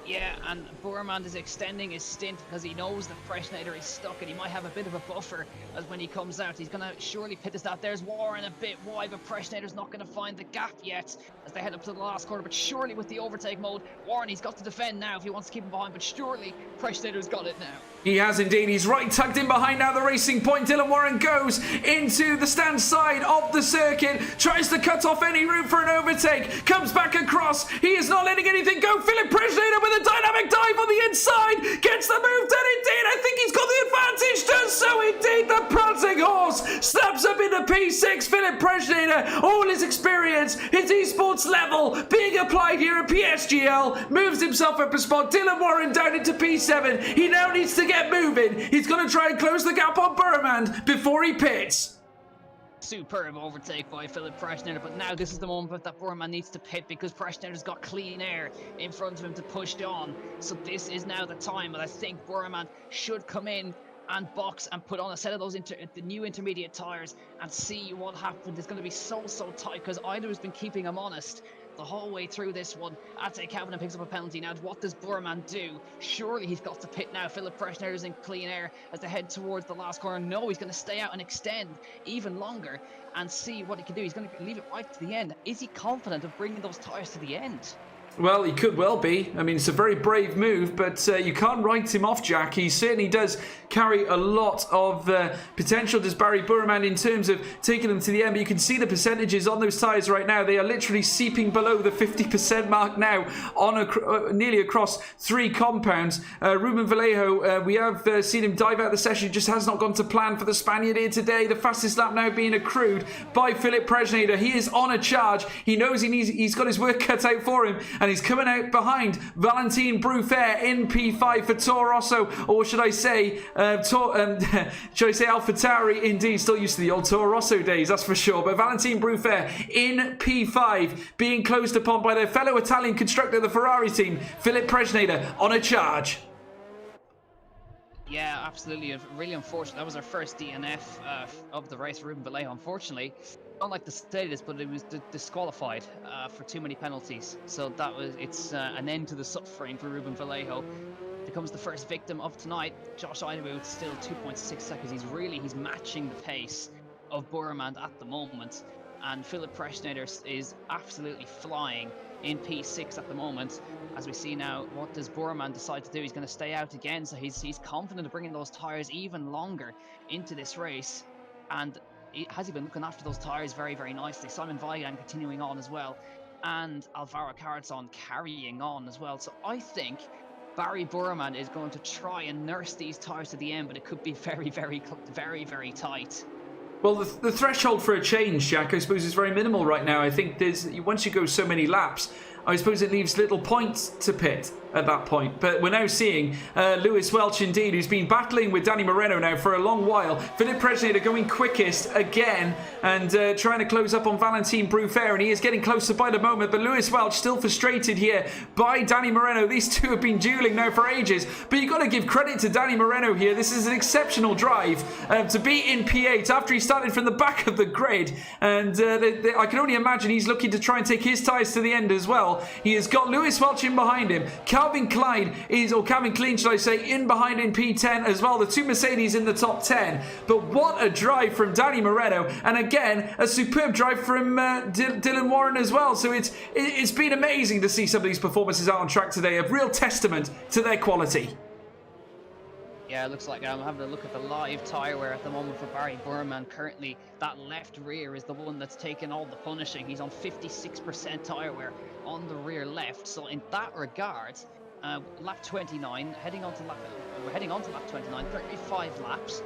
Yeah, and Burman is extending his stint because he knows that Prejnader is stuck and he might have a bit of a buffer as when he comes out. He's going to surely pit this out. There's Warren a bit wide, but Prejnader's not going to find the gap yet as they head up to the last corner. But surely with the overtake mode, Warren, he's got to defend now if he wants to keep him behind. But surely Prejnader's got it now. He has indeed. He's right tucked in behind now the racing point. Dylan Warren goes into the stand side of the circuit, tries to cut off any route for an overtake, comes back across. He is not letting anything go. Philip Prejnader with a dynamic dive on the inside, gets the move done indeed. I think he's got the advantage. Does so indeed. The prancing horse snaps up into P6. Philip Prejnader, all his experience, his esports level being applied here at PSGL, moves himself up a spot. Dylan Warren down into P7. He now needs to get moving. He's going to try and close the gap on Burman before he pits. Superb overtake by Philip Prejnader, but now this is the moment that Burman needs to pit because Prejnader's got clean air in front of him to push on. So this is now the time, and I think Burman should come in and box and put on a set of those the new intermediate tyres and see what happens. It's going to be so tight because Idawu has been keeping him honest the whole way through this one. I'd say Kavanagh picks up a penalty now. What does Burman do? Surely he's got to pit now. Philip Prejnader is in clean air as they head towards the last corner. No, he's going to stay out and extend even longer and see what he can do. He's going to leave it right to the end. Is he confident of bringing those tyres to the end? Well, he could well be. I mean, it's a very brave move, but you can't write him off, Jack. He certainly does carry a lot of potential, does Barry Burman, in terms of taking them to the end. But you can see the percentages on those tyres right now. They are literally seeping below the 50% mark now on nearly across 3 compounds. Ruben Vallejo, we have seen him dive out the session. Just has not gone to plan for the Spaniard here today. The fastest lap now being accrued by Philip Prejnader. He is on a charge. He knows he's got his work cut out for him. And he's coming out behind Valentin Bruffair in P5 for Toro Rosso, or should I say AlphaTauri? Indeed, still used to the old Toro Rosso days, that's for sure. But Valentin Bruffair in P5, being closed upon by their fellow Italian constructor of the Ferrari team, Philip Prejnader, on a charge. Yeah, absolutely. Really unfortunate. That was our first DNF of the race for Ruben Vallejo, unfortunately. I don't like to say this, but it was disqualified for too many penalties. So it's an end to the suffering for Ruben Vallejo. Becomes the first victim of tonight. Josh Idawu still 2.6 seconds. He's matching the pace of Burman at the moment, and Philip Prejnader is absolutely flying in P6 at the moment. As we see now, what does Burman decide to do? He's going to stay out again, so he's confident of bringing those tyres even longer into this race, and has he been looking after those tyres very, very nicely. Simon Weigang continuing on as well, and Alvaro Carrazon carrying on as well. So I think Barry Burman is going to try and nurse these tyres to the end, but it could be very, very, very, very tight. Well, the threshold for a change, Jack, I suppose is very minimal right now. I think once you go so many laps, I suppose it leaves little points to pit at that point. But we're now seeing Lewis Welch, indeed, who's been battling with Danny Moreno now for a long while. Philip Presnader going quickest again and trying to close up on Valentin Bruffair, and he is getting closer by the moment. But Lewis Welch still frustrated here by Danny Moreno. These two have been dueling now for ages. But you've got to give credit to Danny Moreno here. This is an exceptional drive to be in P8 after he started from the back of the grid. And I can only imagine he's looking to try and take his tyres to the end as well. He has got Lewis Welch in behind him. Calvin Klein, should I say, in behind in P10 as well. The two Mercedes in the top 10. But what a drive from Danny Moreno. And again, a superb drive from Dylan Warren as well. So it's been amazing to see some of these performances out on track today. A real testament to their quality. Yeah, it looks like I'm having a look at the live tyre wear at the moment for Barry Burman. Currently, that left rear is the one that's taken all the punishing. He's on 56% tyre wear on the rear left. So in that regard, lap 29, we're heading on to lap 29, 35 laps.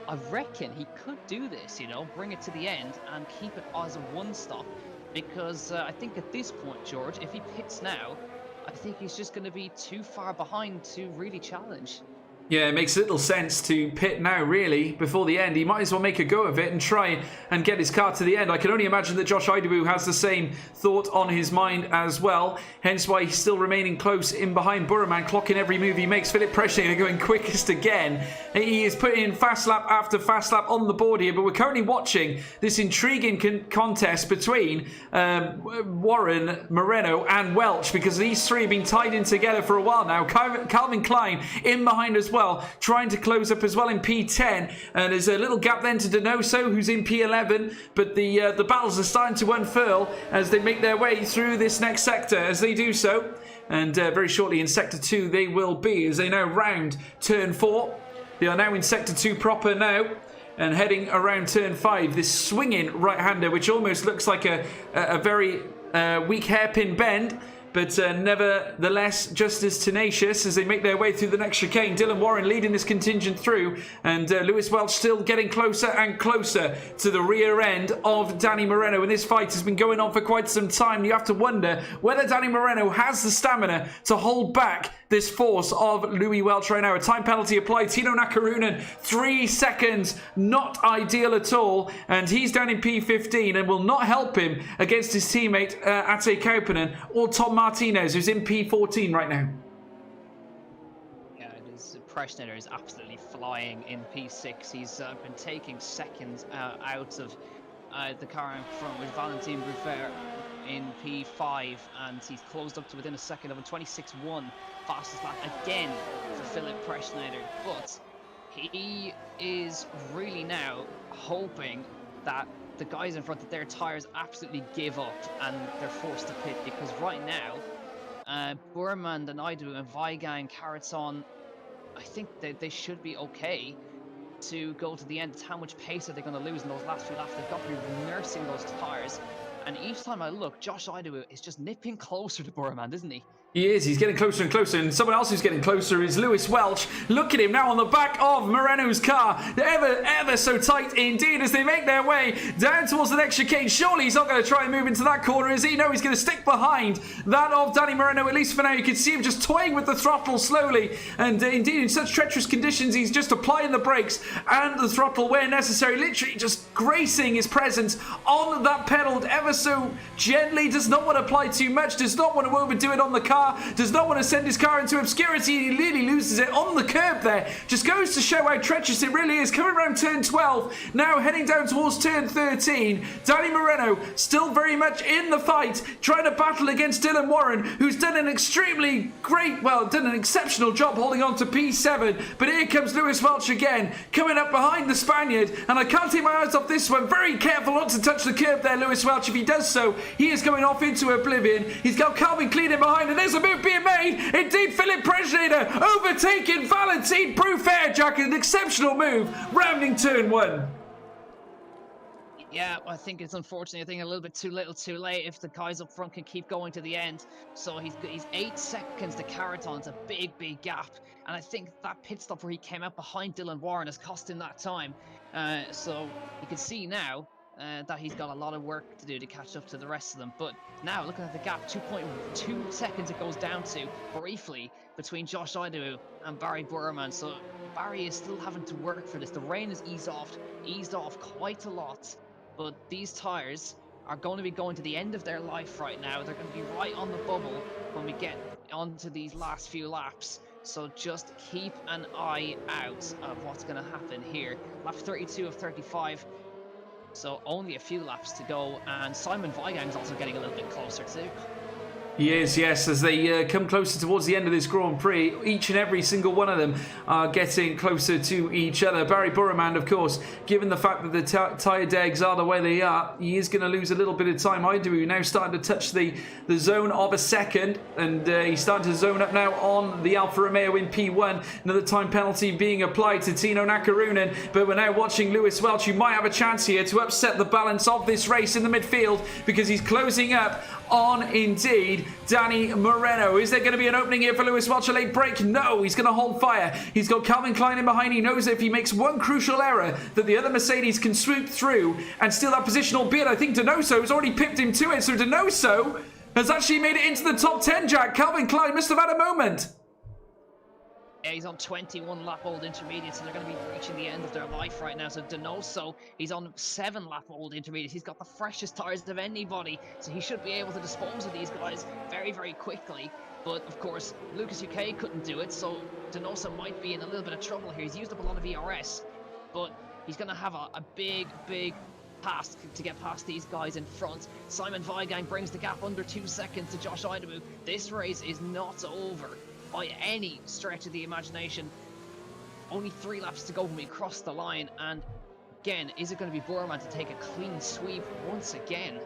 I reckon he could do this, bring it to the end and keep it as a one-stop. Because I think at this point, George, if he pits now, I think he's just going to be too far behind to really challenge. Yeah, it makes little sense to pit now, really, before the end. He might as well make a go of it and try and get his car to the end. I can only imagine that Josh Idabu has the same thought on his mind as well. Hence why he's still remaining close in behind Burman, clocking every move he makes. Philip Presnader going quickest again. He is putting in fast lap after fast lap on the board here, but we're currently watching this intriguing contest between Warren, Moreno and Welch, because these three have been tied in together for a while now. Calvin Klein in behind as well, trying to close up as well in P10, and there's a little gap then to Donoso, who's in P11, but the battles are starting to unfurl as they make their way through this next sector. As they do so, and very shortly in Sector 2 they will be, as they now round Turn 4. They are now in Sector 2 proper now, and heading around Turn 5. This swinging right-hander, which almost looks like a very weak hairpin bend, but nevertheless just as tenacious as they make their way through the next chicane. Dylan Warren leading this contingent through, and Lewis Welch still getting closer and closer to the rear end of Danny Moreno. And this fight has been going on for quite some time. You have to wonder whether Danny Moreno has the stamina to hold back this force of Louis Welch right now. A time penalty applied. Tino Nakarunen, 3 seconds, not ideal at all, and he's down in P15 and will not help him against his teammate Ate Kauppinen or Tom Martinez, who's in P14 right now. Yeah, it is. Presnader is absolutely flying in P6. He's been taking seconds out of the car in front with Valentin Bruffair in P5, and he's closed up to within a second of a 26.1 fastest lap again for Philip Presnader. But he is really now hoping that the guys in front of their tyres absolutely give up and they're forced to pit, because right now Burman and Idabu and Weigang and Karaton, I think that they should be okay to go to the end. It's how much pace are they going to lose in those last few laps. They've got to be nursing those tyres, and each time I look, Josh Idabu is just nipping closer to Burman, isn't he? He is. He's getting closer and closer, and someone else who's getting closer is Lewis Welch. Look at him now on the back of Moreno's car. Ever so tight indeed as they make their way down towards the next chicane. Surely he's not going to try and move into that corner, is he? No, he's going to stick behind that of Danny Moreno, at least for now. You can see him just toying with the throttle slowly, and indeed in such treacherous conditions he's just applying the brakes and the throttle where necessary, literally just gracing his presence on that pedal ever so gently. Does not want to apply too much, does not want to overdo it on the car, does not want to send his car into obscurity. He really loses it on the curb there. Just goes to show how treacherous it really is. Coming around turn 12, now heading down towards turn 13. Danny Moreno still very much in the fight, trying to battle against Dylan Warren, who's done an done an exceptional job holding on to P7. But here comes Lewis Welch again, coming up behind the Spaniard, and I can't take my eyes off this one. Very careful not to touch the curb there, Lewis Welch. If he does so, he is going off into oblivion. He's got Calvin Klein in behind, and there's a move being made. Indeed, Philip Presnader overtaking Valentin Bruffair, Jack. An exceptional move, rounding turn 1. Yeah, I think it's unfortunate. I think a little bit too little, too late. If the guys up front can keep going to the end, so he's 8 seconds to Caraton. It's a big gap, and I think that pit stop where he came out behind Dylan Warren has cost him that time. So you can see now that he's got a lot of work to do to catch up to the rest of them. But now looking at the gap, 2.2 seconds it goes down to briefly between Josh Idawu and Barry Burman. So Barry is still having to work for this. The rain has eased off quite a lot. But these tires are going to be going to the end of their life right now. They're going to be right on the bubble when we get onto these last few laps. So just keep an eye out of what's going to happen here. Lap 32 of 35. So only a few laps to go. And Simon Weigand's also getting a little bit closer too. He is, yes, as they come closer towards the end of this Grand Prix. Each and every single one of them are getting closer to each other. Barry Burman, of course, given the fact that the tyre degs are the way they are, he is going to lose a little bit of time. Idawu now starting to touch the zone of a second, and he's starting to zone up now on the Alfa Romeo in P1. Another time penalty being applied to Tino Nakarunen, but we're now watching Lewis Welch, who might have a chance here to upset the balance of this race in the midfield, because he's closing up on, indeed, Danny Moreno. Is there going to be an opening here for Lewis Welch? A late break? No, he's going to hold fire. He's got Calvin Klein in behind. He knows that if he makes one crucial error, that the other Mercedes can swoop through and steal that position, albeit I think Donoso has already pipped him to it. So Donoso has actually made it into the top 10, Jack. Calvin Klein must have had a moment. Yeah, he's on 21 lap old intermediates, so they're going to be reaching the end of their life right now. So Donoso, he's on 7 lap old intermediates. He's got the freshest tires of anybody, so he should be able to dispose of these guys very quickly. But of course, Lucas UK couldn't do it, so Donoso might be in a little bit of trouble here. He's used up a lot of ERS, but he's going to have a big task to get past these guys in front. Simon Weigand brings the gap under 2 seconds to Josh Idawu. This race is not over by any stretch of the imagination. Only 3 laps to go when we cross the line, and again, is it going to be Burman to take a clean sweep once again?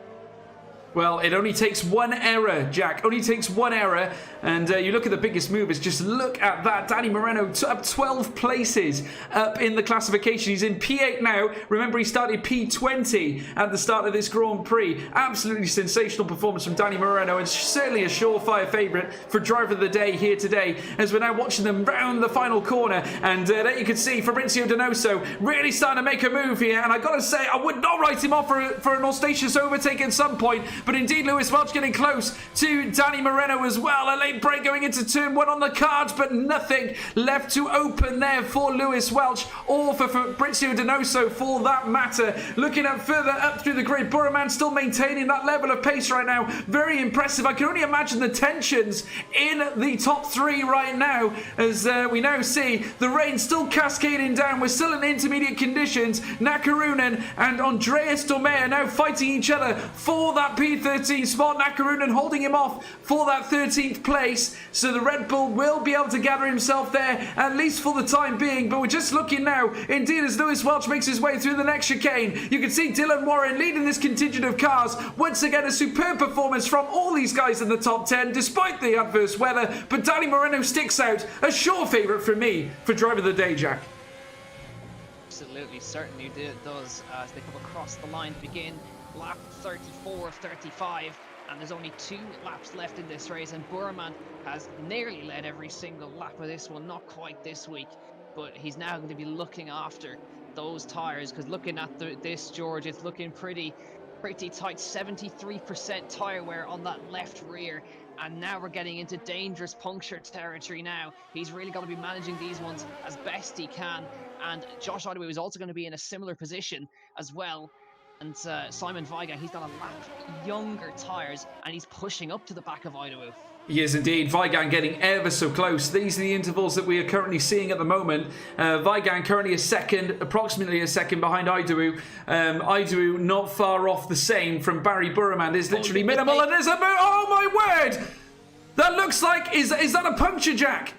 Well, it only takes one error, Jack. Only takes one error. And you look at the biggest movers. Just look at that. Danny Moreno up 12 places up in the classification. He's in P8 now. Remember, he started P20 at the start of this Grand Prix. Absolutely sensational performance from Danny Moreno, and certainly a surefire favourite for driver of the day here today, as we're now watching them round the final corner. And there you can see Fabrizio Donoso really starting to make a move here. And I got to say, I would not write him off for an auspicious overtake at some point. But indeed, Lewis Welch getting close to Danny Moreno as well. A late break going into turn 1 on the cards, but nothing left to open there for Lewis Welch or for Fabrizio Donoso for that matter. Looking at further up through the grid, Burman still maintaining that level of pace right now. Very impressive. I can only imagine the tensions in the top 3 right now, as we now see the rain still cascading down. We're still in intermediate conditions. Nakarunen and Andreas Dormea now fighting each other for that P13 spot. Nakarunen holding him off for that 13th place, so the Red Bull will be able to gather himself there, at least for the time being. But we're just looking now, indeed, as Lewis Welch makes his way through the next chicane. You can see Dylan Warren leading this contingent of cars. Once again, a superb performance from all these guys in the top 10, despite the adverse weather. But Danny Moreno sticks out, a sure favourite for me for driver of the day, Jack. Absolutely, certainly does, as they come across the line to begin lap 34 of 35, and there's only 2 laps left in this race, and Burman has nearly led every single lap of this one, not quite this week, but he's now going to be looking after those tires, because looking at this, George, it's looking pretty tight. 73% tire wear on that left rear, and now we're getting into dangerous puncture territory now. He's really got to be managing these ones as best he can, and Josh Idawu is also going to be in a similar position as well. And Simon Weigand, he's got a lap younger tyres, and he's pushing up to the back of Idawu. He is indeed. Weigand getting ever so close. These are the intervals that we are currently seeing at the moment. Weigand currently approximately a second behind Idawu. Idawu not far off the same from Barry Burman. There's literally minimal, and there's a... Oh my word! That looks like... Is that a puncture, Jack?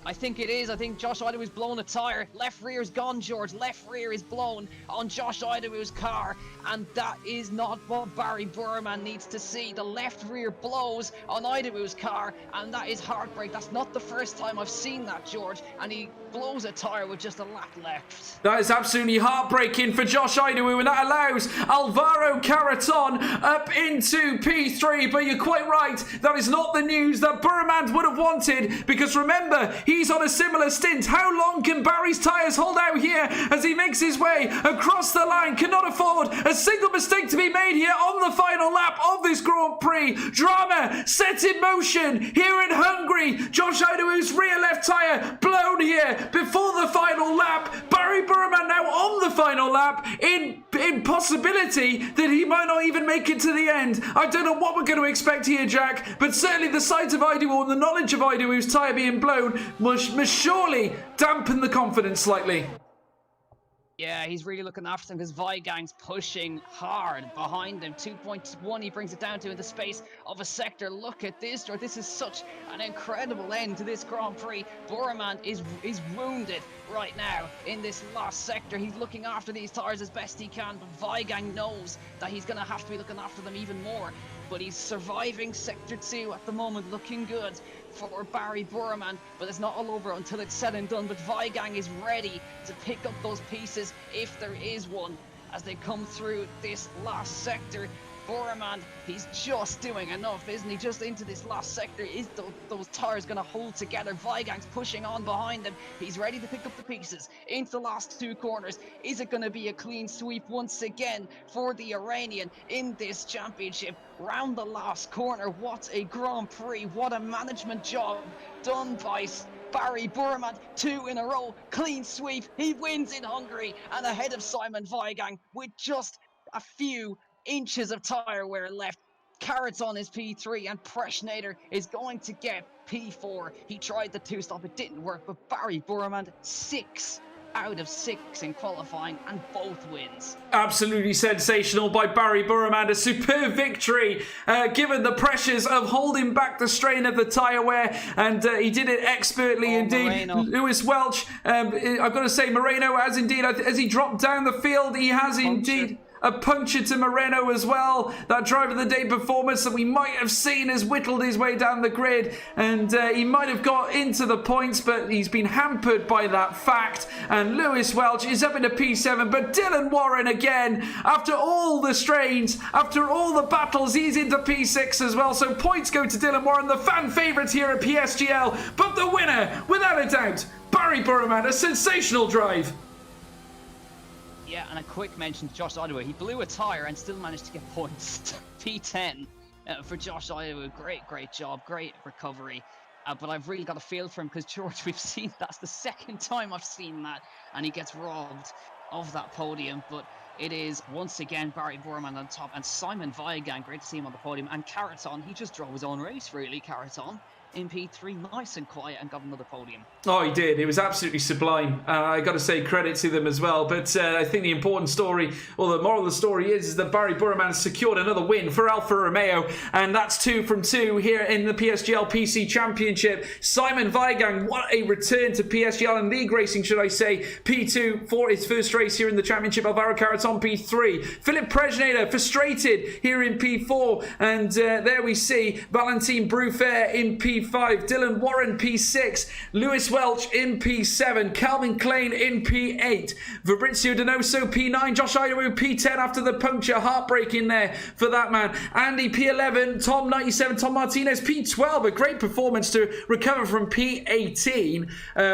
I think it is. I think Josh Idawu's blown a tyre. Left rear's gone, George. Left rear is blown on Josh Idawu's car. And that is not what Barry Burman needs to see. The left rear blows on Idawu's car. And that is heartbreak. That's not the first time I've seen that, George. And he blows a tyre with just a lap left. That is absolutely heartbreaking for Josh Idawu. And that allows Alvaro Carreton up into P3. But you're quite right. That is not the news that Burman would have wanted. Because remember, he's on a similar stint. How long can Barry's tyres hold out here as he makes his way across the line? Cannot afford a single mistake to be made here on the final lap of this Grand Prix. Drama set in motion here in Hungary. Josh Idawu's rear left tyre blown here before the final lap. Barry Burman now on the final lap in possibility that he might not even make it to the end. I don't know what we're going to expect here, Jack, but certainly the sight of Idawu and the knowledge of Idawu's tyre being blown must surely dampen the confidence slightly. Yeah, he's really looking after them because Weigand's pushing hard behind him. 2.1 he brings it down to in the space of a sector. Look at this, George. This is such an incredible end to this Grand Prix. Burman is wounded right now in this last sector. He's looking after these tyres as best he can, but Weigand knows that he's going to have to be looking after them even more. But he's surviving Sector 2 at the moment, looking good for Barry Burman. But it's not all over until it's said and done. But Weigand is ready to pick up those pieces if there is one as they come through this last sector. Burman, he's just doing enough, isn't he? Just into this last sector. Is those tyres going to hold together? Weigand's pushing on behind him. He's ready to pick up the pieces into the last two corners. Is it going to be a clean sweep once again for the Iranian in this championship? Round the last corner. What a Grand Prix. What a management job done by Barry Burman. 2 in a row. Clean sweep. He wins in Hungary and ahead of Simon Weigand with just a few inches of tyre wear left. Carreton is P3 and Preschnader is going to get P4. He tried the 2-stop, it didn't work, but Barry Burman 6 out of 6 in qualifying and both wins. Absolutely sensational by Barry Burman. A superb victory given the pressures of holding back the strain of the tyre wear, and he did it expertly indeed. Moreno. Lewis Welch, I've got to say, Moreno has indeed, as he dropped down the field, he has indeed a puncture to Moreno as well. That driver of the day performance that we might have seen has whittled his way down the grid, and he might have got into the points, but he's been hampered by that fact. And Lewis Welch is up into P7, but Dylan Warren again, after all the strains, after all the battles, he's into P6 as well. So points go to Dylan Warren, the fan favourite here at PSGL, but the winner, without a doubt, Barry Burman. A sensational drive. Yeah, and a quick mention to Josh Idawu. He blew a tyre and still managed to get points. P10 for Josh Idawu. Great job. Great recovery. But I've really got a feel for him because, George, we've seen that's the second time I've seen that. And he gets robbed of that podium. But it is, once again, Barry Burman on top. And Simon Weigand, great to see him on the podium. And Carreton, he just drove his own race, really, Carreton. In P3, nice and quiet, and got another podium. Oh, he did. It was absolutely sublime. I got to say credit to them as well. But I think the important story, or the moral of the story is that Barry Burman secured another win for Alfa Romeo, and that's 2 from 2 here in the PSGL PC Championship. Simon Weigand, what a return to PSGL and league racing, should I say. P2 for his first race here in the championship. Alvaro Carreton P3. Philip Preschnader frustrated here in P4, and there we see Valentin Bruffair in P5, Dylan Warren P6, Lewis Welch in P7, Calvin Klein in P8, Fabrizio Donoso P9, Josh Idawu P10 after the puncture, heartbreaking there for that man. Andy P11, Tom 97, Tom Martinez P12, a great performance to recover from P18,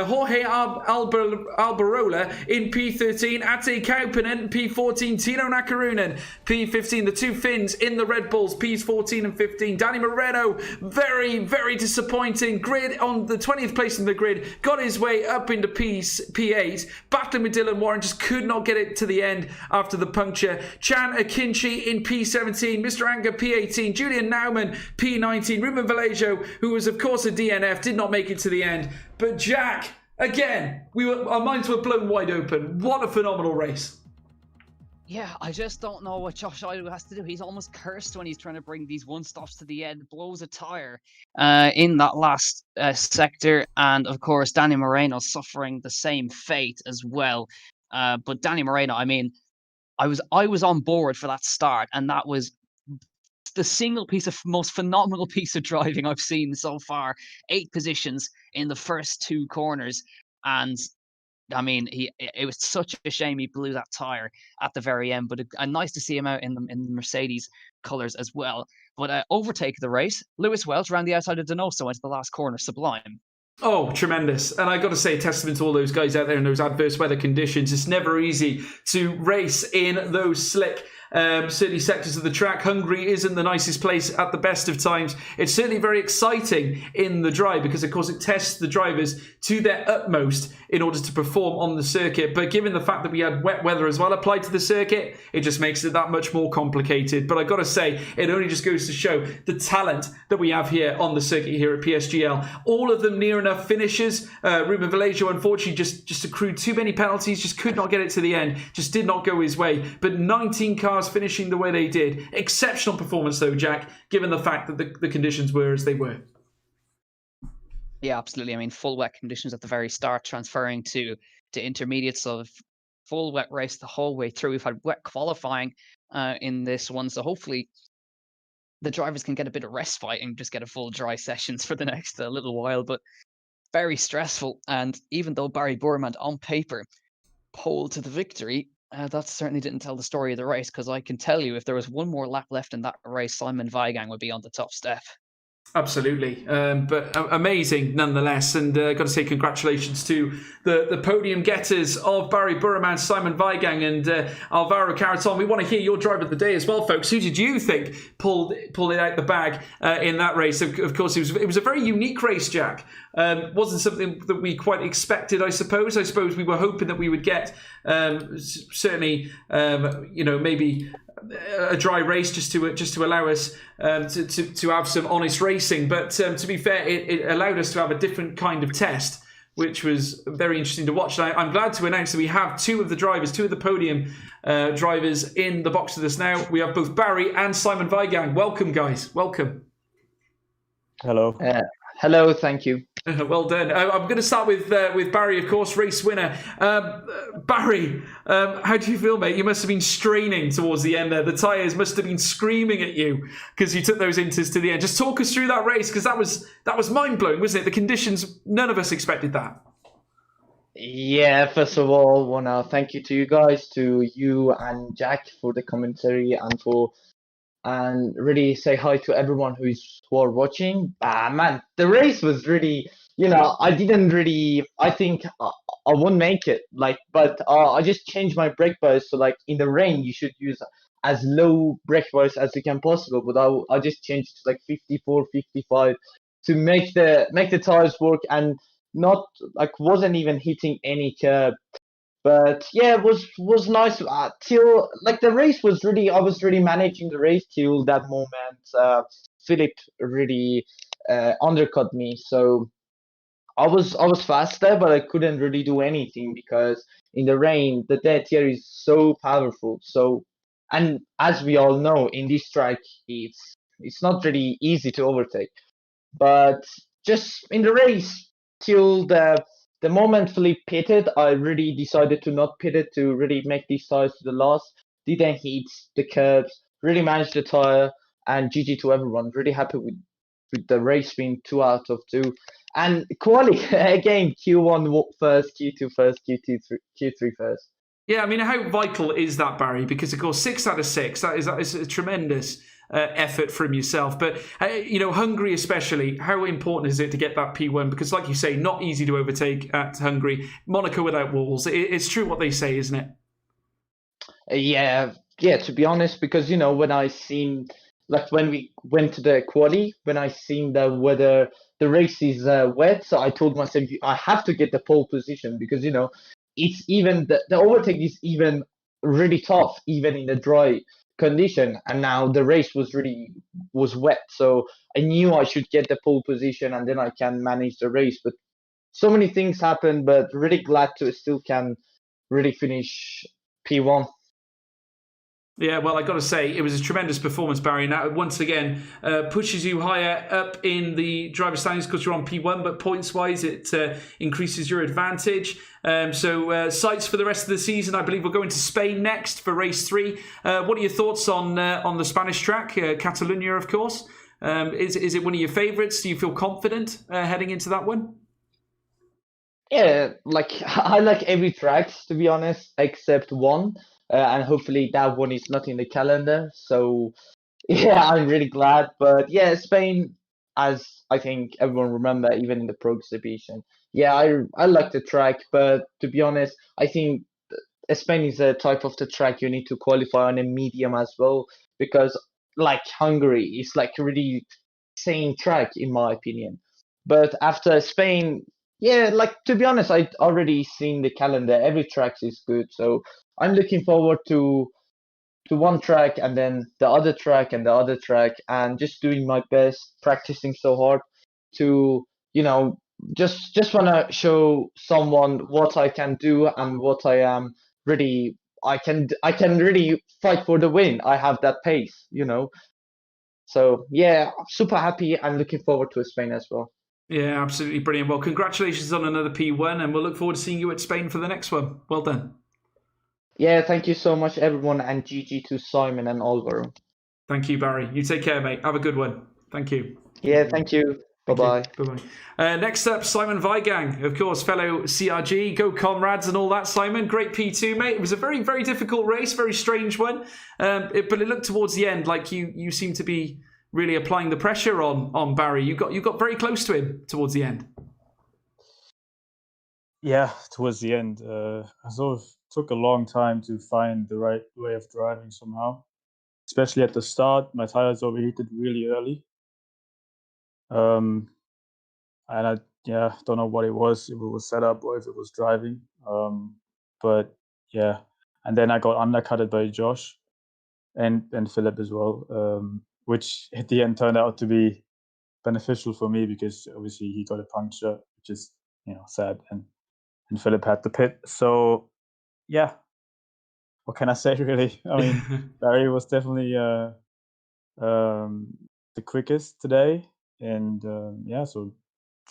Jorge Alberola in P13, Ate Kauppinen P14, Tino Nakarunen P15, the two Finns in the Red Bulls Ps 14 and 15, Danny Moreno, very disappointing grid on the 20th place in the grid, got his way up into P8, battling with Dylan Warren, just could not get it to the end after the puncture. Chan Akinci in P17, Mr. Anger P18, Julian Naumann P19, Ruben Vallejo, who was of course a DNF, did not make it to the end. But Jack, again, our minds were blown wide open. What a phenomenal race. Yeah, I just don't know what Josh Idle has to do. He's almost cursed when he's trying to bring these one stops to the end, blows a tire in that last sector, and of course Danny Moreno suffering the same fate as well. But Danny Moreno, I mean, I was on board for that start, and that was the single piece of most phenomenal piece of driving I've seen so far. 8 positions in the first 2 corners, and I mean, it was such a shame he blew that tire at the very end, but nice to see him out in the Mercedes colors as well. But overtake the race, Lewis Welch ran the outside of Donoso into the last corner, sublime. Oh, tremendous. And I got to say, a testament to all those guys out there in those adverse weather conditions. It's never easy to race in those slick, certainly sectors of the track. Hungary isn't the nicest place at the best of times. It's certainly very exciting in the drive because, of course, it tests the drivers to their utmost in order to perform on the circuit. But given the fact that we had wet weather as well applied to the circuit, it just makes it that much more complicated. But I got to say, it only just goes to show the talent that we have here on the circuit here at PSGL. All of them near enough finishes. Ruben Vallejo, unfortunately, just accrued too many penalties, just could not get it to the end, just did not go his way. But 19 cars finishing the way they did. Exceptional performance, though, Jack, given the fact that the conditions were as they were. Yeah, absolutely. I mean, full wet conditions at the very start, transferring to intermediates of full wet race the whole way through. We've had wet qualifying in this one, so hopefully the drivers can get a bit of respite and just get a full dry sessions for the next little while. But very stressful. And even though Barry Burman on paper poled to the victory, that certainly didn't tell the story of the race, because I can tell you if there was one more lap left in that race, Simon Weigang would be on the top step. Absolutely, but amazing nonetheless. And got to say congratulations to the podium getters of Barry Burman, Simon Weigang, and Alvaro Caraton. We want to hear your driver of the day as well, folks. Who did you think pulled it out the bag in that race? Of course, it was a very unique race, Jack. Wasn't something that we quite expected, I suppose. I suppose we were hoping that we would get certainly, maybe a dry race just to allow us to have some honest racing. But to be fair, it allowed us to have a different kind of test, which was very interesting to watch. And I'm glad to announce that we have two of the podium drivers in the box with us now. We have both Barry and Simon Weigang. Welcome, guys. Welcome. Hello. Hello, thank you. Well done. I'm going to start with Barry, of course, race winner. Barry, how do you feel, mate? You must have been straining towards the end there. The tyres must have been screaming at you because you took those inters to the end. Just talk us through that race, because that was mind-blowing, wasn't it? The conditions, none of us expected that. Yeah, first of all, wanna thank you to you guys, to you and Jack for the commentary and really say hi to everyone who are watching. Man, the race was really, I think I won't make it, but I just changed my brake bias. So in the rain, you should use as low brake bias as you can possible, but I just changed to 54, 55 to make the tires work, and not wasn't even hitting any curb. But yeah, it was nice till the race was really, I was really managing the race till that moment. Philip really undercut me, so I was faster, but I couldn't really do anything because in the rain the dead here is so powerful. So, and as we all know, in this track it's not really easy to overtake. But just in the race till the moment Philippe pitted, I really decided to not pit it, to really make these tires to the last. Didn't hit the curbs, really managed the tire, and GG to everyone. Really happy with the race being 2 out of 2. And quali again, Q1 first, Q2 first, Q3 first. Yeah, I mean, how vital is that, Barry? Because, of course, 6 out of 6, that is a tremendous effort from yourself. But, Hungary especially, how important is it to get that P1? Because, like you say, not easy to overtake at Hungary. Monaco without walls. It's true what they say, isn't it? Yeah, to be honest, because, when I seen, when we went to the quali, when I seen the weather, the race is wet, so I told myself, I have to get the pole position because, it's even the overtake is even really tough, even in the dry condition. And now the race was wet, so I knew I should get the pole position, and then I can manage the race. But so many things happened, but really glad to still can really finish P1. Yeah, well, I got to say, it was a tremendous performance, Barry. And that once again pushes you higher up in the driver's standings because you're on P1, but points-wise, it increases your advantage. So sights for the rest of the season. I believe we're going to Spain next for race 3. What are your thoughts on the Spanish track, Catalunya, of course? Is it one of your favourites? Do you feel confident heading into that one? Yeah, like I like every track to be honest, except one, and hopefully that one is not in the calendar. So yeah, I'm really glad. But yeah, Spain, as I think everyone remember, even in the pro exhibition. Yeah, I like the track, but to be honest, I think Spain is a type of the track you need to qualify on a medium as well, because like Hungary is like a really same track in my opinion. But after Spain, yeah, like to be honest, I'd already seen the calendar. Every track is good, so I'm looking forward to one track and then the other track and the other track, and just doing my best, practicing so hard to just want to show someone what I can do and what I am really. I can really fight for the win. I have that pace. So yeah, super happy and looking forward to Spain as well. Yeah, absolutely brilliant. Well, congratulations on another P1, and we'll look forward to seeing you at Spain for the next one. Well done. Yeah, thank you so much, everyone, and GG to Simon and Alvaro. Thank you, Barry. You take care, mate. Have a good one. Thank you. Yeah, thank you. Bye Thank you. bye. Bye-bye. Next up, Simon Weigang, of course, fellow CRG. Go comrades and all that, Simon. Great P2, mate. It was a very, very difficult race, very strange one. But it looked towards the end like you seemed to be really applying the pressure on Barry. You got very close to him towards the end. Yeah, towards the end. I sort of took a long time to find the right way of driving somehow. Especially at the start, my tires overheated really early. And I don't know what it was, if it was set up or if it was driving. But yeah, and then I got undercutted by Josh and Philip as well, which at the end turned out to be beneficial for me because obviously he got a puncture, which is sad, and Philip had the pit. So yeah, what can I say really? I mean, Barry was definitely the quickest today, and so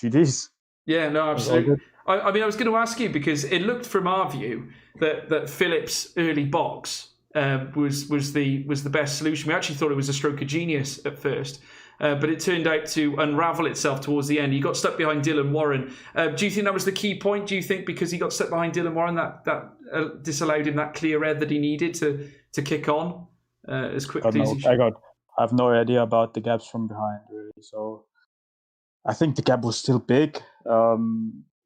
GG's. Yeah, no, It was all absolutely. good. I mean, I was going to ask you because it looked from our view that Philip's early box was the best solution. We actually thought it was a stroke of genius at first, but it turned out to unravel itself towards the end. He got stuck behind Dylan Warren. Do you think that was the key point? Do you think because he got stuck behind Dylan Warren that disallowed him that clear air that he needed to kick on as quickly as he should? I have no idea about the gaps from behind really. So I think the gap was still big.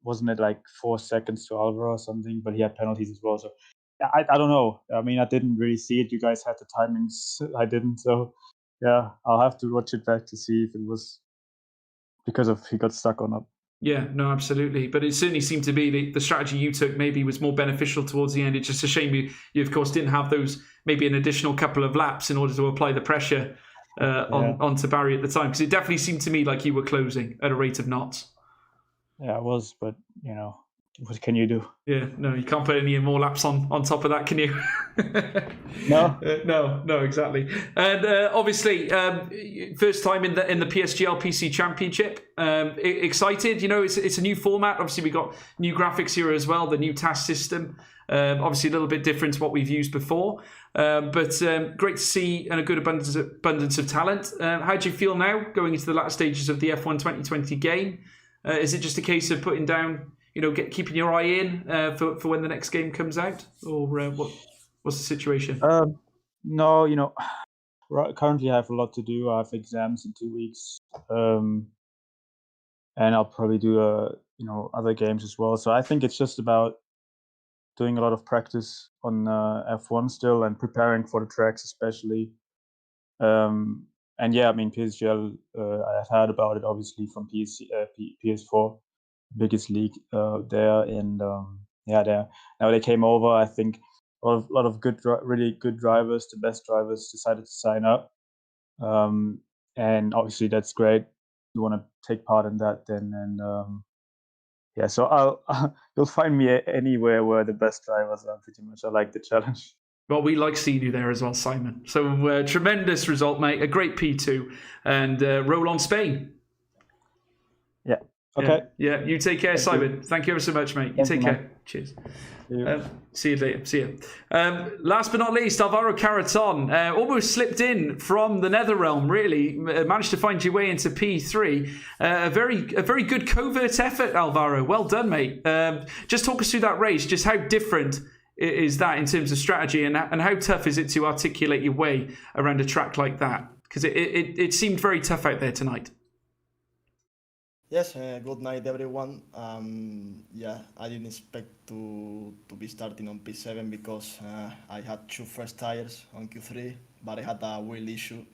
Wasn't it like 4 seconds to Alvaro or something? But he had penalties as well. So I don't know. I mean, I didn't really see it. You guys had the timings. I didn't. So yeah, I'll have to watch it back to see if it was because of he got stuck or not. Yeah, no, absolutely. But it certainly seemed to be the strategy you took maybe was more beneficial towards the end. It's just a shame you of course, didn't have those maybe an additional couple of laps in order to apply the pressure onto Barry at the time. Because it definitely seemed to me like you were closing at a rate of knots. Yeah, I was, but what can you do? Yeah, no, you can't put any more laps on top of that, can you? No, no, exactly. And obviously, first time in the PSGL PC Championship. Excited, it's a new format. Obviously, we got new graphics here as well, the new task system. Obviously, a little bit different to what we've used before, but great to see and a good abundance of talent. How do you feel now going into the last stages of the F1 2020 game? Is it just a case of putting down, keeping your eye in for when the next game comes out, or what's the situation? No, currently I have a lot to do. I have exams in 2 weeks, and I'll probably do other games as well. So I think it's just about doing a lot of practice on F1 still and preparing for the tracks, especially. And yeah, I mean PSGL. I had heard about it obviously from PS4, biggest league there, and now they came over. I think a lot of really good drivers, the best drivers, decided to sign up, and obviously that's great. You want to take part in that, then, and so you'll find me anywhere where the best drivers are. Pretty much, I like the challenge. Well, we like seeing you there as well, Simon. So tremendous result, mate. A great P2, and roll on Spain. Yeah. Okay. Yeah. You take care, Simon. Thank you ever so much, mate. You take care. Cheers. See you later. See you. Last but not least, Alvaro Caraton almost slipped in from the Netherrealm. Really managed to find your way into P3. A very good covert effort, Alvaro. Well done, mate. Just talk us through that race. Just how different is that in terms of strategy, and how tough is it to articulate your way around a track like that? Because it seemed very tough out there tonight. Yes, good night everyone. Yeah, I didn't expect to be starting on P7 because I had 2 first tires on Q3, but I had a wheel issue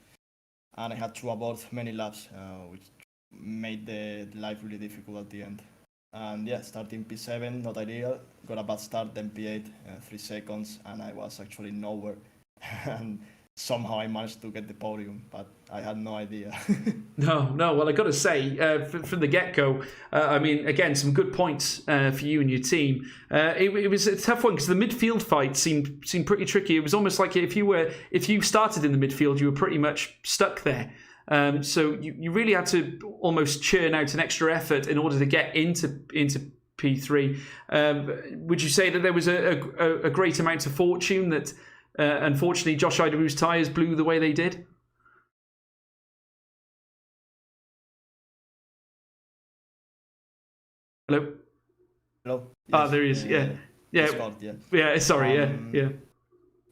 and I had to abort many laps, which made the life really difficult at the end. And yeah, starting P7, not ideal. Got a bad start, then P8, 3 seconds, and I was actually nowhere. And somehow I managed to get the podium, but I had no idea. No. Well, I got to say, from the get-go, I mean, again, some good points for you and your team. It was a tough one because the midfield fight seemed pretty tricky. It was almost like if you started in the midfield, you were pretty much stuck there. So you really had to almost churn out an extra effort in order to get into P3. Would you say that there was a great amount of fortune that unfortunately Josh Idaru's tyres blew the way they did? Hello? Hello? Yes, there he is. Yeah. Discord, yeah. Yeah, sorry. Yeah.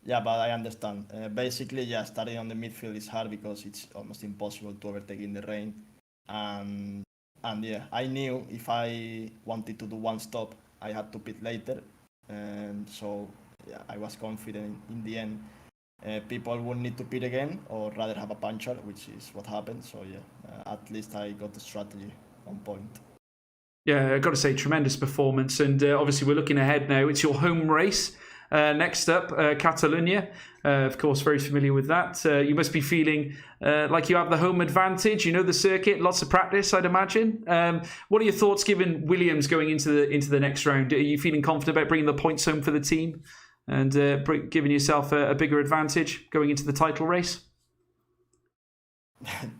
Yeah, but I understand. Basically, yeah, starting on the midfield is hard because it's almost impossible to overtake in the rain. And yeah, I knew if I wanted to do one stop, I had to pit later. And so yeah, I was confident in the end. People would need to pit again or rather have a puncture, which is what happened. So yeah, at least I got the strategy on point. Yeah, I've got to say, tremendous performance. And obviously, we're looking ahead now. It's your home race. Next up, Catalonia. Of course, very familiar with that. You must be feeling like you have the home advantage. You know the circuit, lots of practice, I'd imagine. What are your thoughts given Williams going into the next round? Are you feeling confident about bringing the points home for the team and giving yourself a bigger advantage going into the title race?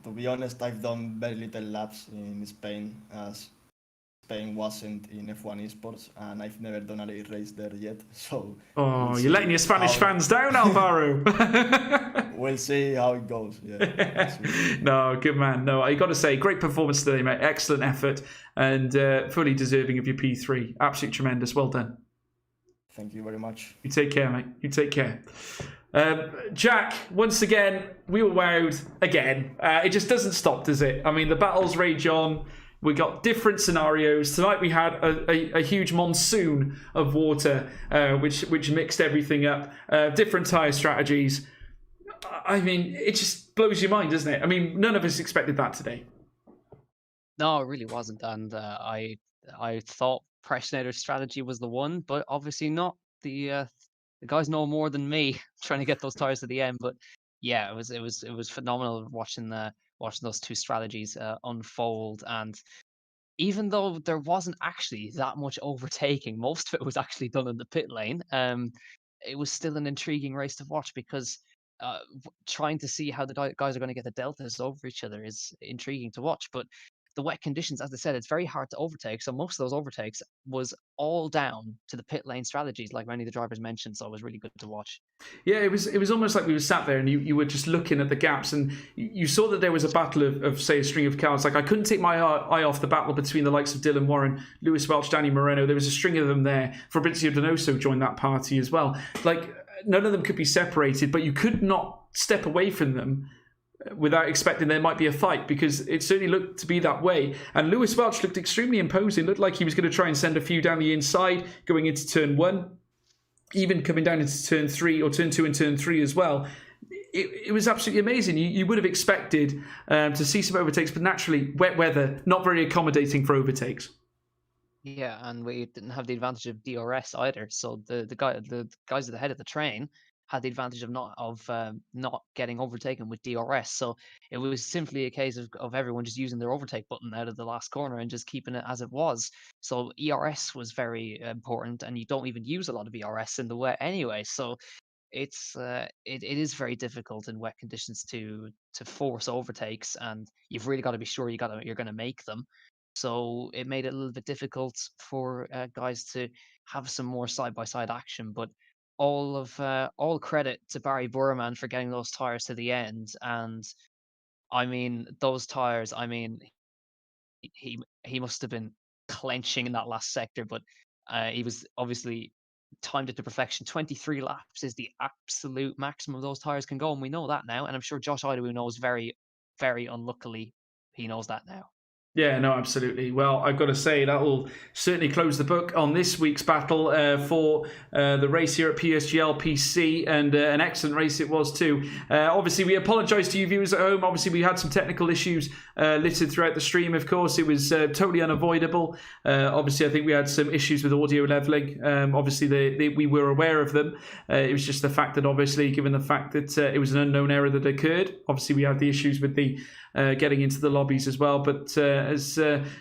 To be honest, I've done very little laps in Spain, as Spain wasn't in F1 esports, and I've never done a race there yet. So you're letting your Spanish fans down, Alvaro. We'll see how it goes. Yeah. No, good man. No, I got to say, great performance today, mate. Excellent effort, and fully deserving of your P3. Absolutely tremendous. Well done. Thank you very much. You take care, mate. You take care. Jack, once again, we were wowed again. It just doesn't stop, does it? I mean, the battles rage on. We got different scenarios. Tonight we had a huge monsoon of water, which mixed everything up. Different tyre strategies. I mean, it just blows your mind, doesn't it? I mean, none of us expected that today. No, it really wasn't. And I thought Pressinator's strategy was the one, but obviously not. The guys know more than me trying to get those tires to the end. But yeah, it was phenomenal watching those two strategies unfold. And even though there wasn't actually that much overtaking, most of it was actually done in the pit lane. It was still an intriguing race to watch because trying to see how the guys are going to get the deltas over each other is intriguing to watch. But the wet conditions, as I said, it's very hard to overtake. So most of those overtakes was all down to the pit lane strategies, like many of the drivers mentioned. So it was really good to watch. Yeah, it was almost like we were sat there and you were just looking at the gaps, and you saw that there was a battle of say, a string of cars. Like, I couldn't take my eye off the battle between the likes of Dylan Warren, Lewis Welch, Danny Moreno. There was a string of them there. Fabrizio Donoso joined that party as well. Like, none of them could be separated, but you could not step away from them without expecting there might be a fight, because it certainly looked to be that way. And Lewis Welch looked extremely imposing. Looked like he was going to try and send a few down the inside going into turn 1, even coming down into turn 3 or turn 2 and turn 3 as well. It was absolutely amazing. You would have expected to see some overtakes, but naturally wet weather, not very accommodating for overtakes. Yeah, and we didn't have the advantage of DRS either. So the guys at the head of the train had the advantage of not getting overtaken with DRS. So it was simply a case of everyone just using their overtake button out of the last corner and just keeping it as it was. So ERS was very important, and you don't even use a lot of ERS in the wet anyway. So it is very difficult in wet conditions to force overtakes, and you've really got to be sure you're going to make them. So it made it a little bit difficult for guys to have some more side by side action. But all credit to Barry Burman for getting those tires to the end. And I mean, those tires. I mean, he must have been clenching in that last sector, but he was obviously timed it to perfection. 23 laps is the absolute maximum those tires can go, and we know that now. And I'm sure Josh Idawu knows very, very unluckily he knows that now. Yeah, no, absolutely. Well, I've got to say that will certainly close the book on this week's battle for the race here at PSGL PC, and an excellent race it was too. Obviously, we apologise to you viewers at home. Obviously, we had some technical issues littered throughout the stream. Of course, it was totally unavoidable. Obviously, I think we had some issues with audio levelling. Obviously, we were aware of them. It was just the fact that, obviously, given the fact that it was an unknown error that occurred, obviously we had the issues with the getting into the lobbies as well. But as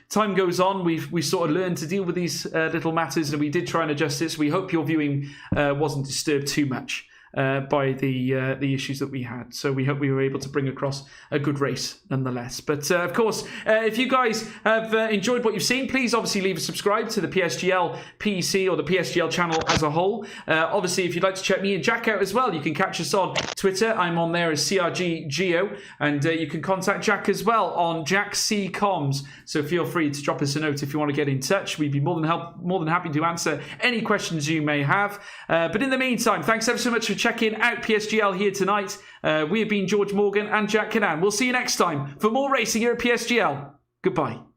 time goes on, we sort of learned to deal with these little matters, and we did try and adjust it. So we hope your viewing wasn't disturbed too much by the issues that we had. So we hope we were able to bring across a good race nonetheless. But of course, if you guys have enjoyed what you've seen, please obviously leave a subscribe to the PSGL PC or the PSGL channel as a whole. Obviously, if you'd like to check me and Jack out as well, you can catch us on Twitter. I'm on there as CRGGeo, and you can contact Jack as well on Jack C Comms. So feel free to drop us a note if you want to get in touch. We'd be more than happy to answer any questions you may have. But in the meantime, thanks ever so much for checking out PSGL here tonight. We have been George Morgan and Jack Canan. We'll see you next time for more racing here at PSGL. Goodbye.